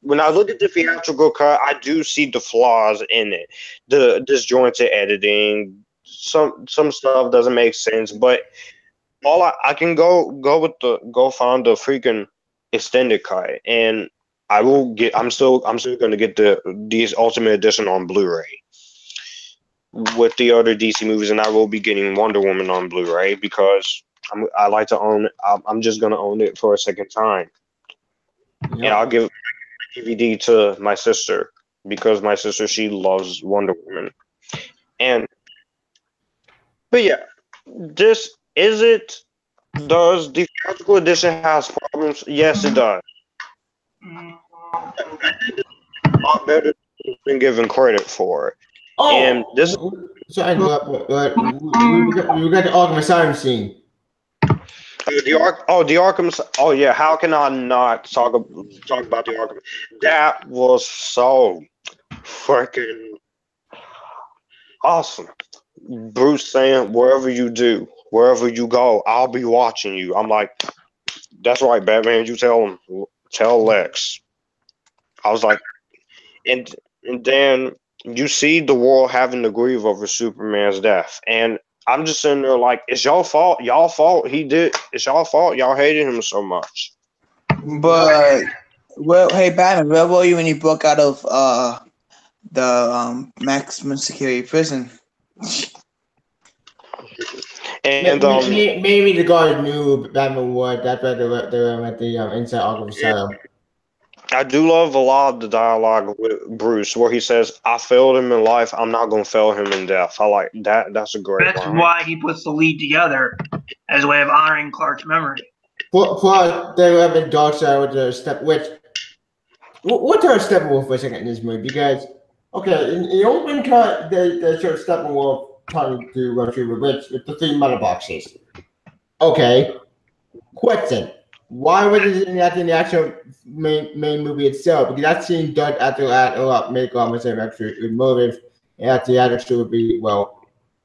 When I look at the theatrical cut, I do see the flaws in it. The disjointed editing, some stuff doesn't make sense, but all I can go find the freaking extended cut, and I'm still gonna get these Ultimate Edition on Blu-ray with the other DC movies, and I will be getting Wonder Woman on Blu-ray because I like to own it. I'm just gonna own it for a second time. Yep. And I'll give DVD to my sister because my sister, she loves Wonder Woman. But yeah, does the theatrical edition has problems? Yes, it does. A lot better than it's been given credit for. Oh, and this. Sorry, we got the Arkham Asylum scene. The Arkham. Oh yeah, how can I not talk about the Arkham? That was so freaking awesome. Bruce saying, "Wherever you go, I'll be watching you." I'm like, "That's right, Batman. You tell Lex." I was like, and then you see the world having to grieve over Superman's death, and I'm just sitting there like, it's y'all fault. Y'all fault. It's y'all fault. Y'all hated him so much. But, well, hey, Batman, where were you when you broke out of the maximum security prison? And Maybe the guys knew Batman would. That's why they were at the inside Arkham Asylum. I do love a lot of the dialogue with Bruce where he says, "I failed him in life. I'm not going to fail him in death." I like that. That's a great That's line. why he puts the lead together as a way of honoring Clark's memory. Plus, they have a Darkseid with the step. Which, what's our Steppenwolf for a second in this movie? Because in the open cut, they showed Steppenwolf trying to rush through with the 3 mother boxes. Okay. Question. Why was it in the actual main movie itself? Because that scene does make almost an extra motive. And the actually would be,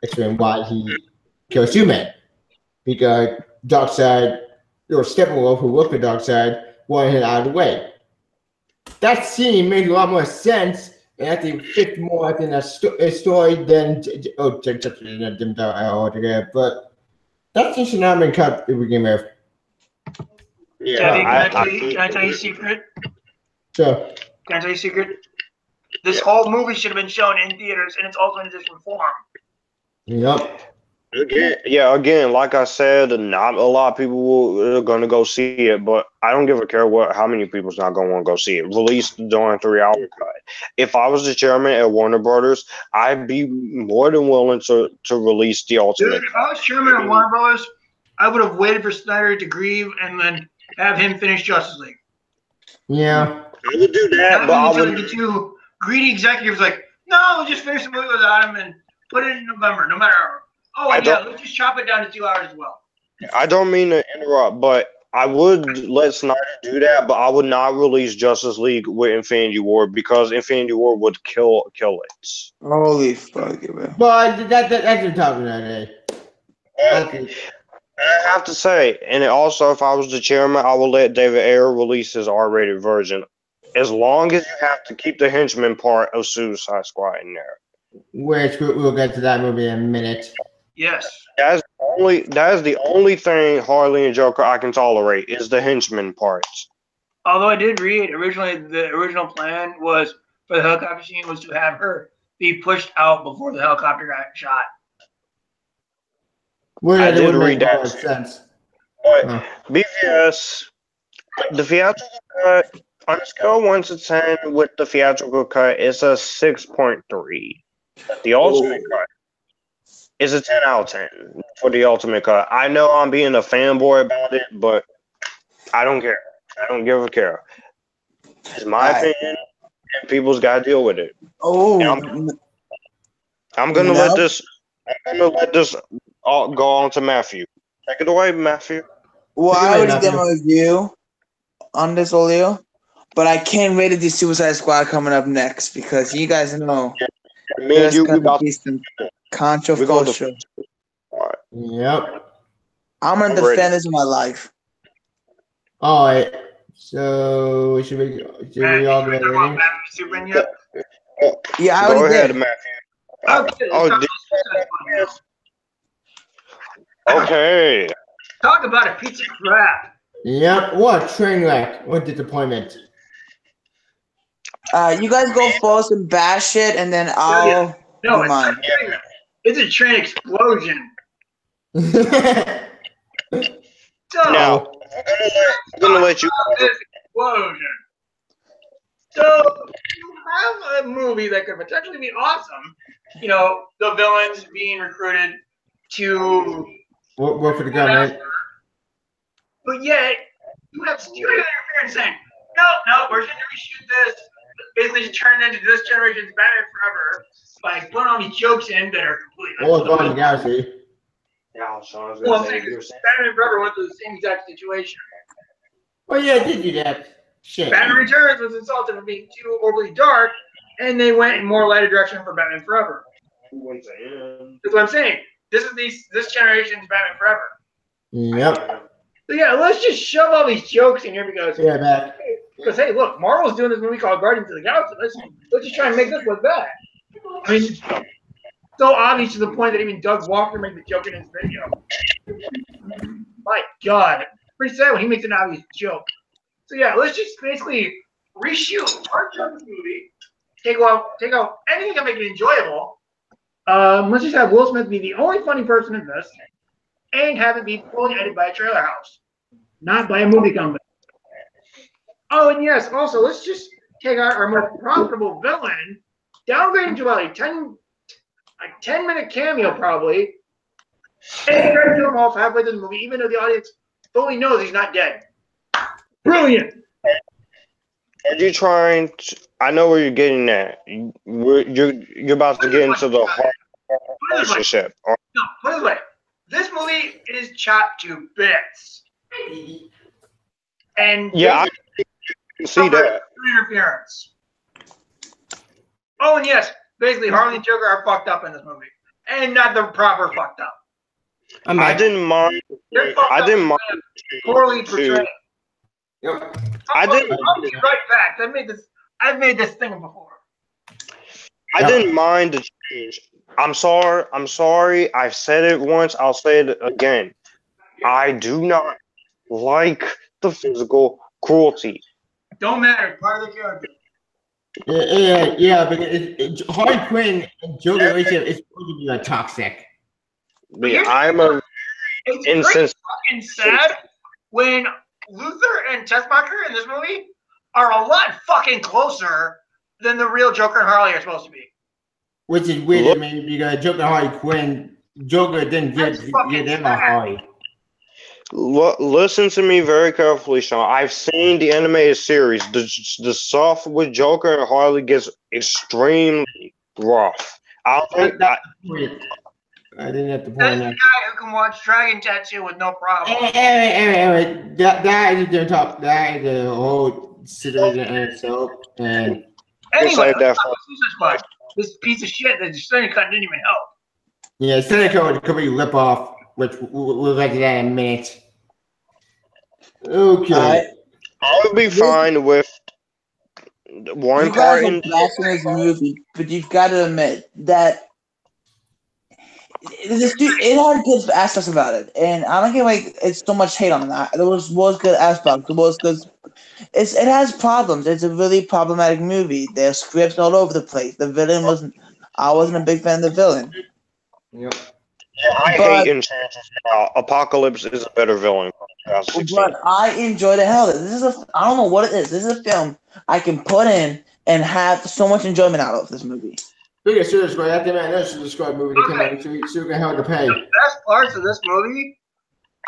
explain why he killed Superman. Because Darkseid, or Steppenwolf, who worked for Darkseid, wanted him out of the way. That scene made a lot more sense, and I think fit more in a story than altogether. But that scene should not have been cut to begin with. Yeah, Can I tell you a secret? Sure. Can I tell you a secret? This whole movie should have been shown in theaters, and it's also in a different form. Yep. Again, like I said, not a lot of people are going to go see it, but I don't give a care how many people's not going to want to go see it. Release during 3-hour cut. If I was the chairman at Warner Brothers, I'd be more than willing to release the ultimate. Dude, if I was chairman at Warner Brothers, I would have waited for Snyder to grieve and then have him finish Justice League. Yeah. I would do that, but I would. The 2 greedy executives like, no, we'll just finish the movie without him and put it in November, no matter. Oh, and let's just chop it down to 2 hours as well. I don't mean to interrupt, but I would let Snyder do that, but I would not release Justice League with Infinity War because Infinity War would kill it. Holy fuck, man. But that's the topic of that day. I have to say, and also if I was the chairman, I would let David Ayer release his R-rated version, as long as you have to keep the henchman part of Suicide Squad in there. Which we'll get to that movie in a minute. Yes. That is the only thing Harley and Joker I can tolerate is the henchman parts. Although I did read originally, the original plan was for the helicopter scene was to have her be pushed out before the helicopter got shot. Well, I did read that. Sense. But BVS, the theatrical cut on a scale of 1 to 10 with the theatrical cut, it's a 6.3. The ultimate cut is a 10 out of 10 for the ultimate cut. I know I'm being a fanboy about it, but I don't care. I don't give a care. It's my opinion, and people's got to deal with it. Oh, I'm gonna let this all go on to Matthew. Take it away, Matthew. Well, I already did my review on this, Olio, but I can't wait to do Suicide Squad coming up next because you guys know Me and you, we about be some controversial. Yep. I'm gonna defend this with my life. All right. So should we all go ahead? Superman yet? Yeah, I go already ahead, did. Matthew. Okay. Talk about a piece of crap. Yep. What train wreck? What disappointment? You guys go first and bash it, and then I'll No, do mine. it's a train explosion. So Now, I'm gonna let you. This explosion. So you have a movie that could potentially be awesome. You know, the villains being recruited to work for the government. But yet, you have studio interference saying, no, we're going to reshoot this. Basically, just turn it into this generation's Batman Forever by putting all these jokes in that are completely. Or going to Galaxy. Yeah, Sean, I was Well, gonna I'm say, saying Batman Forever went through the same exact situation. Oh yeah, I did do that. Shit. Batman Returns was insulted for being too overly dark, and they went in more lighter direction for Batman Forever. That's what I'm saying. This is this generation's Batman Forever. Yep. So yeah, let's just shove all these jokes in here because hey, look, Marvel's doing this movie called Guardians of the Galaxy. Let's just try and make this look bad. I mean, so obvious to the point that even Doug Walker made the joke in his video. My God, pretty sad when he makes an obvious joke. So yeah, let's just basically reshoot our Justice movie, take out anything that make it enjoyable, Let's just have Will Smith be the only funny person in this, and have it be fully edited by a trailer house, not by a movie company. Oh, and yes, also let's just take our most profitable villain, downgrade him to a 10-minute cameo probably, and try to kill him off halfway through the movie, even though the audience fully knows he's not dead. Brilliant. Are you trying to, I know where you're getting at. You're about to get into the hard relationship. No, put it this way. This movie is chopped to bits. And yeah, I can see that. Interference. Oh, and yes, basically Harley and Joker are fucked up in this movie. And not the proper fucked up. I didn't mind. I didn't mind. Poorly portrayed. Yep. I'll be right back. I've made this thing before. I didn't mind the change. I'm sorry. I've said it once. I'll say it again. I do not like the physical cruelty. Don't matter. It's part of the character. Yeah, but Harley Quinn and Joker relationship is supposed to be like toxic. Yeah, I'm a It's pretty fucking sad when Luther and Tessmacher in this movie are a lot fucking closer than the real Joker and Harley are supposed to be. Which is weird, I mean, because Joker and Harley Quinn, Joker didn't get them a Harley. Listen to me very carefully, Sean. I've seen the animated series. The stuff with Joker and Harley gets extremely rough. I didn't have to point That's out. the guy who can watch Dragon Tattoo with no problem. Anyway, that is the top. That is the whole situation in itself. And anyway, this piece of shit that the Seneca didn't even help. Yeah, Seneca would completely lip off, which we'll get to that in a minute. Okay. I would be fine with one You part guys in are blasting this movie, but you've got to admit that this dude, it had good aspects about it, and I don't get like it's so much hate on it. There was good aspects. It was good. It has problems. It's a really problematic movie. There's scripts all over the place. The villain wasn't. I wasn't a big fan of the villain. Yep. I hate enchantress. Apocalypse is a better villain. But I enjoy the hell. This is I don't know what it is. This is a film I can put in and have so much enjoyment out of this movie. Look at Suicide Squad. That man knows Suicide Squad movie to come out, so we can have to pay. The best parts of this movie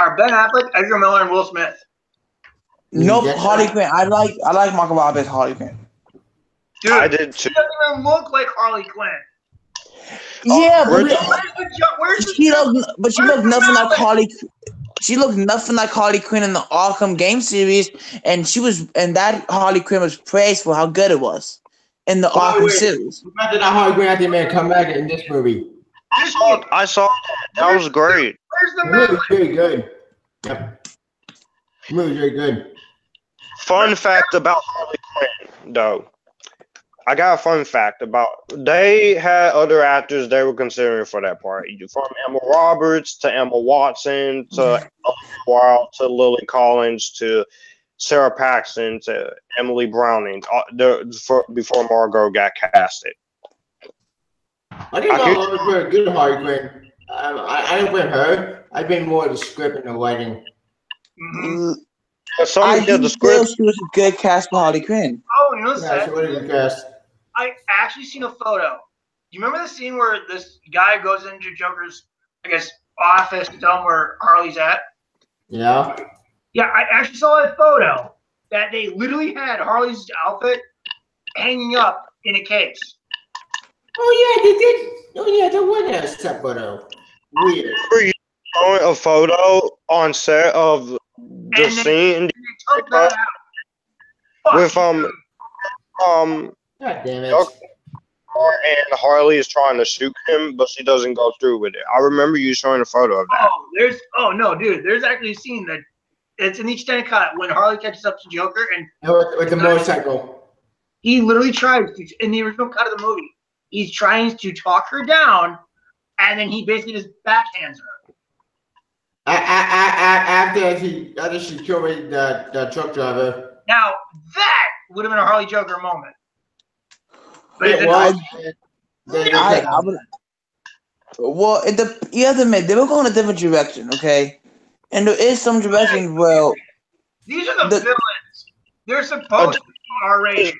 are Ben Affleck, Edgar Miller, and Will Smith. Nope, Harley Quinn. I like Margot Robbie as Harley Quinn. Dude, I did too. She doesn't even look like Harley Quinn. Yeah, Where's she looked nothing like Harley. She looked nothing like Harley Quinn in the Arkham game series, and that Harley Quinn was praised for how good it was in the Arkham series. Imagine that Harley Quinn had to man come back in this movie. I saw that was great. Where's the The movie was map? very good. Yep. The movie was very good. Fun fact about Harley Quinn, though. I got a fun fact about they had other actors they were considering for that part. From Emma Roberts to Emma Watson to Olivia Wilde to Lily Collins to Sarah Paxton to Emily Browning before Margot got casted. I think Margot was very good at Harley Quinn. I didn't blame her. I've been more of the script and the writing. Mm-hmm. I think the script she was a good cast for Harley Quinn. Oh, you know what's Yeah, sad? she was a good cast. I actually seen a photo. Do you remember the scene where this guy goes into Joker's, I guess, office to tell him where Harley's at? Yeah. Yeah, I actually saw a photo that they literally had Harley's outfit hanging up in a case. Oh yeah, they did. Oh yeah, there was a set photo. Weird. Were you showing a photo on set of the And scene they took that out. with God damn it. and Harley is trying to shoot him, but she doesn't go through with it. I remember you showing a photo of that. There's actually a scene that it's in each extended cut when Harley catches up to Joker and With the motorcycle. he literally tries to, in the original cut of the movie, he's trying to talk her down, and then he basically just backhands her. After she killed the truck driver. Now that would have been a Harley Joker moment. But It it's was. Well, you have to admit they were going a different direction, okay? And there is some direction. Well, These are the villains. They're supposed to be R-rated.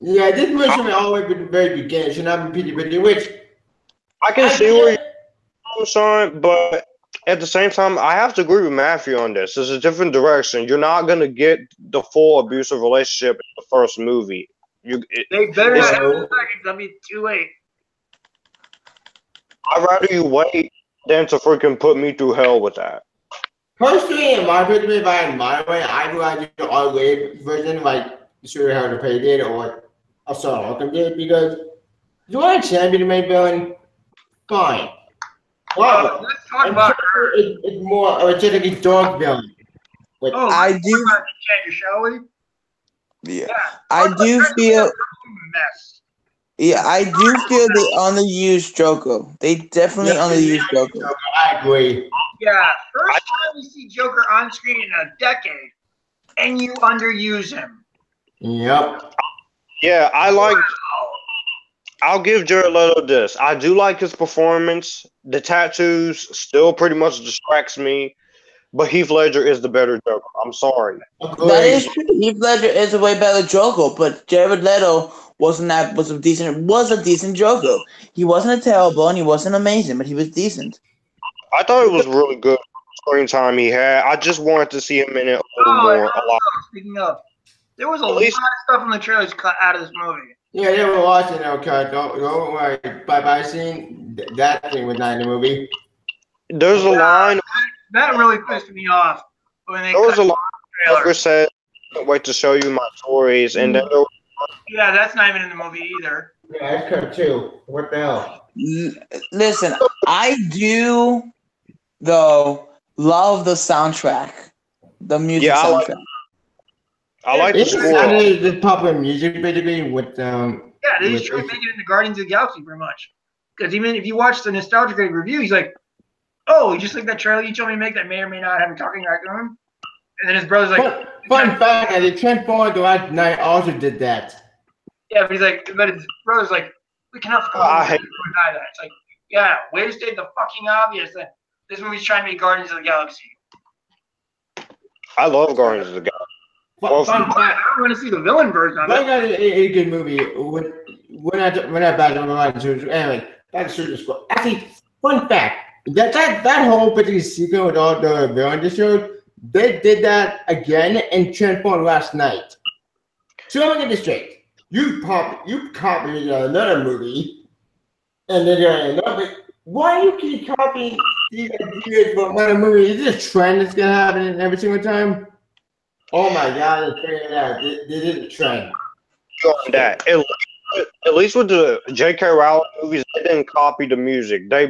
Yeah, this movie should be all the way from the very beginning. It should not be PG-13, which I can see where you're son, but at the same time, I have to agree with Matthew on this. It's a different direction. You're not gonna get the full abusive relationship in the first movie. They better not have it second. That'll be too late. I'd rather you wait than to freaking put me through hell with that. personally, in my opinion, if I had my way, I'd rather do the R-rated version, like Stuart Harry Pay did or Assault Arkham did, because you want a champion to make villain, fine. Well, let's talk about her. It's more of a typically dark villain. Like, I do. Shall we? Yeah, I do feel. Mess. Yeah, I do feel they underused Joker. They definitely underused Joker. I agree. Yeah, first time we see Joker on screen in a decade, and you underuse him. Yep. Yeah, I'll give Jared Leto this. I do like his performance. The tattoos still pretty much distracts me, but Heath Ledger is the better Joker. I'm sorry. That is true. Heath Ledger is a way better Joker, but Jared Leto was a decent Joker. He wasn't terrible and he wasn't amazing, but he was decent. I thought it was really good screen time he had. I just wanted to see him in it a little more. A lot. Speaking of, there was a lot of stuff in the trailers cut out of this movie. Yeah, they were watching it, okay. Don't worry. By seeing that thing was not in the movie. There's a line. That really pissed me off. When they There was a line. the Joker said, "Can't wait to show you my toys," and then yeah, that's not even in the movie either. Yeah, that's cut too. What the hell? Listen, I do, though, love the soundtrack. The music soundtrack. I like the score. The popular music, basically, with Yeah, they just try to make it into Guardians of the Galaxy, pretty much. Because even if you watch the Nostalgia Critic review, he's like, "Oh, just like that trailer you told me to make that may or may not have a talking raccoon." And then his brother's like, Fun fact, the Transformers the last night also did that. Yeah, but he's like, but his brother's like, "We cannot deny that." It's like, yeah, way to state the fucking obvious that this movie's trying to be Guardians of the Galaxy. I love Guardians of the Galaxy. Fun fact, I want to see the villain version of I it. got a good movie. We're not back on the line. Anyway, back to Suicide Squad. Actually, fun fact, that whole particular sequence with all the villains they showed, they did that again in Transformers last night. So let me get this straight. You copied another movie, and then another. Why you keep copying these ideas from another movie? Is this a trend that's gonna happen every single time? Oh my God! It's figured out. This is a trend. On that, at least with the J.K. Rowling movies, they didn't copy the music. They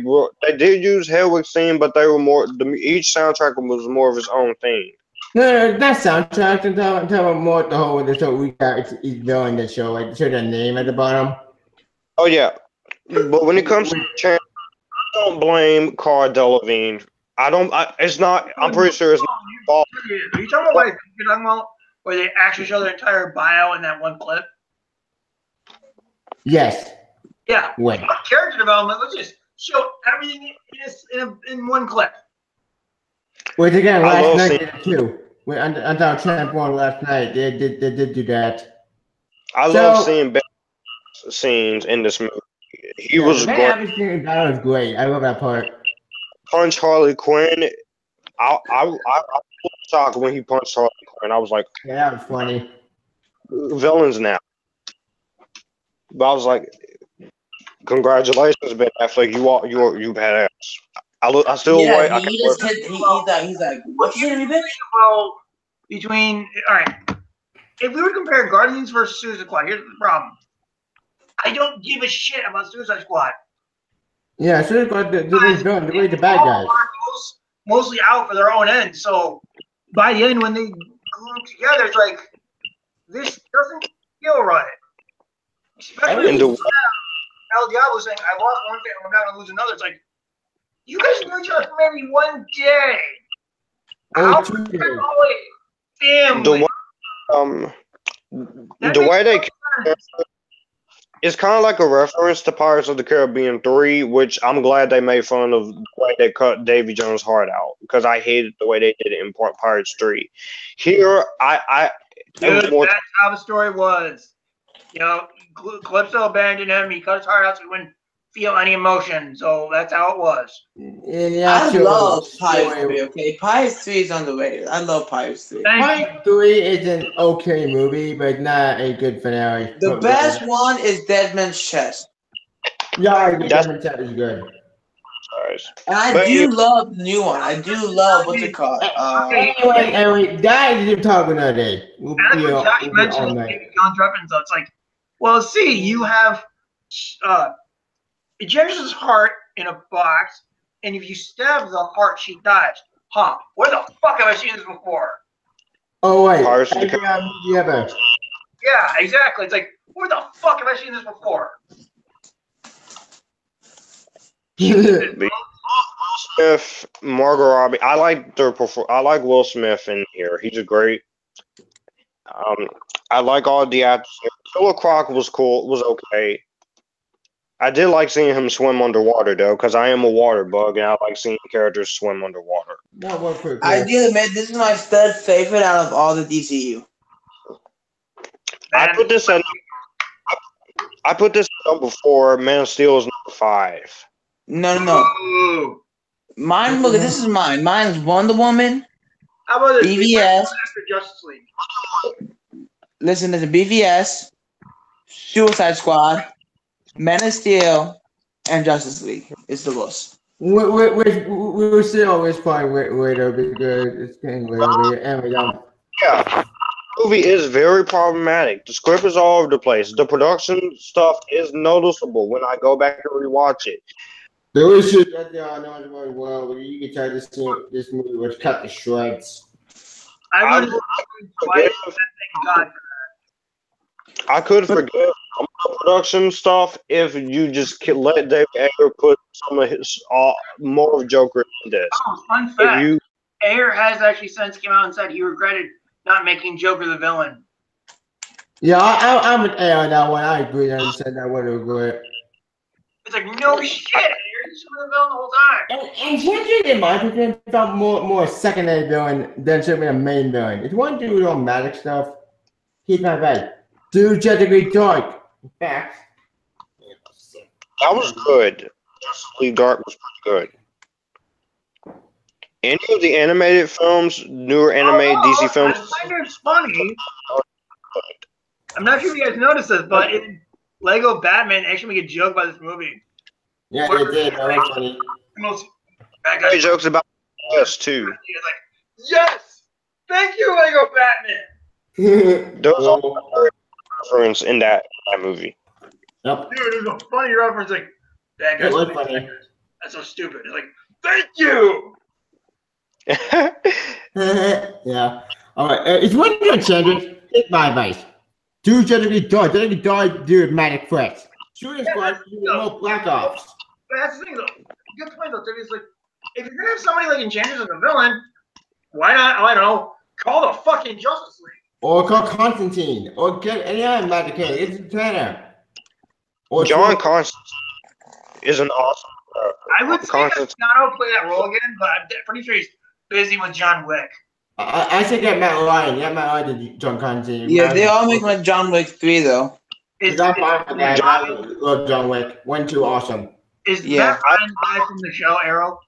did use Hedwig's theme, but they were more. Each soundtrack was more of its own thing. No, that soundtrack. I'm talking about more the whole we got each villain that show, like show their name at the bottom. Oh yeah, but when it comes to I don't blame Cara Delevingne. It's not. I'm pretty sure it's not her fault. Are you talking about you're talking about where they actually show their entire bio in that one clip? Yes. Yeah. When? Character development. Let's just show everything in one clip. Well, again, last night too. On Transformers last night, they did do that. I love seeing Ben scenes in this movie. He was great. That was great. I love that part. Punch Harley Quinn. I was shocked when he punched Harley Quinn. I was like, yeah, that was funny. Villains now. But I was like, congratulations, Ben Affleck. You badass. I still wait. He's like, what's your name? Well, all right. If we were to compare Guardians versus Suicide Squad, here's the problem. I don't give a shit about Suicide Squad. Yeah, Suicide Squad, they're really the bad guys. Mostly out for their own end. So by the end, when they group together, it's like this doesn't feel right. Especially when El Diablo saying, "I lost one thing, I'm not gonna lose another." It's like you guys knew each other for maybe one day. How family? The way they it's kind of like a reference to Pirates of the Caribbean 3, which I'm glad they made fun of the way they cut Davy Jones' heart out because I hated the way they did it in Pirates 3. Here, it was Dude, more. that's how the story was. You know, Calypso abandoned him. He cut his heart out so he wouldn't feel any emotion. So that's how it was. I love Pirates 3, okay? Pirates 3 is underrated. I love Pirates 3. Pirates 3 is an okay movie, but not a good finale. The best one is Dead Man's Chest. Yeah, Dead Man's Chest is good. And I do love the new one. I do love what's it called? Anyway, guys, you talk another day. We'll That's be what Josh all mentioned. night. John's reference. It's like, well, see, you have Ejection's heart in a box, and if you stab the heart, she dies. Huh? Where the fuck have I seen this before? Oh wait, Yeah, exactly. It's like, where the fuck have I seen this before? Will Smith, Margot Robbie. I like Will Smith in here. He's a great. I like all the actors. Killer Croc was cool. Was okay. I did like seeing him swim underwater though, because I am a water bug and I like seeing characters swim underwater. I do admit this is my third favorite out of all the DCU. I put this at number 4. Man of Steel is number 5. No. Mine, look, this is mine. Mine's Wonder Woman, How about this? BVS. After Justice League. Listen, there's a BVS, Suicide Squad, Man of Steel, and Justice League. It's the list. We're still always probably way over good. It's getting way over here. Anyway, Yeah, the movie is very problematic. The script is all over the place. The production stuff is noticeable when I go back and rewatch it. the issue that I know very well, but you can try to see this movie was cut to shreds. I would twice. Thank God for I could forgive some of the production stuff if you just let David Ayer put some of his more of Joker in this. Oh, fun fact. Ayer has actually since came out and said he regretted not making Joker the villain. Yeah, I'm with A on that one. I agree. I said that would regret. It's like, no shit, Ayer, he's been the villain the whole time. And Chandler, in my opinion, felt more secondary villain than should be a main villain. If you want to do all magic stuff, he's not bad. Dude, Justice League Dark. In fact, That was good. Justice League Dark was pretty good. Any of the animated films, newer animated DC films? I find it's funny. I'm not sure if you guys noticed this, but in Lego Batman actually make a joke about this movie. yeah, they did. That was funny. Most bad guys. Jokes about us too. He's like, yes, thank you, Lego Batman. Those are reference in that movie. Yep. Dude, there's a funny reference like bad guys. It was funny. That's so stupid. It's like, thank you. Yeah. All right. If you want to do it, Chandler, take my advice. Do Justice League Dark. Justice League Dark, do Magic Quest. Shooting Squad, do no Black Ops. But that's the thing, though. Good point, though, Timmy. It's like, if you're gonna have somebody like Enchantress as a villain, why not? I don't know. Call the fucking Justice League. Or call Constantine. Or get any other magic character. It's a trainer. Or John Constantine is an awesome. I would say that Keanu play that role again, but I'm pretty sure he's busy with John Wick. I should get Matt Ryan. Yeah, Matt Ryan did John Constantine. Yeah, they all make like John Wick 3 though. I'm fine with that. I love John Wick. 1, 2, awesome. Is Matt Ryan the guy from the show Arrow?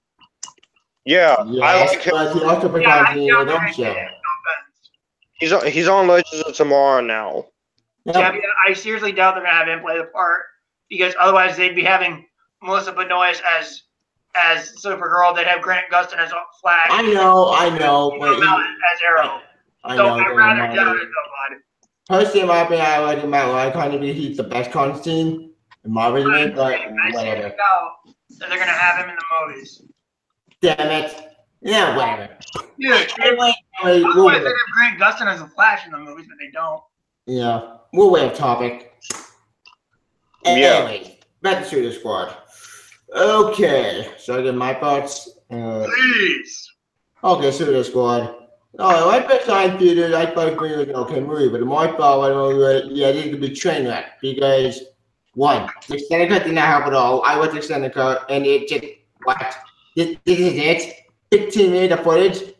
Yeah, I Yes, like him. but he also put Constantine in his own show. He's on Legends of Tomorrow now. Yeah, I seriously doubt they're gonna have him play the part because otherwise they'd be having Melissa Benoist as Supergirl. They'd have Grant Gustin as Flash. I know, but as Arrow. I So know. I'd rather doubt it though, bud. Personally, in my opinion, I like Matt Ryan. Kind of, he's the best Constantine in my opinion, but I whatever. seriously doubt that they're gonna have him in the movies. Damn it. Yeah, whatever. Yeah, Anyway, otherwise they'd have Grant Gustin as a Flash in the movies, but they don't. yeah, we'll wait off topic. Anyway, back to Suicide Squad. Okay, so I get my thoughts. Please. Okay, Suicide Squad. Oh, I bet I theaters. I thought it was an okay movie, but the more I thought, I know, yeah, this could be a train wreck because One, the extended cut did not help at all. I watched the extended cut, and it just what? This is it. 15 minutes of footage.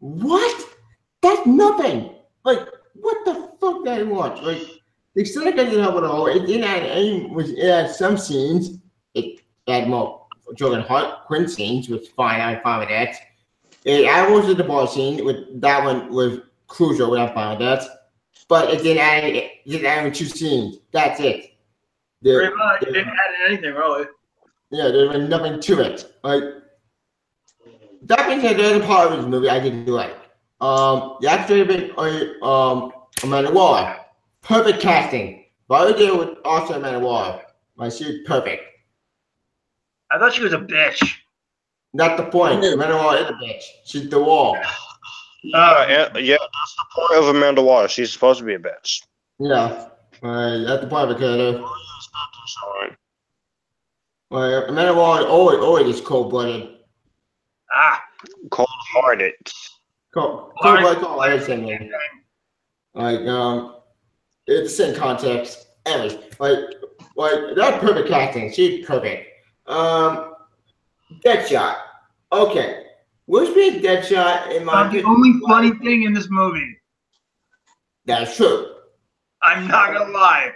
What? That's nothing. Like, what the fuck did I watch? Like, the extended cut didn't help at all. It didn't add any. It had some scenes. It had more Jordan Hart Quinn scenes, which fine. I'm fine with that. It added most of the ball scene. With that one was crucial. I'm fine with that. But it didn't add. It didn't add 2 scenes. That's it. Pretty much. It didn't add anything, really. Yeah, there was nothing to it. Like, that being said, there's a part of this movie I didn't like. The actor been Amanda Waller. Perfect casting. Right there with also Amanda Waller. Like, she was perfect. I thought she was a bitch. Not the point. Amanda Waller is a bitch. She's the wall. Yeah, that's the point of Amanda Waller. She's supposed to be a bitch. Yeah. That's the point of the character. Amanda Waller always is cold-blooded. Cold-hearted. Cold-blooded, same thing. Like, it's the same context. Anyways, like that's perfect casting. She's perfect. Deadshot. Okay. Will Smith Deadshot in my the only funny thing in this movie. That's true. I'm not gonna lie.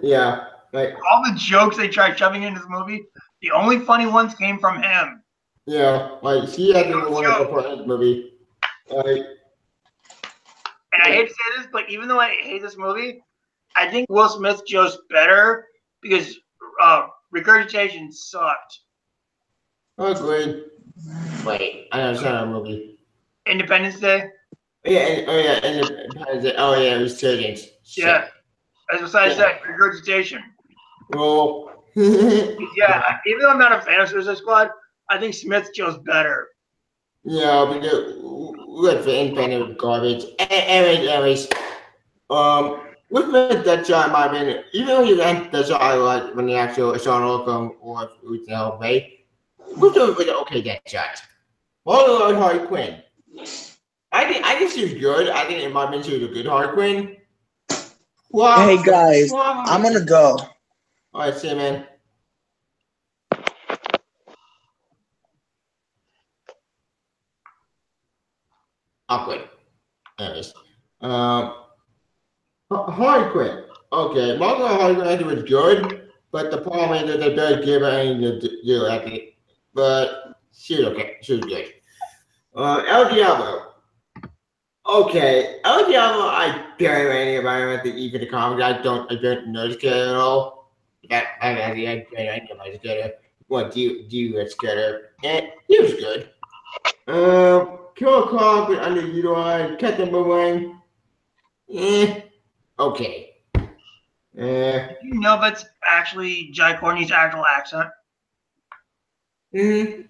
Yeah. Like all the jokes they tried shoving into this movie, the only funny ones came from him. Yeah, like he had the wonderful part in this movie. Like, and I hate to say this, but even though I hate this movie, I think Will Smith Joe's better because Regurgitation sucked. Agreed. Wait, I know it's not a movie. Independence Day? Yeah, Independence Day. Oh yeah, Resurgence. Yeah. As besides that, Regurgitation. Oh. Yeah, even though I'm not a fan of Suicide Squad, I think Smith Joe's better. Yeah, because look for Independence was garbage. Anyways, with the Deadshot in my opinion, even though you got Deadshot I like when the actual Sean Holcomb or Ethan Hawke, we're doing with an okay Deadshot. Well, Harley Quinn. I think she was good. I think in my opinion she was a good Harley Quinn. Wow. Hey guys, I'm gonna go. All right, see you, man. Awkward. Anyways, Harley Quinn. Okay, Margot Harley Quinn I think was good, but the problem is that they barely give her anything to do. I think, but she was okay. She was good. El Diablo. Okay, El Diablo. I barely know anything about him. I think even the comics, I don't know this character at all. I barely know this character. What do you this character? And he was good. Killer Croc with underutilized. Captain Boomerang. Okay. You know that's actually Jai Courtney's actual accent? Mm-hmm.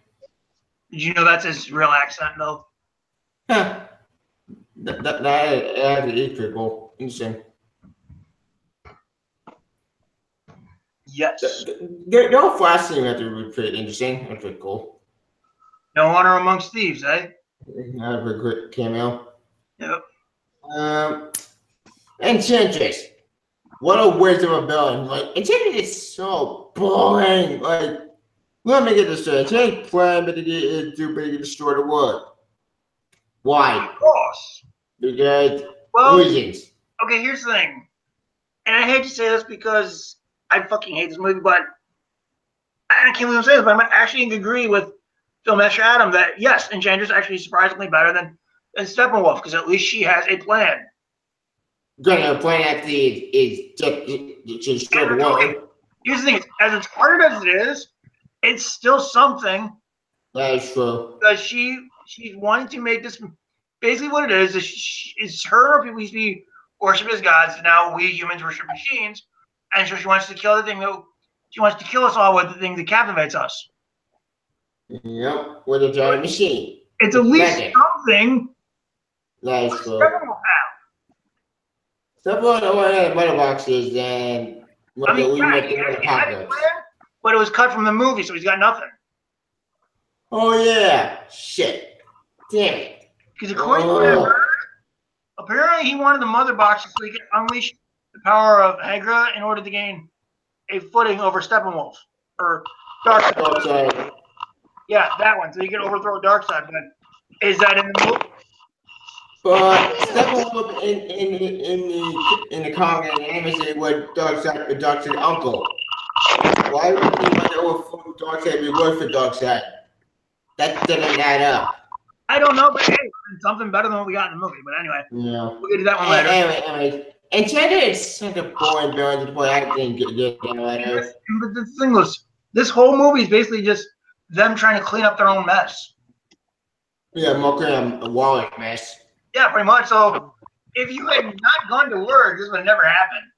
Did you know that's his real accent, though? Huh. That is pretty cool. Interesting. Yes. The whole Flash scene had to be pretty interesting. That's pretty cool. No honor amongst thieves, eh? That was a great cameo. Yep. Enchantress. What a waste of a villain. Like, Enchantress is so boring. Like, let me get this straight. Enchantress plan, but it is too big to destroy the world. Why? Of course. Because reasons. Okay, here's the thing. And I hate to say this because I fucking hate this movie, but I can't believe I'm saying this, but I'm actually in agree with Filmmaster Adam that, yes, Enchantress is actually surprisingly better than Steppenwolf because at least she has a plan. Granted, the plan actually is just to destroy the world. Here's the thing. As hard as it is, it's still something. That is true. Because she's wanting to make this. Basically, what it is her people used to be worshipped as gods, and now we humans worship machines. And so she wants to kill the thing that she wants to kill us all with the thing that captivates us. Yep, with a giant machine. It's at least something. That is true. Steppenwolf had mother boxes and but it was cut from the movie, so he's got nothing. Oh yeah, shit, damn it. Because according to what I heard, apparently he wanted the mother boxes so he could unleash the power of Hydra in order to gain a footing over Steppenwolf or Darkseid. Darkseid. Yeah, that one. So you can overthrow Darkseid. But is that in the movie? But Steppenwolf in the comic and anime was Darkseid's uncle. Why would he want to overthrow Darkseid if it was for Darkseid? That didn't add up. I don't know, but hey, it's something better than what we got in the movie. But anyway, Yeah. we'll get to that one later. Anyway. And Cheddar is such a boring villain to the point I didn't get later. But the thing was, this whole movie is basically just them trying to clean up their own mess. Yeah, Mocha a wallet mess. Yeah, pretty much. So if you had not gone to work, this would have never happened.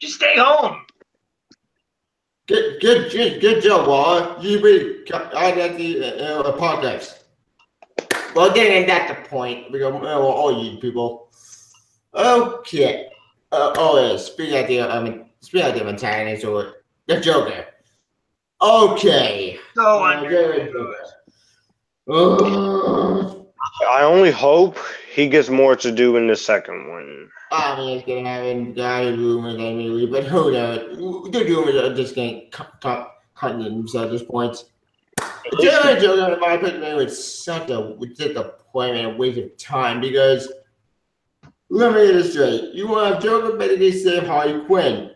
Just stay home. Good job, Waller. You really got the podcast. Well, then that's the point. We go, all you people. Okay. Speaking of the antagonist or the Joker. Okay. So I only hope he gets more to do in the second one. I mean, it's gonna happen. Guys, rumors, anyway, but who knows? The rumors are just getting cutting themselves at this point. Joker, in my opinion, was such a disappointment and waste of time because let me get this straight. You want Joker basically save Harley Quinn.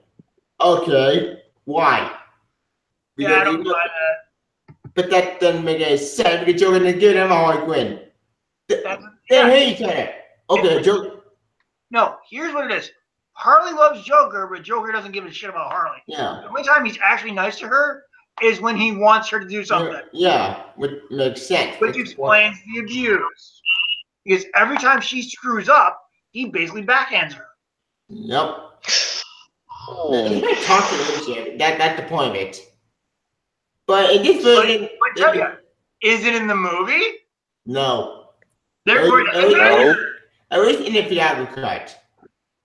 Okay. Why? Yeah, I don't buy that. But that doesn't make any sense because Joker didn't give him a Harley Quinn. They hate each other. Okay, Joker. No, here's what it is. Harley loves Joker, but Joker doesn't give a shit about Harley. Yeah. The only time he's actually nice to her is when he wants her to do something. Yeah, which makes sense. Which explains the abuse. Because every time she screws up, he basically backhands her. Yep. Talk to him, that's the point of it. But in this version, but tell you, is it in the movie? No. Therefore, at least in the theatrical cut.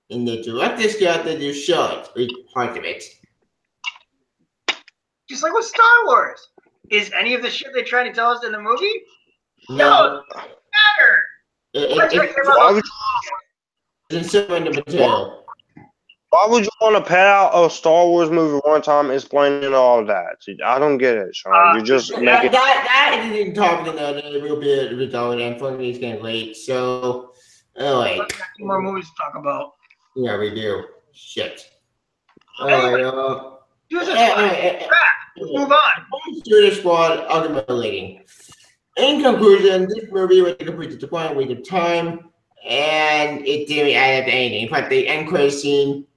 In the director's cut, they do show it, part of it. Just like with Star Wars. Is any of the shit they try to tell us in the movie? No, it doesn't matter. It's in the material. Why would you want to put out a Star Wars movie one time explaining all of that? I don't get it, Sean. You're just making that isn't talking about it. We'll be able to resolve it. Unfortunately, it's getting late. So, anyway. Let's have 2 more movies to talk about. Yeah, we do. Shit. Anyway, let's move on. Suicide Squad Ultimate Rating. In conclusion, this movie was a complete disappointment waste of time, and it didn't add up to anything. But the end credit scene,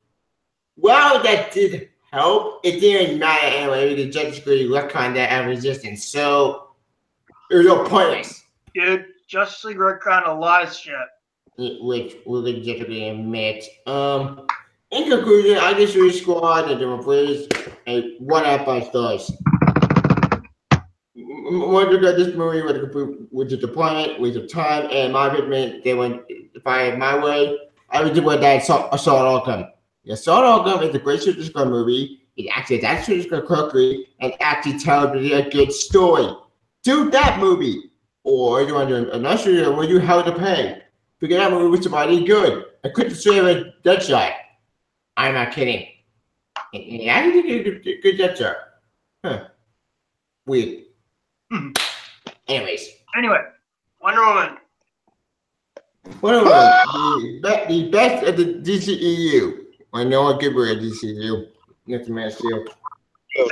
while that did help, it didn't matter anyway because Justice League retconned that at Resistance, so it was all pointless. Dude, Justice League retconned a lot of shit. Which we'll legitimately admit. In conclusion, I just Suicide Squad and the players a 1 out of 5 stars. Once you got this movie with a complete disappointment, waste of time, and my opinion, they went if I had my way, I would do what that Assault Arkham. Assault Arkham is a great Suicide Squad movie. It actually adapts Suicide Squad correctly and actually tells a good story. Do that movie, or you want to do another studio where you have to pay. Because that movie was somebody good. I couldn't say a Deadshot. I'm not kidding. And I did a good Deadshot. Huh. Weird. Anyways. Anyway, Wonder Woman. Wonder Woman, the best of the DCEU. I know I give her a DCEU. Next Man of Steel.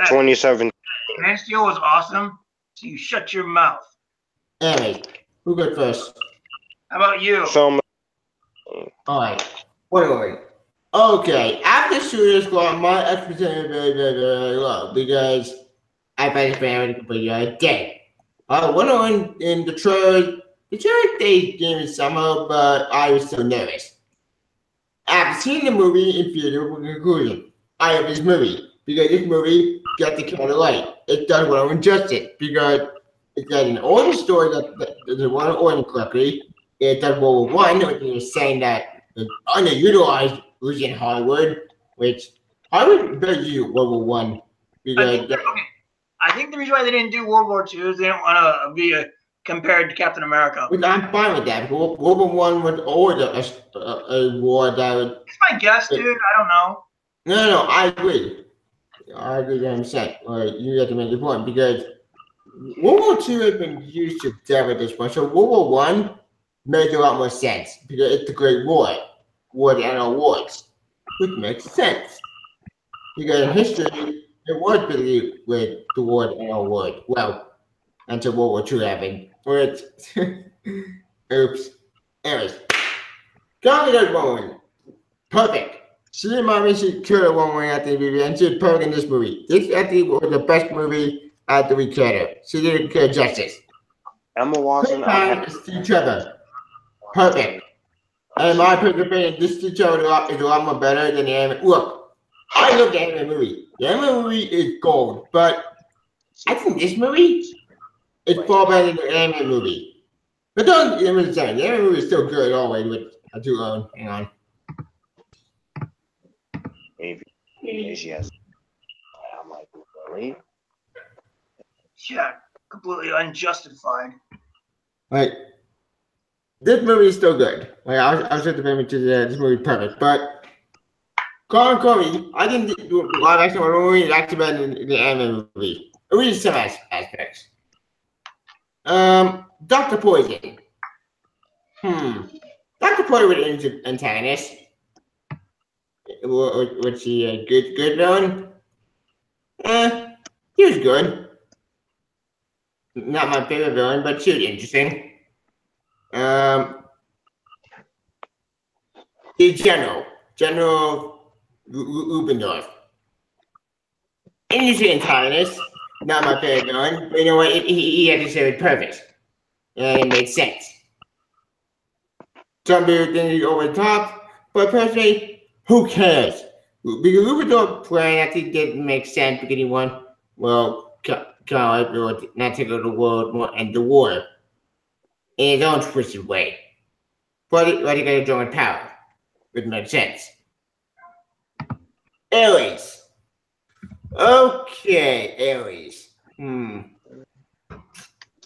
27. Man of Steel was awesome, so you shut your mouth. Anyways, who got first? How about you? Film. Alright. Wonder Woman. Okay, after Suicide Squad, my expectation is very, very, very low because I bet it's very completely dead. Wonder Woman in the trailer they gave me somehow, but I was so nervous. After seeing the movie in theater, with conclusion, I have this movie because this movie got the kind of light. It does Wonder Woman justice because it got an origin story that the Wonder Woman correctly. It does World War I, which is saying that the underutilized was in Hollywood, which Hollywood does use World War I because. I think the reason why they didn't do World War II is they didn't want to be compared to Captain America. Which I'm fine with that. World War I was always a war that would. It's my guess, dude. I don't know. No, I agree. I agree 100%. You have to make your point because World War II has been used to death at this point. So World War One makes a lot more sense because it's the Great War, War of the Annual Wars, which makes sense. Because in history, it was believed with the War of the Annual Wars. Well, until World War II happened. Which, oops. Anyways, Got It Woman. Perfect. She reminded me she killed a woman at the movie, and she was perfect in this movie. This actually was the best movie after we killed her. She did her justice. Emma Watson. Quick time is Steve Trevor. Perfect. And in my personal opinion, this Steve Trevor is a lot more better than the anime. Look, I love the anime movie. The anime movie is gold, but I think this movie is far better than the anime movie. But don't get me wrong, the anime movie is still good always with a two own. Hang on. Yes. I'm like, really? Yeah, completely unjustified. Like, this movie is still good. Like, I was at the movie to this movie perfect, but Colin Corey, I didn't do live action horror movie. It's actually better than the anime movie. At least some aspects. Dr. Poison. Dr. Poison was an antagonist. Was he a good villain? He was good. Not my favorite villain, but she was interesting. The General Ludendorff. Interesting antagonist. Not my favorite villain, but you know what? He had to serve purpose. And it made sense. Some people think he's over the top, but personally, who cares? Because Ludendorff's plan actually didn't make sense because he wanted, well, not take over the world more and the war in his own twisted way. But he got a German power, which makes sense. Ares. Okay, Ares.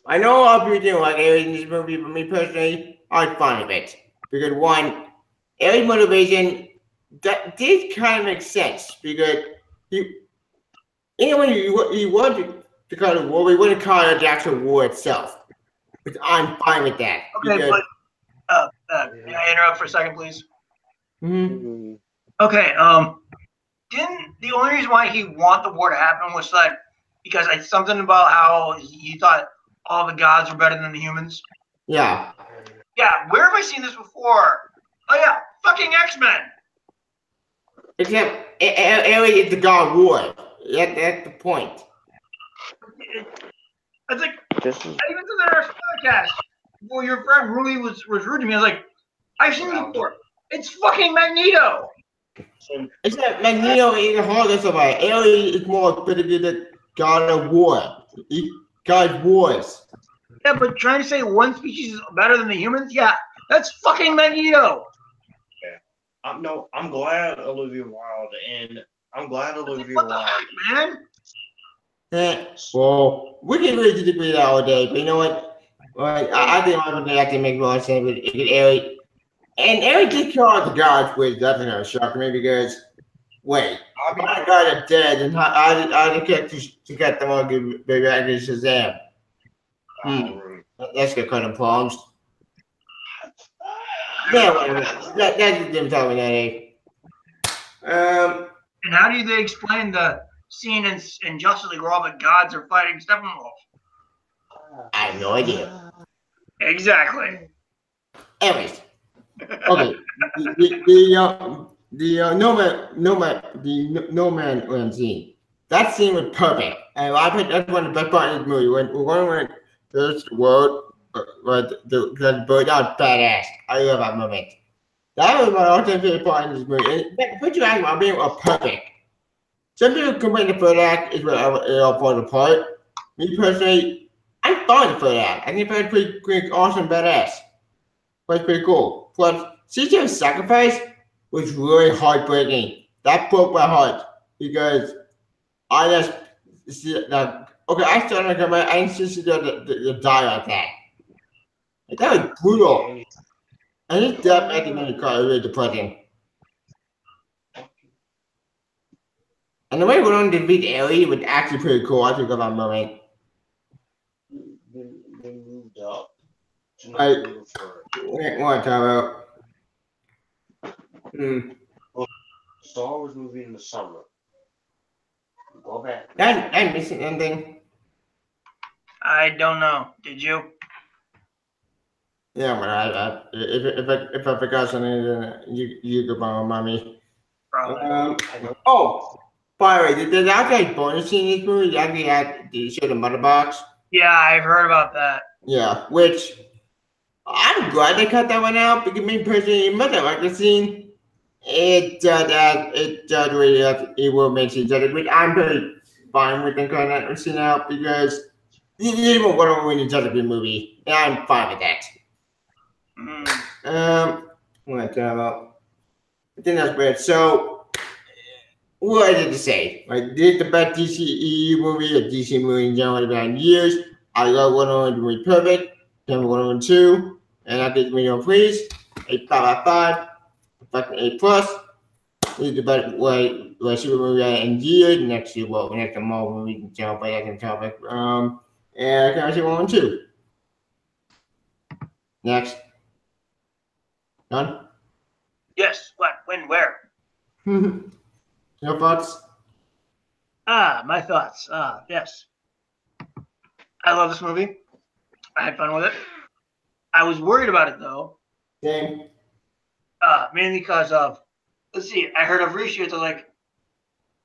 I know a lot of people didn't like Ares in this movie, but me personally, I was fond of it. Because one, Ares' motivation that did kind of make sense because he wanted to call it war, but he wouldn't call it the actual war itself. Which I'm fine with that. Okay, because, but can I interrupt for a second, please? Mm-hmm. Okay, didn't the only reason why he wanted the war to happen was that because it's something about how he thought all the gods were better than the humans? Yeah. Yeah, where have I seen this before? Oh yeah, fucking X-Men. Except Ares is the god of war. That's the point. It's like I even said that in our podcast. Well, your friend Rui was rude to me. I was like, I've seen this before. It's fucking Magneto. Except Magneto is harder somebody. Ares is more critical the god of war. God wars. Yeah, but trying to say one species is better than the humans, yeah, that's fucking Magneto. I'm glad Olivia Wilde, and I'm glad Olivia What the Wilde. heck, man? Well, we can really disagree that all day, but you know what? Well, I think I'm gonna have to make more sense with Ares. And Ares did kill all the gods, which that's gonna shock me because wait, my god are dead, and I didn't get to get them all good baby back to Shazam. That's gonna cut them palms. Yeah, that's them talking that, eh? And how do they explain the scene in Justice League where all the gods are fighting Steppenwolf? I have no idea. Exactly. Anyways, okay. The No Man Land scene. That scene was perfect, and I think that's one of the best parts of the movie. When there's the world. The bird, that was badass. I love that moment. That was my all-time favorite part in this movie. And put your act about being perfect. Some people complain the third act is where it all falls apart. Me personally, I'm fine with the third act. I think it's pretty awesome, badass. But it's pretty cool. Plus, CJ's sacrifice was really heartbreaking. That broke my heart because I just see that. Okay, I started to come out. I didn't see the die like that. That was brutal. And his death at the end of the car was really depressing. And the way we're going to defeat Ares was actually pretty cool. I took that moment. They moved up. What about? Star Wars movie in the summer. Go back. I'm missing anything. I don't know. Did you? Yeah, but if I forgot something, then you could remind me. Probably. Oh, by the way, there's actually a bonus scene in this movie. They actually had to show the mother box. Yeah, I've heard about that. Yeah, which I'm glad they cut that one out because me personally, much I like the scene. It does really it will make sense. Which I'm very fine with them cutting that scene out because you don't want to win each other good movie, and I'm fine with that. What about? I think that's weird. So, what I did to say? Like, this is the best DCEU movie, a DC movie in general in about years. I love Wonder Woman movie perfect. Number 102, and I get me on please. 8 5 out of 5, fucking 8 plus. This is the best way super movie in years. Next year, well, next to Marvel movie in general, but that's a topic. And I can see 102. Next. Done? Yes. What? When? Where? Your thoughts? My thoughts. Yes. I love this movie. I had fun with it. I was worried about it though. Same. Mainly because of, let's see, I heard of reshoots. I was like,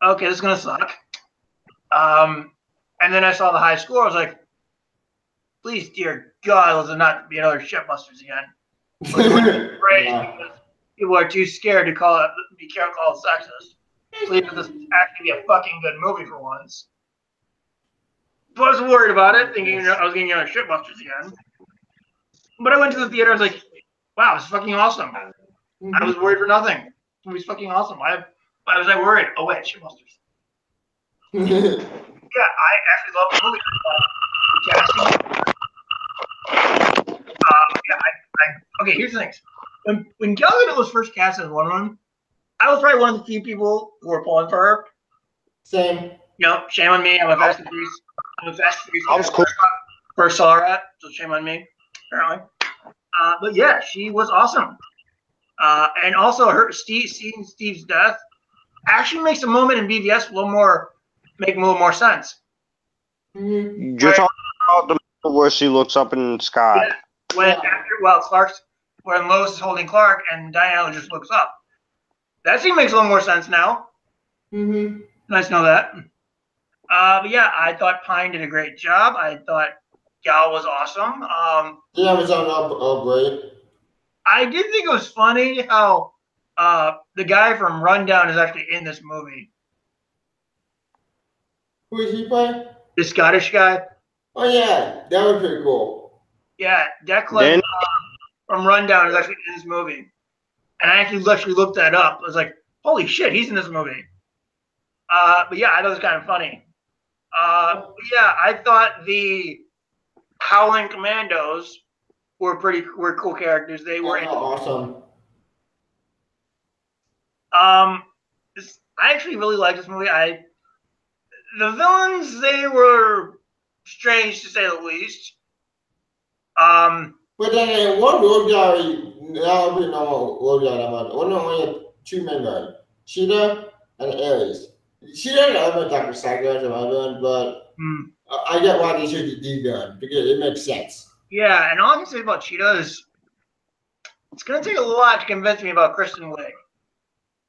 okay, this is gonna suck. And then I saw the high score. I was like, please, dear God, let's not be another Shipbusters again. Right? Yeah. Because people are too scared to call it sexist. Please, let this actually be a fucking good movie for once. So I was worried about it, thinking I was getting another Shitbusters again. But I went to the theater. I was like, "Wow, this is fucking awesome." I was worried for nothing. This movie's fucking awesome. Why was I worried? Oh wait, Shitbusters. Yeah, I actually love the movie. Okay, here's the thing. When Gal Gadot was first cast as Wonder Woman, I was probably one of the few people who were pulling for her. Same. You know, shame on me. I'm a Fast and Furious. I was cool. First saw her at, so shame on me, apparently. But yeah, she was awesome. And also, seeing Steve's death actually makes a moment in BVS make a little more sense. Mm-hmm. You're talking about the moment where she looks up in the sky. Yeah. When Lois is holding Clark and Diana just looks up. That scene makes a little more sense now. Mm-hmm. Nice to know that. But yeah, I thought Pine did a great job. I thought Gal was awesome. Yeah, it was on great. I did think it was funny how the guy from Rundown is actually in this movie. Who is he playing? The Scottish guy. Oh yeah, that was pretty cool. Yeah, Declan from Rundown is actually in this movie. And I actually looked that up. I was like, holy shit, he's in this movie. But yeah, I thought it was kind of funny. Yeah, I thought the Howling Commandos were cool characters. They were awesome. I actually really liked this movie. The villains, they were strange to say the least. But then what road guy? Now we know road guy about. Only had two men guys, Cheetah and Ares. Cheetah and other Dr. Sackers and other, but I get why they should do gun because it makes sense. Yeah, and all I can say about Cheetah is it's gonna take a lot to convince me about Kristen Wiig.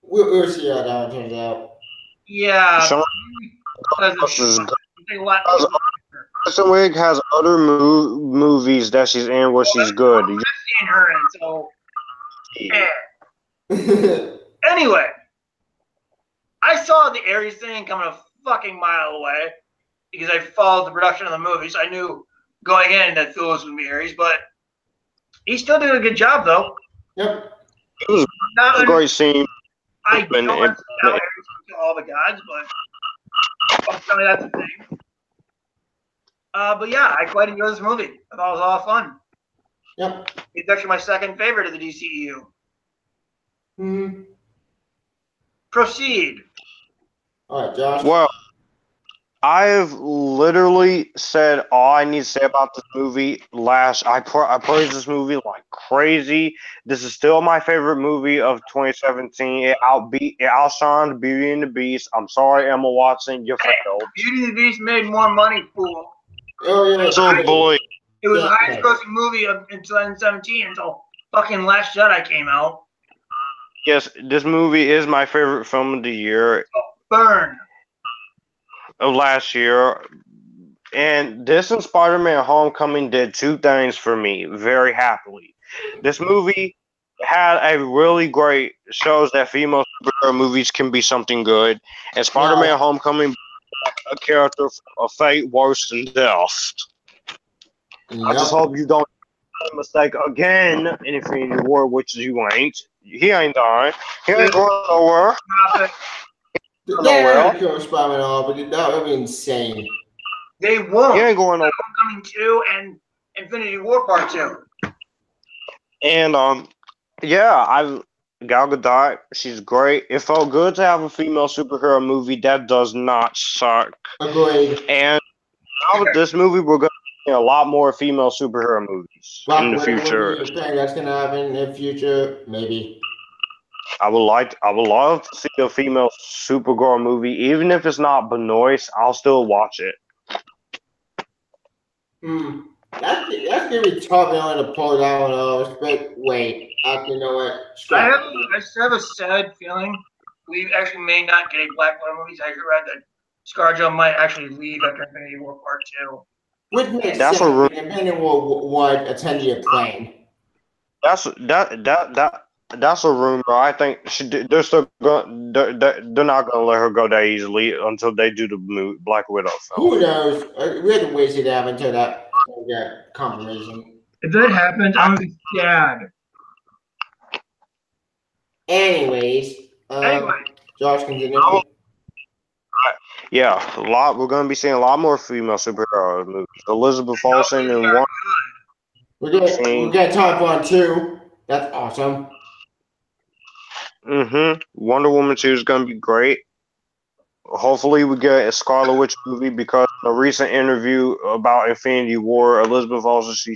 We'll see how that one turns out. Yeah. Kristen Wiig has other movies that she's in where she's good. I've seen her in, so yeah. Anyway, I saw the Ares thing coming a fucking mile away because I followed the production of the movie, so I knew going in that Phil was going to be Ares, but he still did a good job, though. Yep. It was a great scene. I don't understand how Ares can kill all the gods, but I'll tell you that's the thing. But yeah, I quite enjoyed this movie. I thought it was a lot of fun. Yep. It's actually my second favorite of the DCEU. Mm-hmm. Proceed. All right, Josh. Well, I've literally said all I need to say about this movie. I praised this movie like crazy. This is still my favorite movie of 2017. It outshined Beauty and the Beast. I'm sorry, Emma Watson, you failed. Beauty and the Beast made more money, fool. Oh yeah. So boy, It was the Yeah. highest grossing movie in 2017 until fucking Last Jedi came out. yes, this movie is my favorite film of the year Burn. of last year. And this and Spider-Man Homecoming did two things for me very happily. This movie had a really great shows that female superhero movies can be something good. And Spider-Man Homecoming a character of fate worse than death. I just hope you don't make a mistake again in Infinity War, which you ain't. He ain't dying. He ain't going nowhere. Stop it. They're gonna kill Spider-Man all, but that would be insane. They won't. He ain't going nowhere. Homecoming 2 and Infinity War Part 2. And yeah, Gal Gadot, she's great. It felt good to have a female superhero movie that does not suck. Agreed. And now with this movie, we're going to see a lot more female superhero movies in the future. You think that's gonna happen in the future? Maybe. I would love to see a female Supergirl movie, even if it's not Benoist. I'll still watch it. That's gonna be tough to pull that one off. But wait, you know what? I just have a sad feeling we actually may not get a Black Widow movie. I read that ScarJo might actually leave after Infinity War Part 2. Which makes That's sense. a ru- Depending on what attend-year plane. That's a rumor. I think they're still going. They're not going to let her go that easily until they do the Black Widow film. Who knows? We have to wait to have until that confirmation. If that happens, I'm gonna be sad. Anyways, Josh, continue. Yeah, we're going to be seeing a lot more female superhero movies. Elizabeth Olsen and one. We're getting time for 2. That's awesome. Wonder Woman 2 is going to be great. Hopefully, we get a Scarlet Witch movie because in a recent interview about Infinity War, Elizabeth Olsen she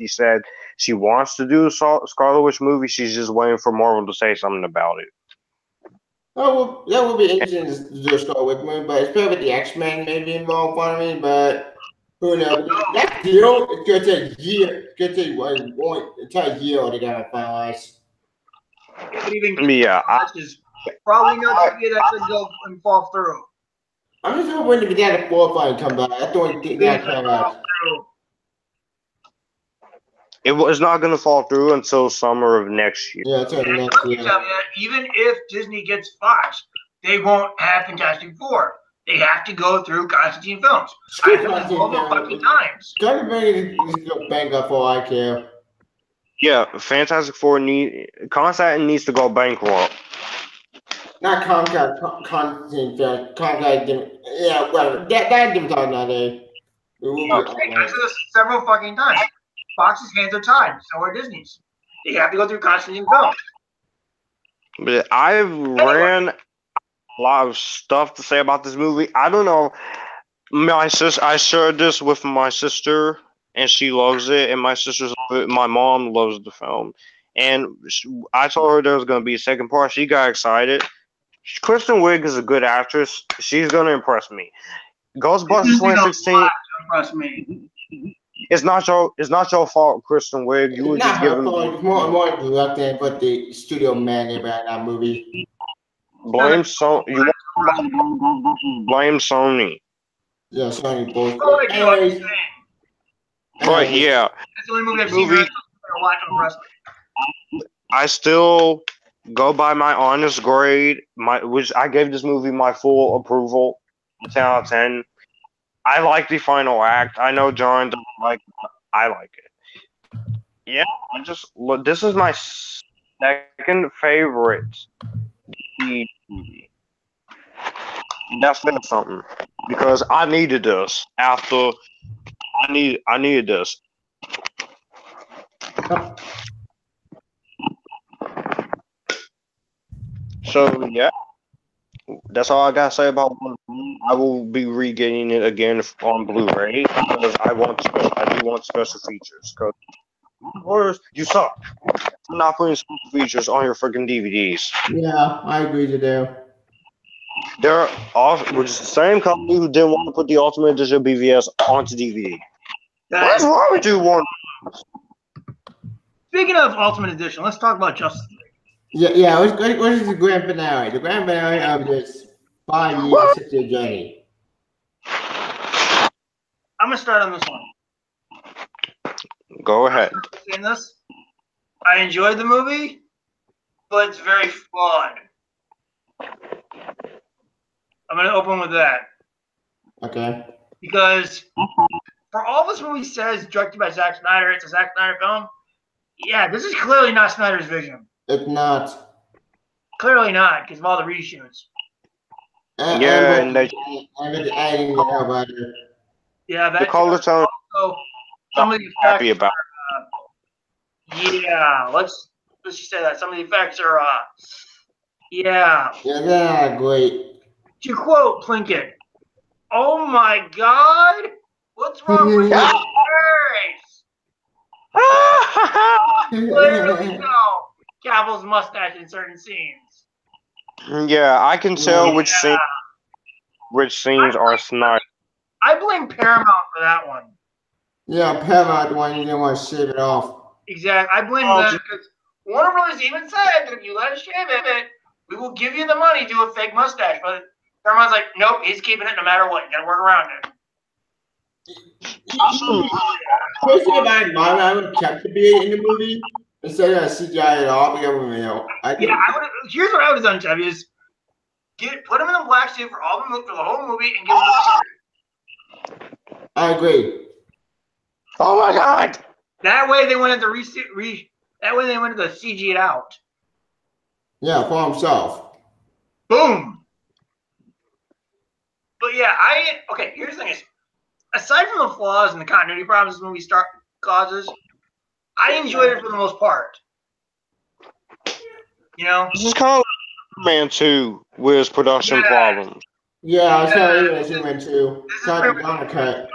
said she wants to do a Scarlet Witch movie. She's just waiting for Marvel to say something about it. Oh, well, that would be interesting to do a Scarlet Witch movie, but it's probably the X-Men maybe involved for me, but who knows? That deal is going to take a year. It's going to take an entire year to get finalized. Yeah, probably not the year that could go and fall through. I'm just hoping to get a 4 fight and come back. I don't think that come out. It's not going to fall through until summer of next year. Yeah, until next year. Even if Disney gets Fox, they won't have Fantastic Four. They have to go through Constantine Films. I've done this all the fucking times. Gotta bring it to bank up for all I care. Yeah, Fantastic Four Constantine needs to go bankrupt. Not Comcast, Constantine Films. Comcast didn't. Yeah, whatever. That didn't talk nowadays. I've said this several fucking times. Fox's hands are tied. So are Disney's. They have to go through Constantine Films. But I've ran a lot of stuff to say about this movie. I don't know. I shared this with my sister, and she loves it. And my mom loves the film. And I told her there was going to be a second part. She got excited. Kristen Wiig is a good actress. She's going to impress me. Ghostbusters 2016. Impress me. It's not your fault, Kristen Wiig. You were just giving more reluctant, but the studio manager about that movie. Blame Sony. Blame Sony. Yeah, Sony both. But yeah, that's the only movie I've seen to watch on wrestling. I still go by my honest grade, which I gave this movie my full approval, 10 out of 10. I like the final act. I know John doesn't like it. I like it. Yeah, this is my second favorite movie. That's been something because I needed this after I needed this. So yeah, That's all I gotta say about Wonder Woman. I will be re-getting it again on Blu-ray because I do want special features. Because Warriors, you suck. I'm not putting special features on your freaking DVDs. Yeah, I agree to do. They're off, which is the same company who didn't want to put the Ultimate Edition BVS onto DVD. What's wrong with you, Warner? Speaking of Ultimate Edition, let's talk about Justice League. Yeah. What is the grand finale? The grand finale of this 5 year, 6 year journey. I'm gonna start on this one. Go ahead. Saying this, I enjoyed the movie, but it's very flawed. I'm gonna open with that. Okay. Because for all this movie says directed by Zack Snyder, it's a Zack Snyder film. Yeah, this is clearly not Snyder's vision. It's not. Clearly not, because of all the reshoots. Yeah, and they adding the hell out of it. Yeah, the that's color tone. also some of the Happy effects. about. Yeah, let's just say that some of the effects are. Yeah. Yeah, they're not great. To quote Plinkett, "Oh my God, what's wrong with your face?" Clearly, no. Cavill's mustache in certain scenes. Yeah, I can tell which scenes are Snyder. I blame Paramount for that one. Yeah, Paramount the one you didn't want to shave it off. Exactly. I blame them because Warner Brothers even said that if you let us shave it, we will give you the money to do a fake mustache. But Paramount's like, nope, he's keeping it no matter what. You gotta work around it. Personally, if I had mine, I would have kept the beard in the movie instead of CGI it off. I think, Yeah, here's what I would have done, Chevy, is put him in a black suit for the whole movie and give him the I agree. Oh my God! That way they wanted to that way they wanted to CG it out. Yeah, for himself. Boom. But yeah, okay, here's the thing is, aside from the flaws and the continuity problems this movie causes, I enjoyed it for the most part. You know? This is kind of like Man 2 with his production problems. Yeah, I saw it as human too. Cut.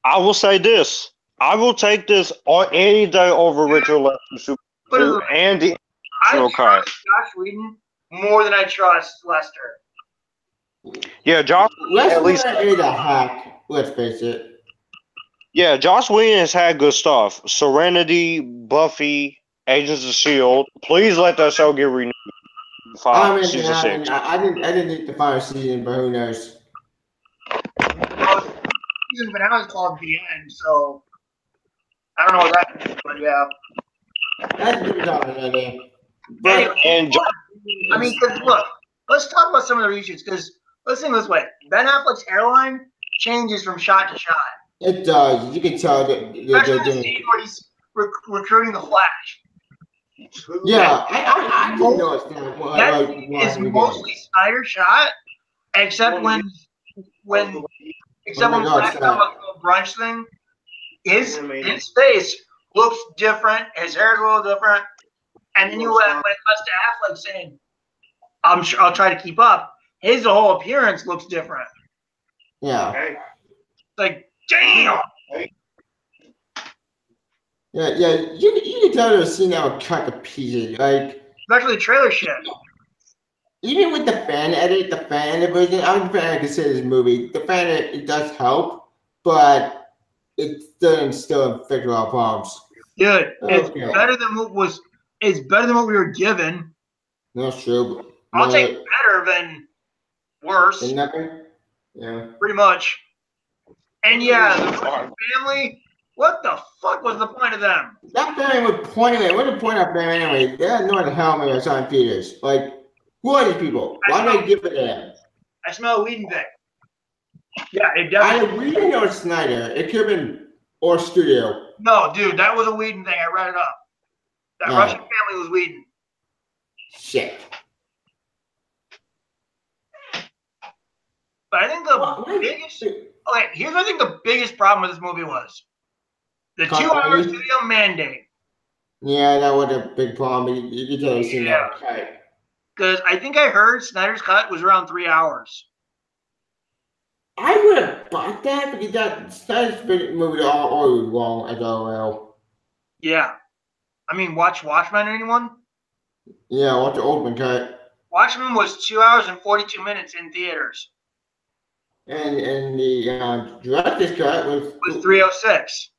I will say this. I will take this any day over Richard Lester's Super 2 and the original cut. Josh Whedon more than I trust Lester. Yeah, Josh Lester at least is a hack. Let's face it. Yeah, Josh Whedon has had good stuff. Serenity, Buffy, Agents of S.H.I.E.L.D. Please let that show get renewed. Season 6. I didn't think the final season, but who knows? Well, season finale is called The End, so I don't know what that means, but yeah. That's a good talking, Anyway, and I mean, because look, let's talk about some of the reshoots. Because let's think this way: Ben Affleck's hairline changes from shot to shot. It does. You can tell that Especially the scene where he's recruiting the Flash. Yeah, I didn't know it's that. That is mostly Snyder shot, except when Flash does a little brunch thing. His face looks different. His hair is a little different. And then when it comes to Affleck saying, I'll try to keep up, his whole appearance looks different. Yeah. It's like, damn! Yeah, you can tell there was a scene that would cut to pieces. Like, especially the trailer shit. Even with the fan edit version, I'm a fan of consider this movie. The fan edit, it does help, but it doesn't still fix all problems. Dude, it's better than what we were given. That's true. I'll take better than worse. Than nothing? Yeah. Pretty much. And yeah, the family, what the fuck was the point of them? That family was pointing. What's the point of them anyway? They had no helmet or Simon Peters. Like, who are these people? Why do they give it to them? I smell a Whedon thing. Yeah, it Either definitely. Whedon or Snyder. It could have been or studio. No, dude, that was a Whedon thing. I read it up. That Russian family was Whedon. Shit. But I think the biggest. Okay, here's what I think the biggest problem with this movie was: the 2-hour studio mandate. Yeah, that was a big problem. You can tell seen that. Okay. Because I think I heard Snyder's cut was around 3 hours. I would have bought that because that Snyder's movie all long as well. Yeah. I mean, watch Watchmen, anyone? Yeah, watch the open cut. Watchmen was 2 hours and 42 minutes in theaters. And the director's cut was 306.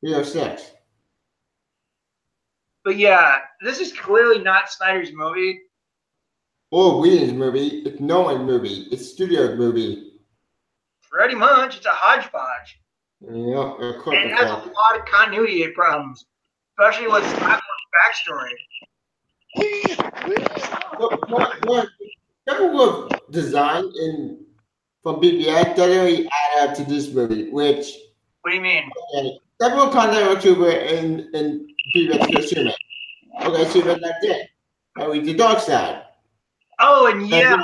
306. But yeah, this is clearly not Snyder's movie. Or Whedon's movie. It's Nolan's movie. It's Studio's movie. Pretty much, it's a hodgepodge. Yeah, And it has a lot of continuity problems, especially with Cyborg's backstory. What couple of design from BBS doesn't really add up to this movie, which What do you mean? several content Trooper in BBS to Superman. Okay, Superman not dead. And we the dark side. Oh, and yeah,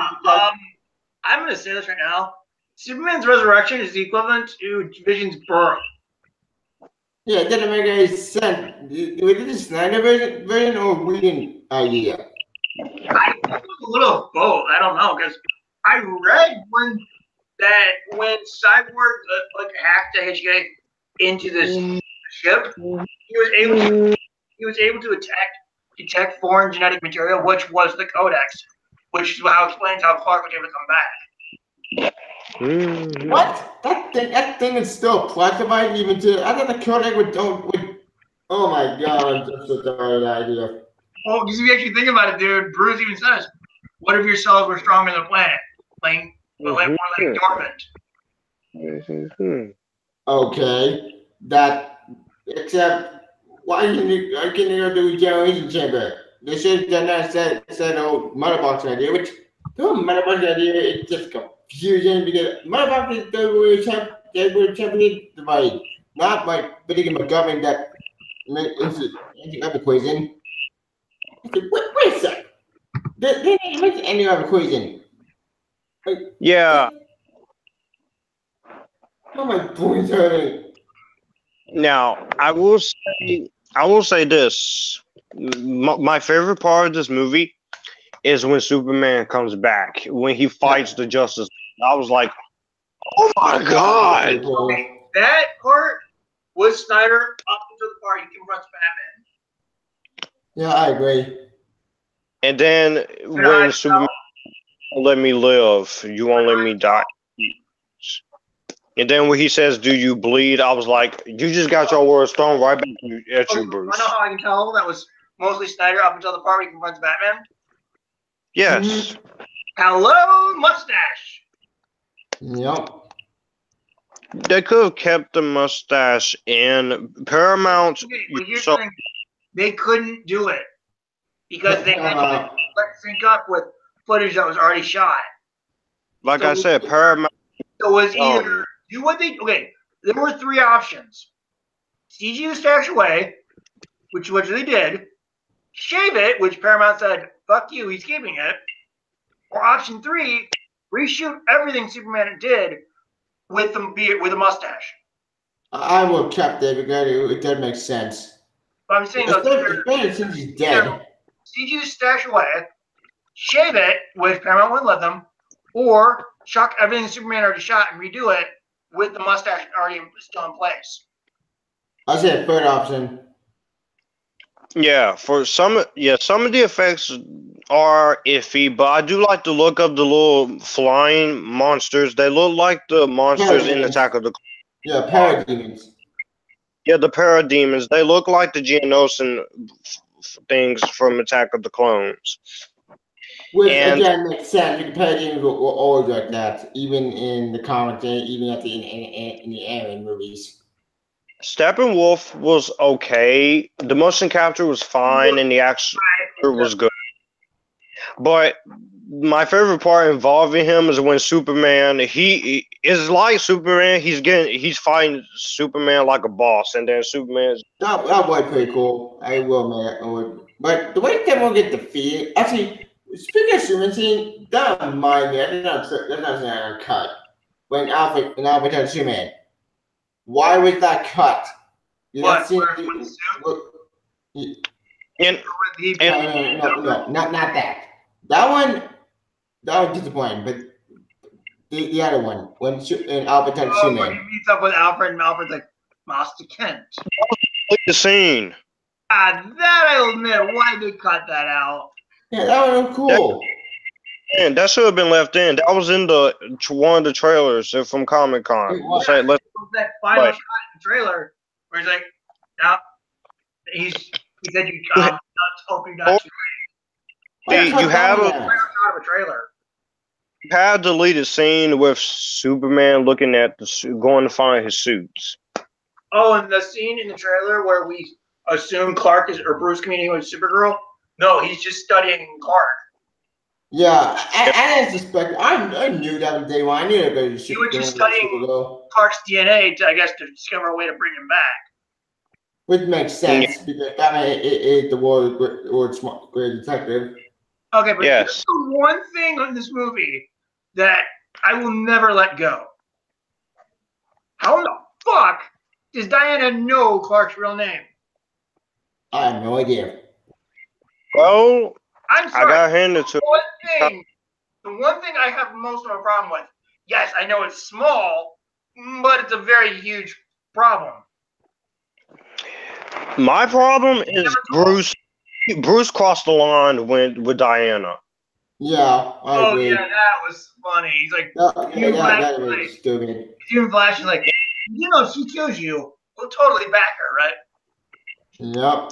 I'm gonna say this right now. Superman's resurrection is the equivalent to Vision's birth. Yeah, it doesn't make any sense. Was it the Snyder version or Whedon idea? I think it was a little of both. I don't know, because I read when Cyborg hacked the HK into this ship, he was able to detect foreign genetic material, which was the Codex, which is how it explains how Clark was able to come back. What? That thing is still classified even to. I thought the Codex would. Oh my god! That's such a bad idea. Well, because if you actually think about it, dude, Bruce even says, "What if your cells were stronger than the planet, more like dormant?" Okay, except why can you go to regeneration chamber? They should have done that said old mother box idea, which the whole mother box idea is just confusion because mother box is they were champion device, not like putting a government that into equation. Wait a sec. They didn't make any other equation. Yeah. Oh my boy's hurting. Now, I will say this. My favorite part of this movie is when Superman comes back, when he fights the Justice League. I was like, oh my god. Okay, that part was Snyder up until the part he confronts Batman. Yeah, I agree. And then when Superman let me live, you won't let me die. And then when he says, do you bleed? I was like, you just got your words thrown right back at you, Bruce. I know how I can tell that was mostly Snyder up until the part where he confronts Batman. Yes. Hello, mustache. Yep. They could have kept the mustache in Paramount. Okay, but here's the thing. They couldn't do it because they had to sync up with footage that was already shot. Like I said, Paramount. So it was either do what they there were three options. CG the stash away, which they did. Shave it, which Paramount said, fuck you, he's keeping it. Or option 3, reshoot everything Superman did with the mustache. I would have kept it because it does make sense. But I'm saying especially since he's dead. CG the stash away, shave it, which Paramount wouldn't let them, or chuck everything Superman already shot and redo it with the mustache already still in place. I said third option. Yeah, some of the effects are iffy, but I do like the look of the little flying monsters. They look like the monsters in Attack of the Clones. Yeah, parademons. Yeah, the parademons. They look like the Geonosian things from Attack of the Clones. Which again makes sense because parademons were always like that, even in the comics and even at in the anime movies. Steppenwolf was okay. The motion capture was fine, and the action was good. But my favorite part involving him is when Superman. He is like Superman. He's fighting Superman like a boss, and then Superman's. That was pretty cool. I will admit. But the way Steppenwolf get defeated, actually, speaking of Superman, scene, that reminded me. That's not cut. When Alfred tells Superman. Why was that cut? What? No, Not not that. That was disappointing, but the other one, when Albert touched Oh, when Superman. he meets up with Alfred, and Alfred's like, Master Kent. The scene. That I'll admit, why they cut that out? Yeah, that one was cool. Man, that should have been left in. That was in one of the trailers from Comic Con. It was. Say, let's That final Right. shot in the trailer where he's like, now he said you not hoping not to. See, Cut you that have one a- out. Final shot of a trailer. have deleted scene with Superman looking at going to find his suits. Oh, and the scene in the trailer where we assume Clark is or Bruce communicating with Supergirl. No, he's just studying Clark. Yeah, I didn't suspect. I knew that on day one. I knew it was You were just studying Clark's DNA to, I guess, to discover a way to bring him back. which makes sense because Batman is the world's great detective. Okay, but Yes. here's the one thing on this movie that I will never let go. How in the fuck does Diana know Clark's real name? I have no idea. Well, I'm I sorry. got handed to. The one thing I have most of a problem with, yes, I know it's small, but it's a very huge problem. My problem is Bruce. Bruce crossed the line with Diana. Yeah, I Oh agree. yeah, that was funny. He's like, That was stupid. Jim Flash is like, you know, if she kills you, we'll totally back her, right? Yep.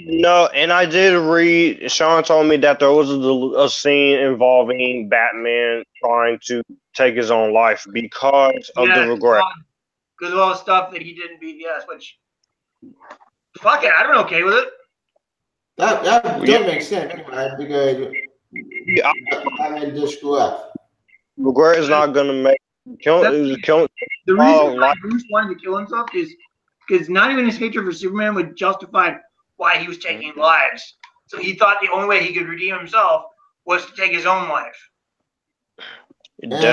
No, and I did read. Sean told me that there was a scene involving Batman trying to take his own life because of the regret. Because of all the stuff that he did in BVS, which, fuck it, I'm okay with it. That does make sense because Yeah, Batman did screw up. regret is not gonna make kill. The reason why like- Bruce wanted to kill himself is because not even his hatred for Superman would justify why he was taking lives. So he thought the only way he could redeem himself was to take his own life. And I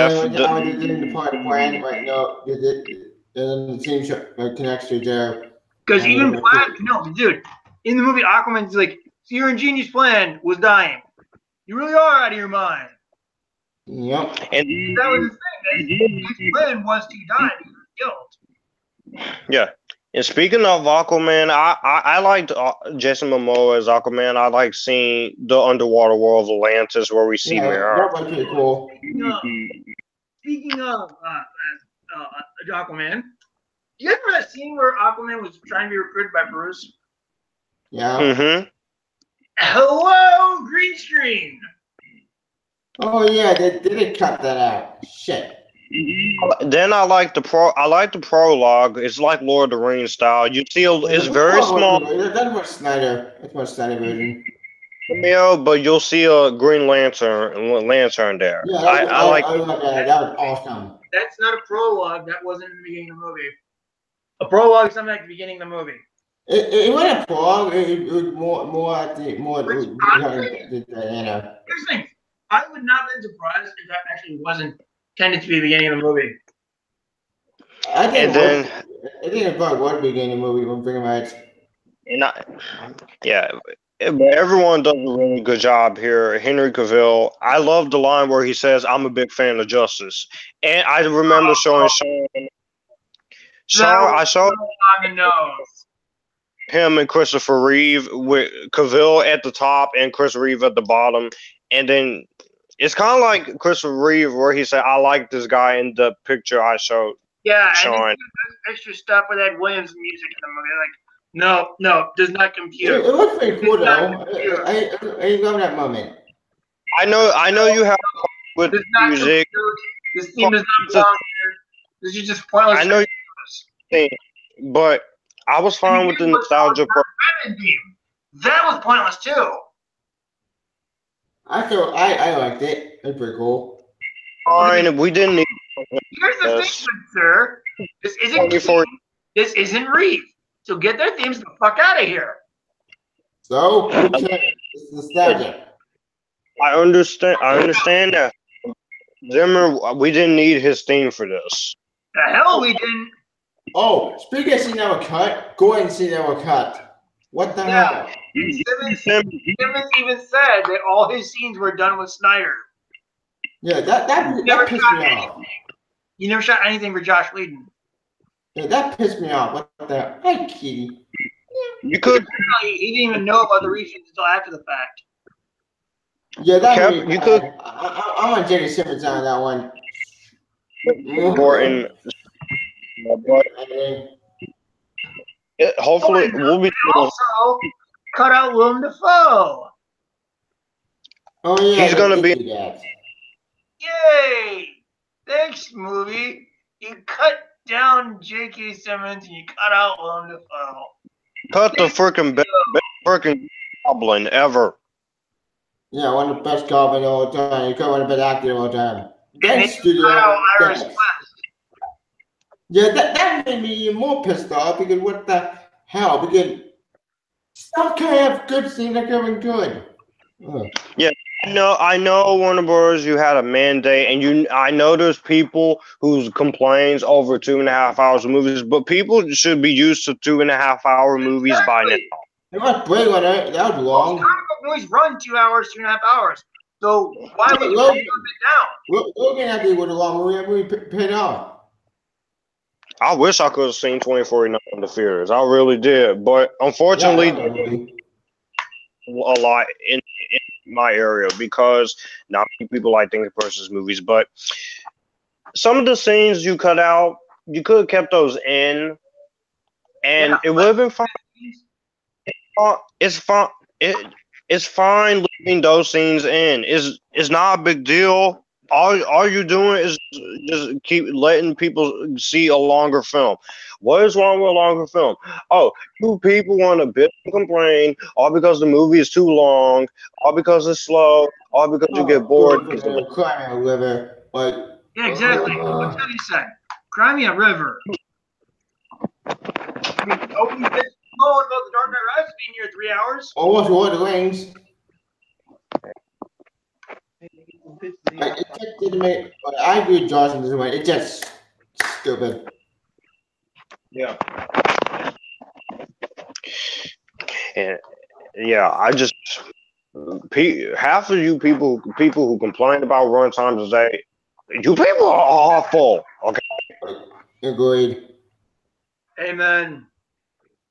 didn't depart the plan, but no, the team connects to there. Because even Flash, no, dude, in the movie Aquaman's like, so your ingenious plan was dying. You really are out of your mind. Yep. And That was the thing. His plan was to die. He was killed. yeah. And speaking of Aquaman, I liked Jason Momoa as Aquaman. I like seeing the underwater world of Atlantis where we see Mera. That was pretty cool. Speaking of Aquaman, you ever that scene where Aquaman was trying to be recruited by Bruce? Yeah. Mm-hmm. Hello, green screen. Oh yeah, they did cut that out. Shit. Then I like the prologue. It's like Lord of the Rings style. You see, it's very small, That's more Snyder. That's more Snyder version. but you'll see a Green Lantern there. Yeah, I like. I like that. That was awesome. That's not a prologue. That wasn't in the beginning of the movie. A prologue is something at the beginning of the movie. It wasn't a prologue. It was more at the more. Which Diana. Here's the thing. I would not have been surprised if that actually wasn't tended to be the beginning of the movie. I think And it probably was the beginning of the movie when thinking about it. Yeah, but everyone does a really good job here. Henry Cavill. I love the line where he says, "I'm a big fan of justice," and I remember showing I saw on the nose. him and Christopher Reeve with Cavill at the top and Chris Reeve at the bottom, and then it's kind of like Christopher Reeve where he said, "I like this guy" in the picture I showed. Yeah, and Sean. then extra stuff with Ed Williams music in the movie. Like, no, does not compute. It looks pretty cool though. I love that moment. I know you have with Does not music. compute. This theme does not belong here. This is just pointless. I know you but I was fine with the nostalgia part. Batman theme. That was pointless too. I liked it. It's pretty cool. Fine, we didn't need. Here's the thing, good sir. This isn't Keane. This isn't Reeve. So get their themes the fuck out of here. So who cares? It's nostalgia. I understand that. Zimmer, we didn't need his theme for this. The hell we didn't. Oh, speaking of scene that were cut, go ahead and see that were cut. What the hell? Simmons even said that all his scenes were done with Snyder. Yeah, that pissed me off. He never shot anything for Josh Whedon. Yeah, that pissed me off. What the? Hey, Kitty. You could. He didn't even know about the reshoots until after the fact. Yeah, that Kev, really you bad. could- I'm on J.K. Simmons on that one. Important. But hopefully, we'll be. Also, cut out Willem Dafoe. Oh yeah, He's gonna they be- do that. Yay! Thanks, movie. You cut down J.K. Simmons and you cut out Willem Dafoe. Cut the freaking freaking goblin ever. Yeah, one of the best Goblin of all time. You cut one of the best actor of all time. Then And studio. cut out Iris Yes. West. Yeah, that made me even more pissed off because what the hell? Because stuff can have good scenes that are good. Ugh. No, I know Warner Bros. You had a mandate, and I know there's people who complains over 2.5 hours of movies, but people should be used to 2.5 hour movies by now. It was Blade Runner. That was long. Comic book movies run 2 hours, 2.5 hours. So why would you Logan. take it down? Logan actually was a long movie. That movie paid off. I wish I could have seen 2049 in the theaters. I really did, but unfortunately, Yeah, I love that movie. a lot in my area because not many people like thinking person's movies. But some of the scenes you cut out, you could have kept those in, and Yeah. it would have been fine. It's fine. It's fine leaving those scenes in. It's not a big deal. All you're doing is just keep letting people see a longer film. What is wrong with a longer film? Oh, you people want to bitch and complain, all because the movie is too long, all because it's slow, all because you get bored. Crying River, but Yeah, exactly. What's that he said? Cry me a river. I mean, opening this phone about the Dark Knight Rises being here 3 hours. almost Lord of the Rings. I agree with Josh in this one. It's just stupid. Yeah. And yeah, I just half of you people who complain about run times today, you people are awful. Okay. Agreed. Amen.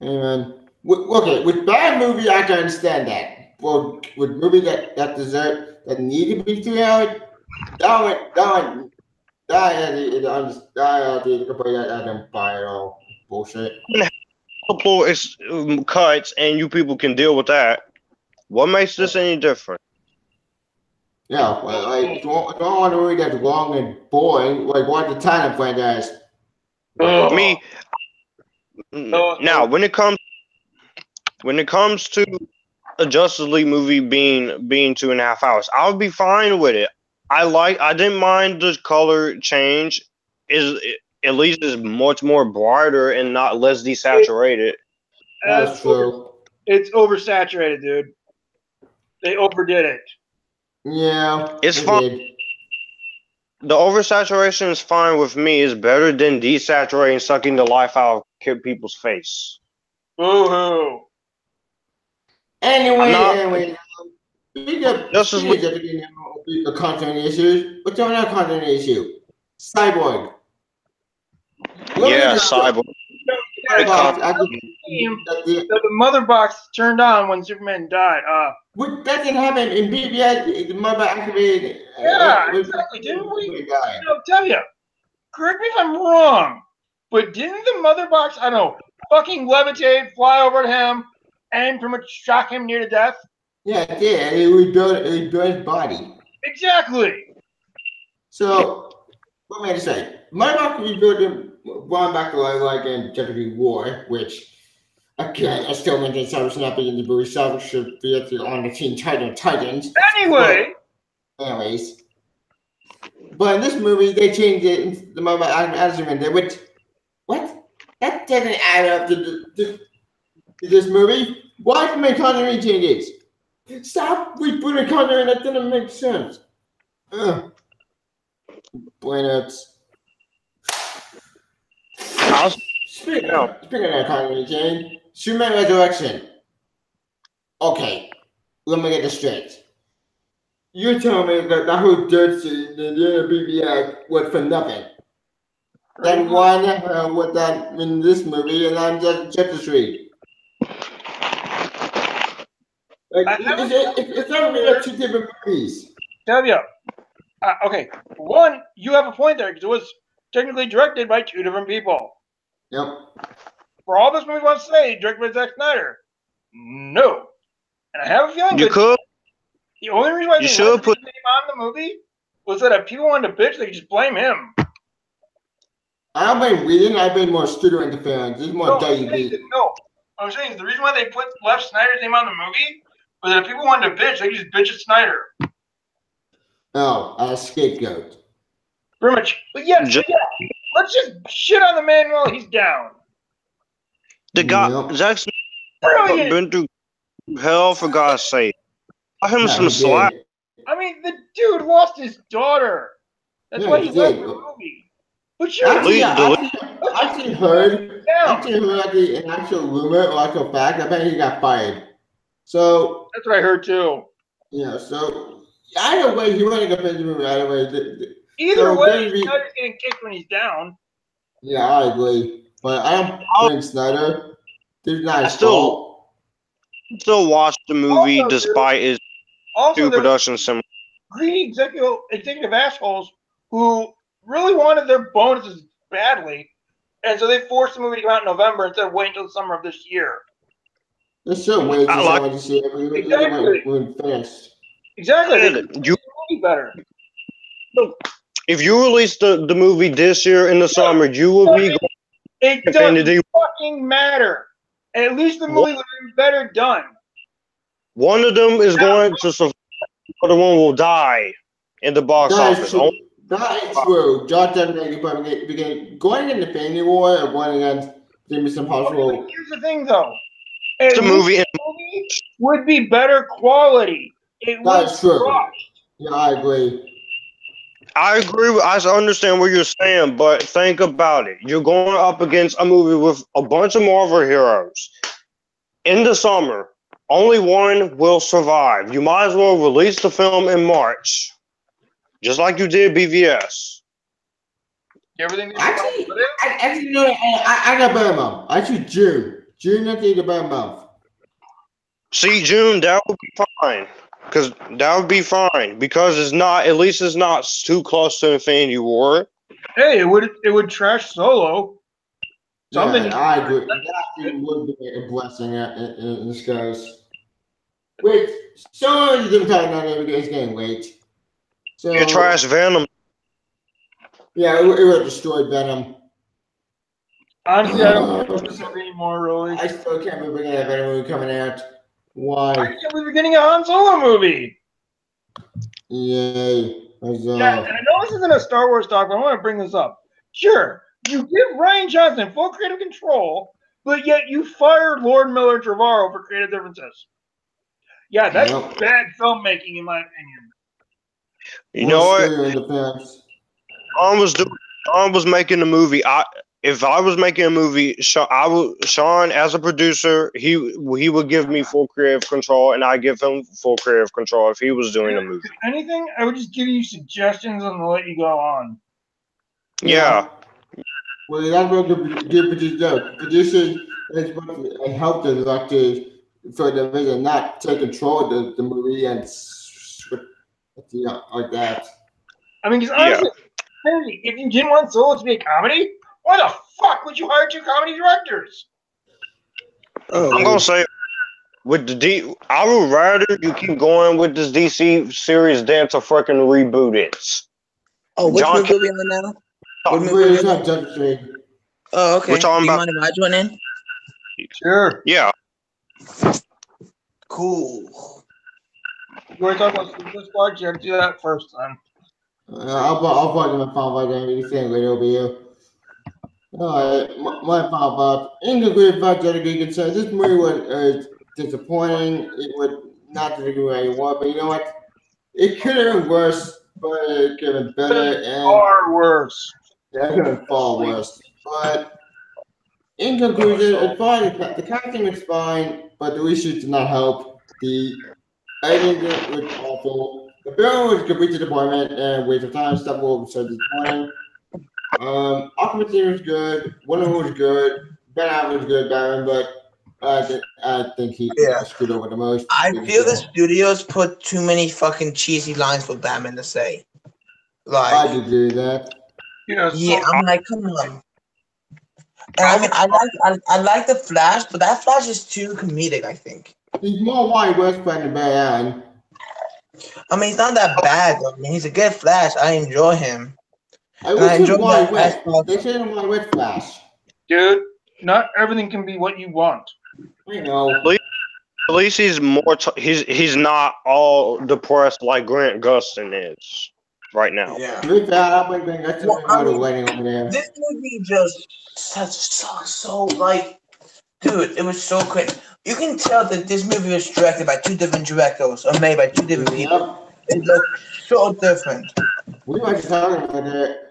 Amen. Okay, with bad movie, I can understand that. Well, with movie that need to be 3 hours, I don't buy it all. Bullshit. Multiple cuts, and you people can deal with that. What makes this any different? Yeah, well, like, don't want to movie that's long and boring, like watch the Titan franchise. Me. Now, when it comes to a Justice League movie being 2.5 hours, I would be fine with it. I didn't mind the color change. At least it's much more brighter and not less desaturated. That's true. It's oversaturated, dude. They overdid it. Yeah, It's they fine. did. The oversaturation is fine with me. It's better than desaturating, sucking the life out of people's face. Boo-hoo. Anyway, speaking of Justice League. the content issues, what's on our content issue? Cyborg. Yeah, Cyborg. The mother box turned on when Superman died. That didn't happen in BBS. The mother activated. Yeah, exactly. Didn't we? I'll tell you. Correct me if I'm wrong, but didn't the mother box, I don't know, fucking levitate, fly over to him, and pretty much shock him near to death? Yeah, it did. It rebuilt his body. Exactly. So, what am I to say? Mother box rebuilt him, brought him back to life like in Justice League War, which. Okay, I still maintain Cyber Snapping in the movie. Cyber should be on the Teen Titans. Anyway. Anyways. But in this movie, they changed it into the mother Adam in there, which, what? That doesn't add up to this movie. Why did make continuity changes? Stop rebooting continuity. That doesn't make sense. Planets. Speaking of continuity change, Superman Resurrection. Okay, let me get this straight. You're telling me that that whole dirt scene in the BBS was for nothing. Then why the hell was that in this movie and I'm just Justice League? Like, it's not really like two different movies. Tell you. Okay, one, you have a point there because it was technically directed by two different people. Yep. For all this movie wants to say, directed by Zack Snyder. No. And I have a feeling You could. the only reason why You they should wanted put. his name on the movie was that if people wanted to bitch, they could just blame him. I don't blame reading, I blame more studio interference. This is more WB. No. I'm saying is the reason why they left Snyder's name on the movie was that if people wanted to bitch, they could just bitch at Snyder. Oh, a scapegoat. Pretty much. But yeah, let's just shit on the man while he's down. The guy, Yep. Zack Snyder, Brilliant. been through hell for God's sake. Cut him some he slack. did. I mean, the dude lost his daughter. That's Yeah, why he he left did. the movie. But sure, Actually, Delete- I actually heard like an actual rumor or actual fact. I bet he got fired. So that's what I heard too. yeah, so either way, he wouldn't get fired. Either way, Either so way, then Snyder's getting kicked when he's down. yeah, I agree. But I don't blame Snyder. This is not his Still- fault. Still watch the movie Also, despite its Also, two there were production sim. greedy executive assholes who really wanted their bonuses badly, and so they forced the movie to come out in November instead of waiting until the summer of this year. They should wait I to like- see it Exactly. when finished. Exactly. They You- could make the movie better. If you release the movie this year in the summer, you will be It Infinity doesn't fucking matter. At least the movie would have been better done. one of them is going to survive, the other one will die in the box That is office. true. That is true. Josh definitely begin going into Infinity War or going against James Impossible. Here's the thing, though. At The least movie, the movie would be better quality. It That would is true. rock. Yeah, I agree. I agree. I understand what you're saying, but think about it. You're going up against a movie with a bunch of Marvel heroes in the summer. Only one will survive. You might as well release the film in March, just like you did BVS. Everything Actually, no, I got a better month. Actually, June. June, I think a better month. See, June, that would be fine. Because it's not, at least it's not too close to Infinity War. Hey, it would trash Solo. Something. Yeah, I agree. That actually would be a blessing in disguise. Wait, so you didn't talk about it because it's getting late. So You trash Venom. yeah, it would destroy Venom. Honestly, I don't believe this movie anymore, really. I still can't believe that Venom movie coming out. I Why? can't believe we're getting a Han Solo movie. Yay. Yeah, and I know this isn't a Star Wars talk, but I want to bring this up. Sure, you give Ryan Johnson full creative control, but yet you fired Lord Miller Trevorrow for creative differences. Yeah, that's Yep. bad filmmaking, in my opinion. You know what? Defense. Sean was making a movie. If I was making a movie, Sean as a producer, he would give me full creative control, and I give him full creative control if he was doing a movie. If anything, I would just give you suggestions and let you go on. Yeah. Well, that's what the good producer does. Producers is supposed to help the directors for the vision, not take control of the movie and like that. I mean, because honestly, if you didn't want Solo to be a comedy, why the fuck would you hire two comedy directors? I'm gonna say with I would rather you keep going with this DC series than to freaking reboot it. Oh, which John movie are we on now? What movie We're are we on? not Justice League. Oh, okay. We're talking Do you about- mind if I join in? Sure. Yeah. Cool. You want to talk about Suicide Squad? You have to do that first, son. I'll plug my phone right there. You can say right over here. Alright, my final thoughts. In conclusion, about Justice League concerned, this movie was disappointing. It was not the degree I want, but you know what? It could have been worse, but it could have been better. And Far worse. yeah, it could have been far worse. But in conclusion, it's fine. The casting is fine, but the reshoots did not help. The editing was awful. The film was a complete disappointment and waste of time. Stuff was so disappointing. Aquaman was good. Wonder Woman was good. Ben Affleck was good, Batman, but I think he got screwed over the most. I feel the studios put too many fucking cheesy lines for Batman to say. Like, I agree with that. Yeah, I'm like, come on. And I mean, I like the Flash, but that Flash is too comedic, I think. He's more Wally West than Batman. I mean, he's not that bad, though. I mean, he's a good Flash. I enjoy him. I enjoy Wally West. They said him Wally West Flash. Dude, not everything can be what you want. I know. At least he's more. He's not all depressed like Grant Gustin is right now. Yeah. This movie just so like, dude, it was so quick. You can tell that this movie was directed by two different directors or made by two different people. It looked so different. We were just talking about it.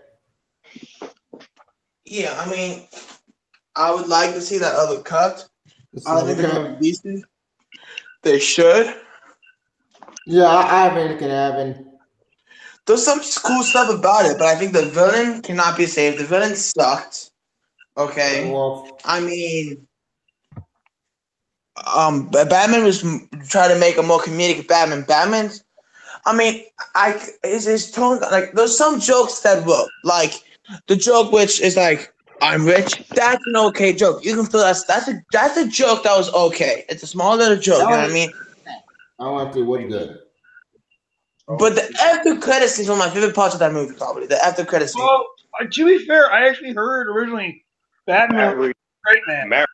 Yeah, I mean, I would like to see that other cut. I think they're gonna release it. They should. Yeah, I think it can happen. There's some cool stuff about it, but I think the villain cannot be saved. The villain sucked. Okay. Well, I mean, Batman was trying to make a more comedic Batman. Batman's, I mean, his tone, like, there's some jokes that work. Like, the joke which is like, I'm rich. That's an okay joke. You can feel that's a joke that was okay. It's a small little joke, you know what I mean? I want to what good. But the after credit scene is one of my favorite parts of that movie, probably. The after credit scene. Well, to be fair, I actually heard originally Batman was great man.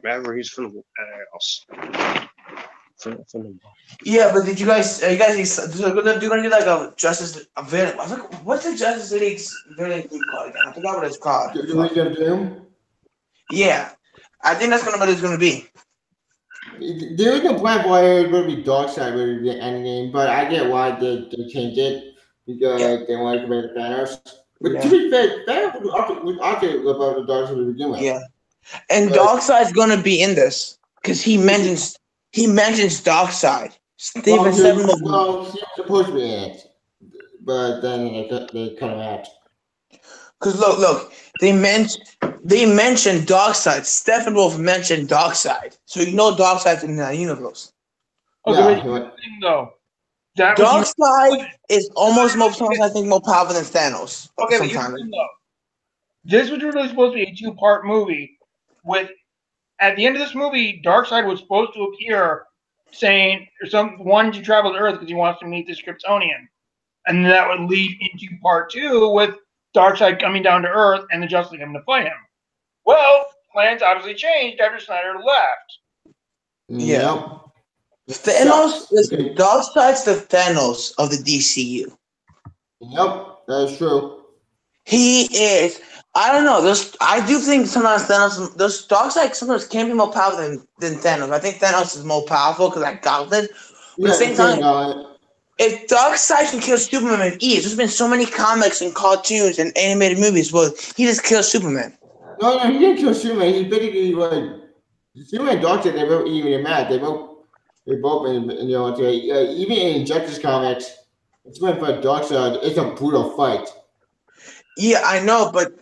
Maverick's from the house. Yeah, but did you guys? Are you guys gonna do like a Justice a villain? I think, what's the Justice League's villain group called again? I forgot what it's called. The League of Doom? Yeah, I think that's what it's gonna be. There was no plan for it was going to be Darkseid with the endgame, but I get why they changed it because they wanted to make Thanos. But to be fair, Thanos was okay about the Darkseid to begin with. Yeah, and Darkseid's gonna be in this because he mentions Darkseid. Steven Steppenwolf. Well, he was supposed to be in it, but then they cut him out. Because look, they mentioned Darkseid. Steppenwolf mentioned Darkseid, so you know Darkseid's in that universe. Okay, Yeah, but thing though, that Darkseid is almost more powerful than Thanos. Okay, but this was really supposed to be a two-part movie. With at the end of this movie, Darkseid was supposed to appear, saying wanting to travel to Earth because he wants to meet the Kryptonian, and that would lead into part two with Darkseid coming down to Earth and the Justice League coming to fight him. Well, plans obviously changed after Snyder left. Yeah. Thanos is Darkseid's the Thanos of the DCU. Yep, that's true. He is. I don't know. I do think sometimes Darkseid sometimes can be more powerful than Thanos. I think Thanos is more powerful because I got it. But at the same time, if Darkseid can kill Superman with ease, there's been so many comics and cartoons and animated movies where he just kills Superman. No, he didn't kill Superman. He basically Superman and Darkseid. They both even mad. They both even in Justice comics, it's meant for Darkseid. It's a brutal fight. Yeah, I know, but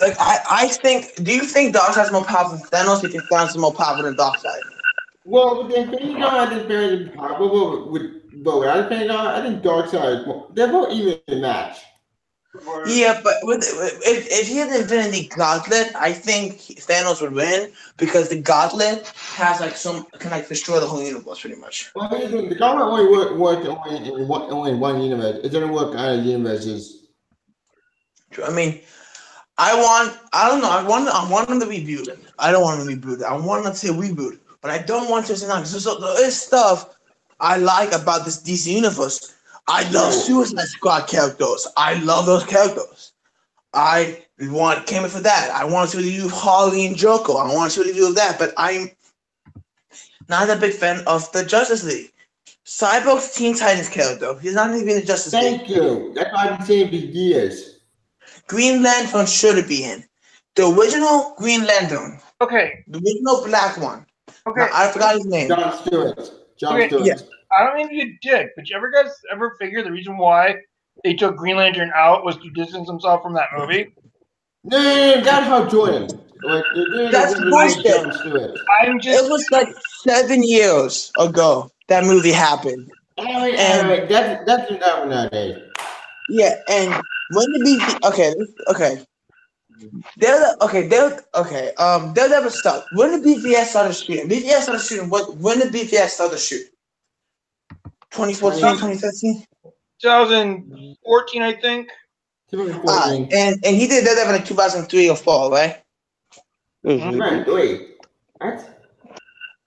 like I think. Do you think Darkseid's more powerful than Thanos? Do you think Thanos is more powerful than Darkseid? Well, with the Infinity Gauntlet, I think Thanos is powerful. But without Infinity Gauntlet, I think Darkseid. They're both even in match. Yeah, but if he had the Infinity Gauntlet, I think Thanos would win because the Gauntlet has can destroy the whole universe pretty much. Well, the Gauntlet only worked only in one universe. It doesn't work in other universes. I mean, I want them to reboot it. I don't want them to reboot it. I want them to reboot, but I don't want to say no. So there is stuff I like about this DC universe. I love Suicide Squad characters. I love those characters. I came in for that. I want to do Harley and Joker. I want to do that, but I'm not a big fan of the Justice League. Cyborg's Teen Titans character. He's not even in the Justice League. Thank you. That's why I've been saying for years. Green Lantern should be in. The original Green Lantern. Okay. The original black one. Okay. No, I forgot his name. John Stewart. John Okay, Stewart. yeah. I don't mean to be a dick, but you guys ever figure the reason why they took Green Lantern out was to distance himself from that movie? No, that's how Jordan. That's bullshit. John Stewart. I'm just. It was like 7 years ago that movie happened. Alright, that didn't happen nowadays. Yeah, and when the BV okay. They'll never stop. When the BVS started shooting? BVS started shooting when did BVS start to shoot? 2014, 2015? 2014, I think. 2014. And he did that in 2003 or 4, right? Mhm. Right, wait. What?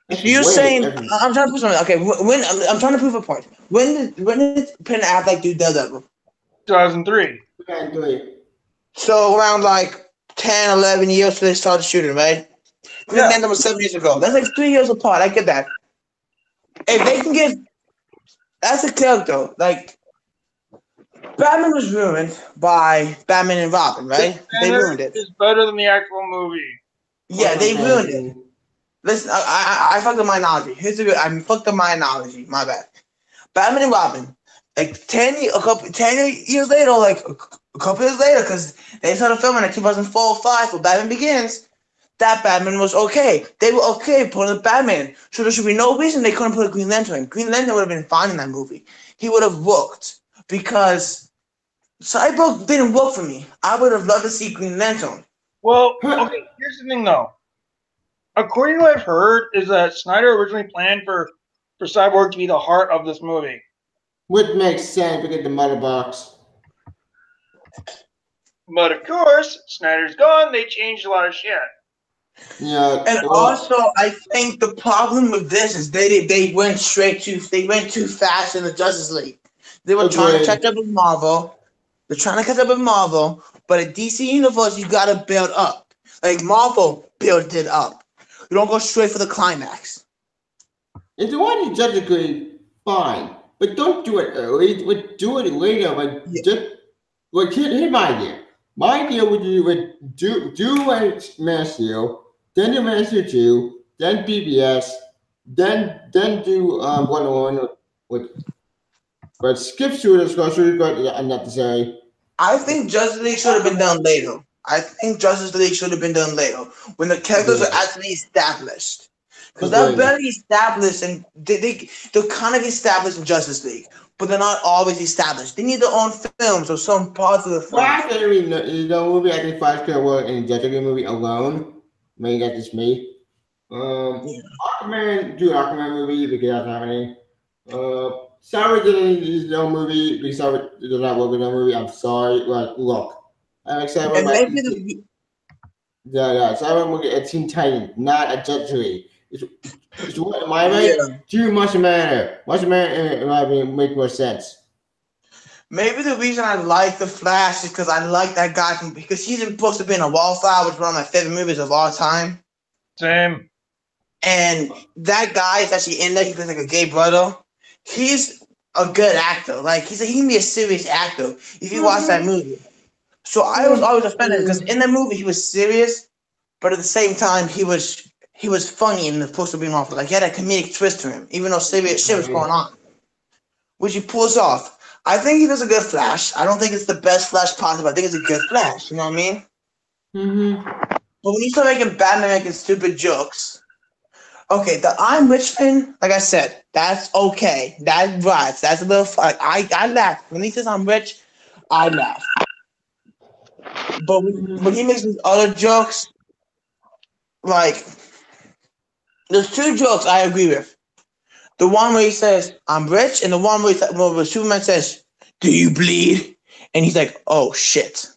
If you're saying I'm trying to prove something. Okay, when I'm trying to prove a point. When did Ben Affleck do Daredevil? 2003. So around like 10, 11 years before they started shooting, right? Yeah. That was 7 years ago. That's like 3 years apart. I get that. If they can get, that's a character. Like Batman was ruined by Batman and Robin, right? They ruined it. It's better than the actual movie. Yeah, they ruined it. Listen, I fucked up my analogy. I fucked up my analogy. My bad. Batman and Robin, like 10 years later, like a couple years later, because they started filming in 2004 or 5 for Batman Begins. That Batman was okay. They were okay putting a Batman. So there should be no reason they couldn't put a Green Lantern. Green Lantern would have been fine in that movie. He would have worked because Cyborg didn't work for me. I would have loved to see Green Lantern. Well, okay, here's the thing though. According to what I've heard, is that Snyder originally planned for Cyborg to be the heart of this movie. Which makes sense because the mother box. But of course, Snyder's gone. They changed a lot of shit. Yeah. And also, I think the problem with this is they went too fast in the Justice League. They were trying to catch up with Marvel. They're trying to catch up with Marvel, but at DC Universe, you gotta build up. Like Marvel built it up. You don't go straight for the climax. If you want to Justice League, fine, but don't do it early. But do it later. Like here's my idea. My idea would be do Man of Steel, then do Man of Steel 2, then BBS, then do Wonder Woman but skip Suicide Squad, unnecessary. I think Justice League should have been done later. When the characters are actually established. Because they're barely established and they're kind of established in Justice League, but they're not always established. They need their own films or some parts of the film. Flash movie, I think Flash could work in the Justice League movie alone. Maybe that's just me. Aquaman, do an Aquaman movie because that's happening. Sorry, didn't use his own movie because sorry did not work with that movie. I'm sorry. Like, look, I'm excited about Cyber movie a Teen Titan, not a Justice League. It's what am I right? Yeah. Too much matter. Much matter, in my opinion, make more sense. Maybe the reason I like The Flash is because I like that guy because he's supposed to be in a Wallflower, which is one of my favorite movies of all time. Same. And that guy is actually in there. He plays like a gay brother. He's a good actor. Like he can be a serious actor if you watch that movie. So I was always offended because in that movie he was serious, but at the same time he was funny and supposed to be awful. Like he had a comedic twist to him, even though serious shit was going on, which he pulls off. I think he does a good Flash. I don't think it's the best Flash possible. I think it's a good Flash. You know what I mean? Mm-hmm. But when you start making Batman making stupid jokes. Okay, the I'm Rich thing, like I said, that's okay. That right. That's a little fun. I laugh. When he says I'm rich, I laugh. But when he makes these other jokes, like, there's two jokes I agree with. The one where he says, I'm rich, and the one where Superman says, do you bleed? And he's like, oh, shit.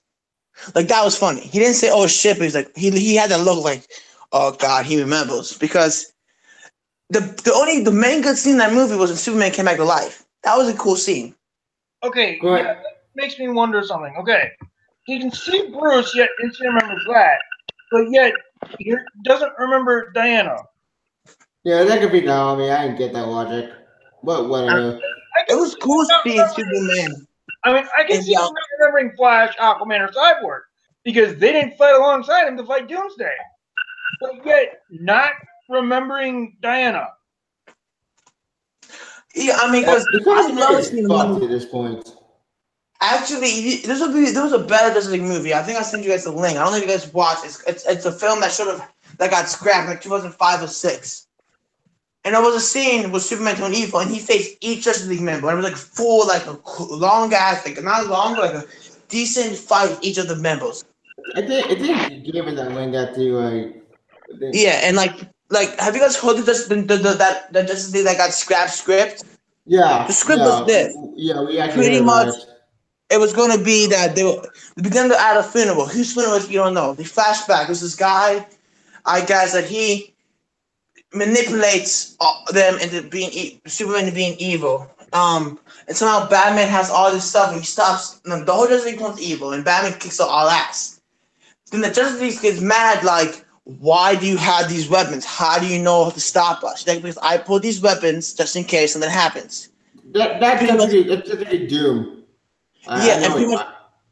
Like, that was funny. He didn't say, oh, shit, but he's like, he had that look like, oh, God, he remembers. Because the main good scene in that movie was when Superman came back to life. That was a cool scene. Okay, yeah, that makes me wonder something. Okay, he can see Bruce, yet instantly remembers that, but yet he doesn't remember Diana. Yeah, that could be dumb. I mean, I didn't get that logic. But whatever. It was cool seeing Superman. I mean, I can see him not remembering Flash, Aquaman, or Cyborg because they didn't fight alongside him to fight Doomsday. But yet, not remembering Diana? Yeah, I mean, because The I Justice love League is seeing the fucked movie. at this point. Actually, there was a better Justice League movie. I think I sent you guys the link. I don't know if you guys watched. It's a film that got scrapped in like 2005 or 6. And there was a scene with Superman turning evil, and he faced each Justice League member. And it was like full, like a long ass, like not long, but like a decent fight with each of the members. I think you gave it that link that to like. Yeah, and like have you guys heard of that Justice League that got scrapped script? Yeah. The script was this. Yeah, we actually Pretty heard about much. it. It was going to be that they began to add a funeral. Whose funeral is, you don't know. The flashback was this guy, I guess, that he manipulates them into being Superman into being evil. And somehow Batman has all this stuff and he stops. The whole Justice League becomes evil and Batman kicks out all ass. Then the Justice League gets mad, like, why do you have these weapons? How do you know to stop us? Like, because I pull these weapons just in case something happens. That's typically Doom. Yeah, and pretty much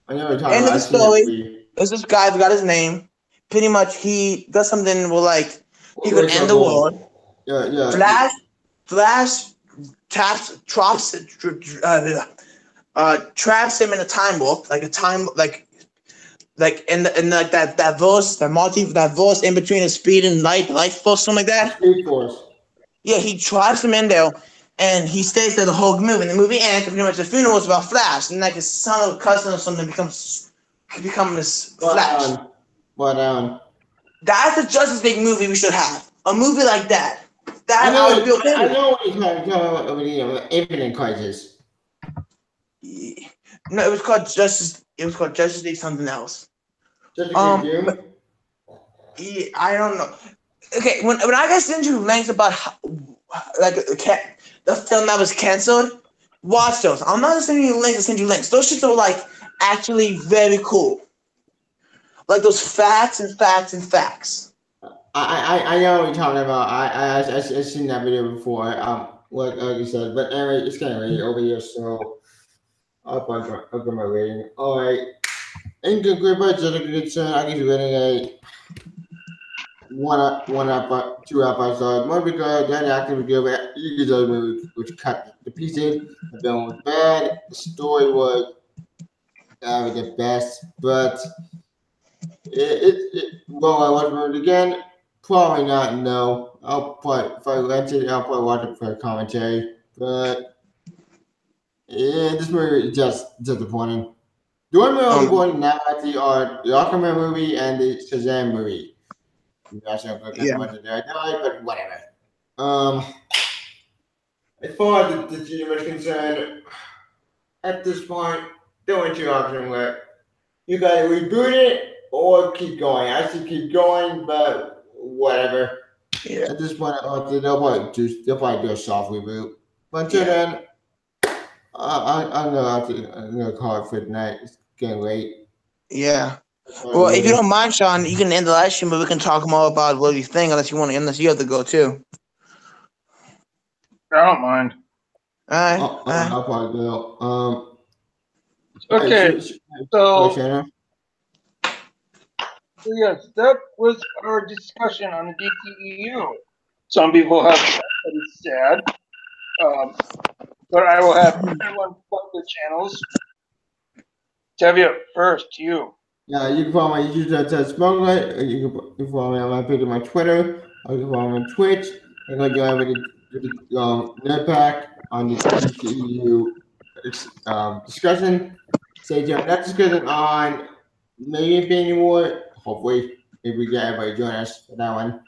end of the story. There's this guy, I forgot his name. Pretty much, he does something where, like, he could end the world. Yeah. Flash traps him in a time warp, like a time, like in like that verse in between the speed and light force, something like that. Speed Force. Yeah, he traps him in there. And he stays there the whole movie. And the movie ends, and pretty much the funeral is about Flash. And like his son or cousin or something becomes this Flash. That's the Justice League movie we should have. A movie like that. I would be okay with. I know what you're talking about. Infinite Crisis. No, it was called Justice League something else. Justice League Doom? Yeah, I don't know. Okay, when I guys send you links about the film that was canceled, watch those. I'm not sending you links to send you links. Those shits are like actually very cool. Like those facts. I know what you're talking about. I've seen that video before. Like you said, but anyway, it's kind of late over here, so I'll get my rating. All right. In conclusion, I give you rating a 2 episodes. More because then after we give it, you get the movie which cut the pieces. The film was bad. The story was the best, but will I watch it again? Probably not. No, I'll probably if I rent it, I'll probably watch it for a commentary. But this movie is just disappointing. The only movie I'm going now actually are the Aquaman movie and the Shazam movie. Yeah. But whatever. As far as the team is concerned, at this point, there ain't two options where you gotta reboot it or keep going. I say keep going, but whatever. Yeah. At this point, they'll probably do a soft reboot. But until then, I'm gonna call it for tonight. It's getting late. Yeah. Well, if you don't mind, Sean, you can end the live stream, but we can talk more about what you think, unless you have to go too. I don't mind. All right. I'll probably go. Okay. So yes, that was our discussion on the DTEU. Some people have said it's sad, but I will have everyone plug the channels. Tevye, first, you. Yeah, you can follow my YouTube at Smokelight. You can follow me on my Twitter. Or you can follow me on Twitch. I'm going to go over the Nerdpack on the DTEU discussion. Stay tuned. That discussion on maybe Infinity War. Hopefully, if we get everybody to join us for that one.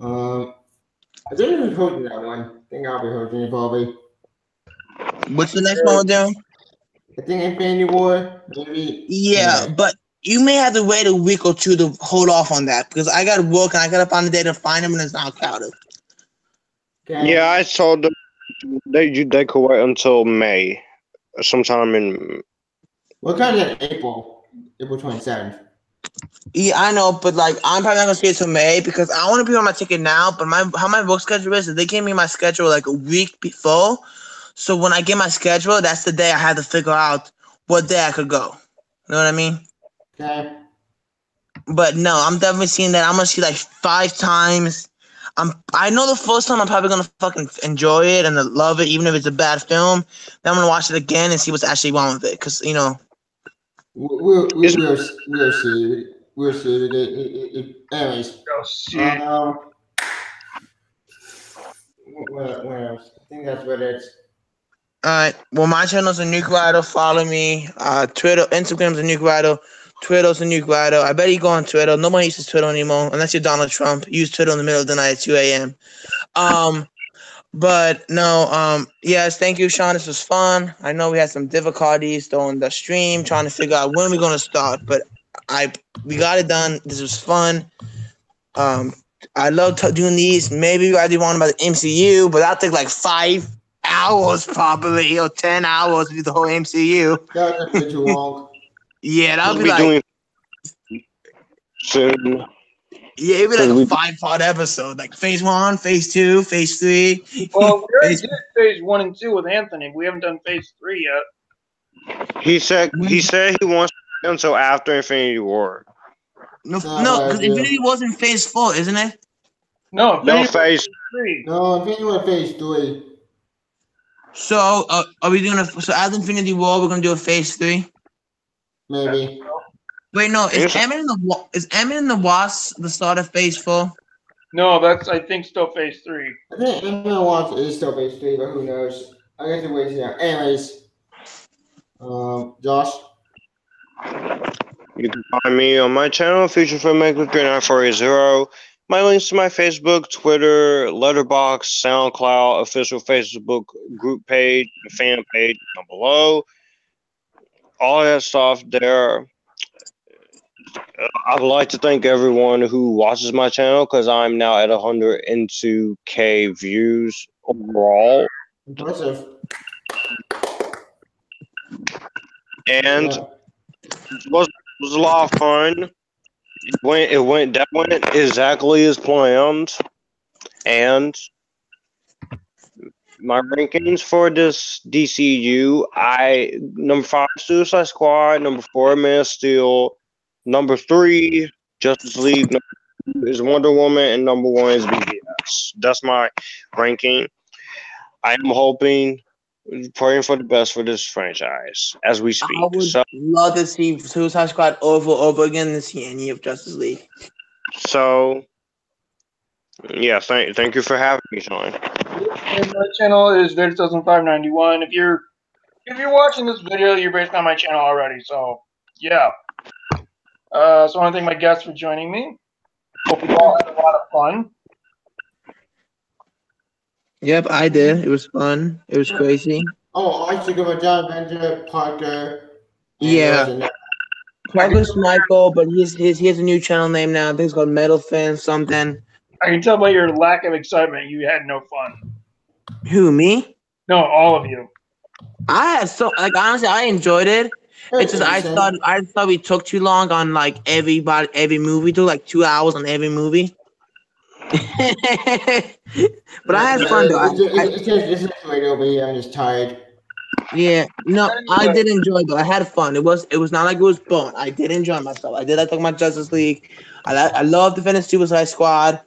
I think I'm hosting that one. I think I'll be hosting it probably. What's the next one we're doing? I think Infinity War, maybe. Yeah, but you may have to wait a week or two to hold off on that because I got to work and I got to find a day to find them and it's not crowded. Okay. Yeah, I told them they could wait until May, sometime in. What kind of April 27th. Yeah, I know, but like I'm probably not gonna see it till May because I want to be on my ticket now. But how my work schedule is they gave me my schedule like a week before. So when I get my schedule, that's the day I had to figure out what day I could go. You know what I mean? Okay. But no, I'm definitely seeing that. I'm gonna see like 5 times. I know the first time I'm probably gonna fucking enjoy it and love it, even if it's a bad film. Then I'm gonna watch it again and see what's actually wrong with it, because We'll see. We'll see. Anyways, Go see. Where else? I think that's what it's. All right. Well, my channel's a Nuke Rider. Follow me. Twitter, Instagram's a Nuke Rider. Twitter's a Nuke Rider. I bet you go on Twitter. Nobody uses Twitter anymore, unless you're Donald Trump. Use Twitter in the middle of the night at 2 a.m. But no, yes, thank you, Sean. This was fun. I know we had some difficulties during the stream, trying to figure out when we're gonna start, but we got it done. This was fun. I love doing these. Maybe I do one about the MCU, but that'll take like 5 hours probably, or 10 hours to do the whole MCU. That's a bit too long. Yeah, that'll We'll be like doing soon. yeah, it'd be like a 5-part episode, like phase 1, phase 2, phase 3. Well, we already did phase 1 and 2 with Anthony. We haven't done phase 3 yet. He said he wants to until after Infinity War. No, because Infinity War's in phase 4, isn't it? No, Phase 3. No, Infinity War phase 3. So, are we doing so after Infinity War, we're gonna do a phase 3? Maybe. Wait, no, is Ant-Man and the Wasp the start of phase 4? No, that's I think still phase 3. I think Ant-Man Wasp is still phase 3, but who knows? I guess we'll wait out. Anyways, Josh. You can find me on my channel, Future Filmmaker 39480. My links to my Facebook, Twitter, Letterboxd, SoundCloud, official Facebook group page, fan page down below. All that stuff there. I'd like to thank everyone who watches my channel because I'm now at 102K views overall. Impressive. And it was a lot of fun. It went exactly as planned. And my rankings for this DCU, number 5, Suicide Squad, number 4, Man of Steel, number 3, Justice League, number 2 is Wonder Woman, and number 1 is BVS. That's my ranking. I am hoping, praying for the best for this franchise as we speak. I would love to see Suicide Squad over again than see any of Justice League. So, yeah, thank you for having me, Sean. And my channel is Vid200591. If you're watching this video, you're based on my channel already. So yeah. So I want to thank my guests for joining me. Hope you all had a lot of fun. Yep, I did. It was fun. It was crazy. Oh, I should go with John Avenger, Parker. Yeah. Parker's Michael, but he has a new channel name now. I think it's called Metal Fan something. I can tell by your lack of excitement, you had no fun. Who, me? No, all of you. I had honestly, I enjoyed it. It's just I thought we took too long on like every movie. Took like 2 hours on every movie. But I had fun though. It's just right over here. I'm just tired. Yeah, no, I did enjoy though. I had fun. It was not like it was fun. I did enjoy myself. I did like talking about Justice League. I love defending Suicide Squad.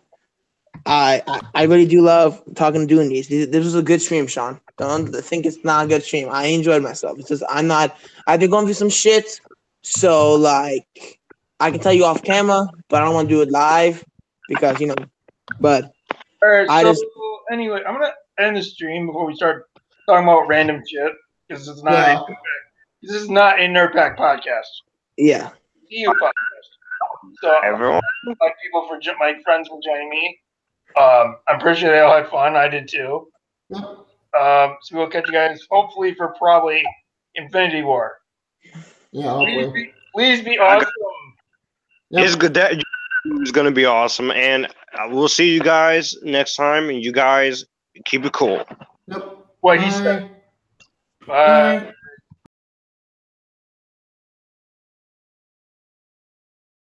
I really do love doing these. This was a good stream, Sean. Don't think it's not a good stream. I enjoyed myself. It's just I've been going through some shit. So like I can tell you off camera, but I don't want to do it live because But all right. Anyway, I'm gonna end the stream before we start talking about random shit because this is not a Nerd Pack podcast. Yeah. EU podcast. So everyone, my friends for joining me. I'm pretty sure they all had fun. I did too. So we'll catch you guys hopefully for probably Infinity War. Yeah, hopefully. Please be awesome. It's good. That is going to be awesome, and we'll see you guys next time. And you guys keep it cool. Yep. What he said. Bye.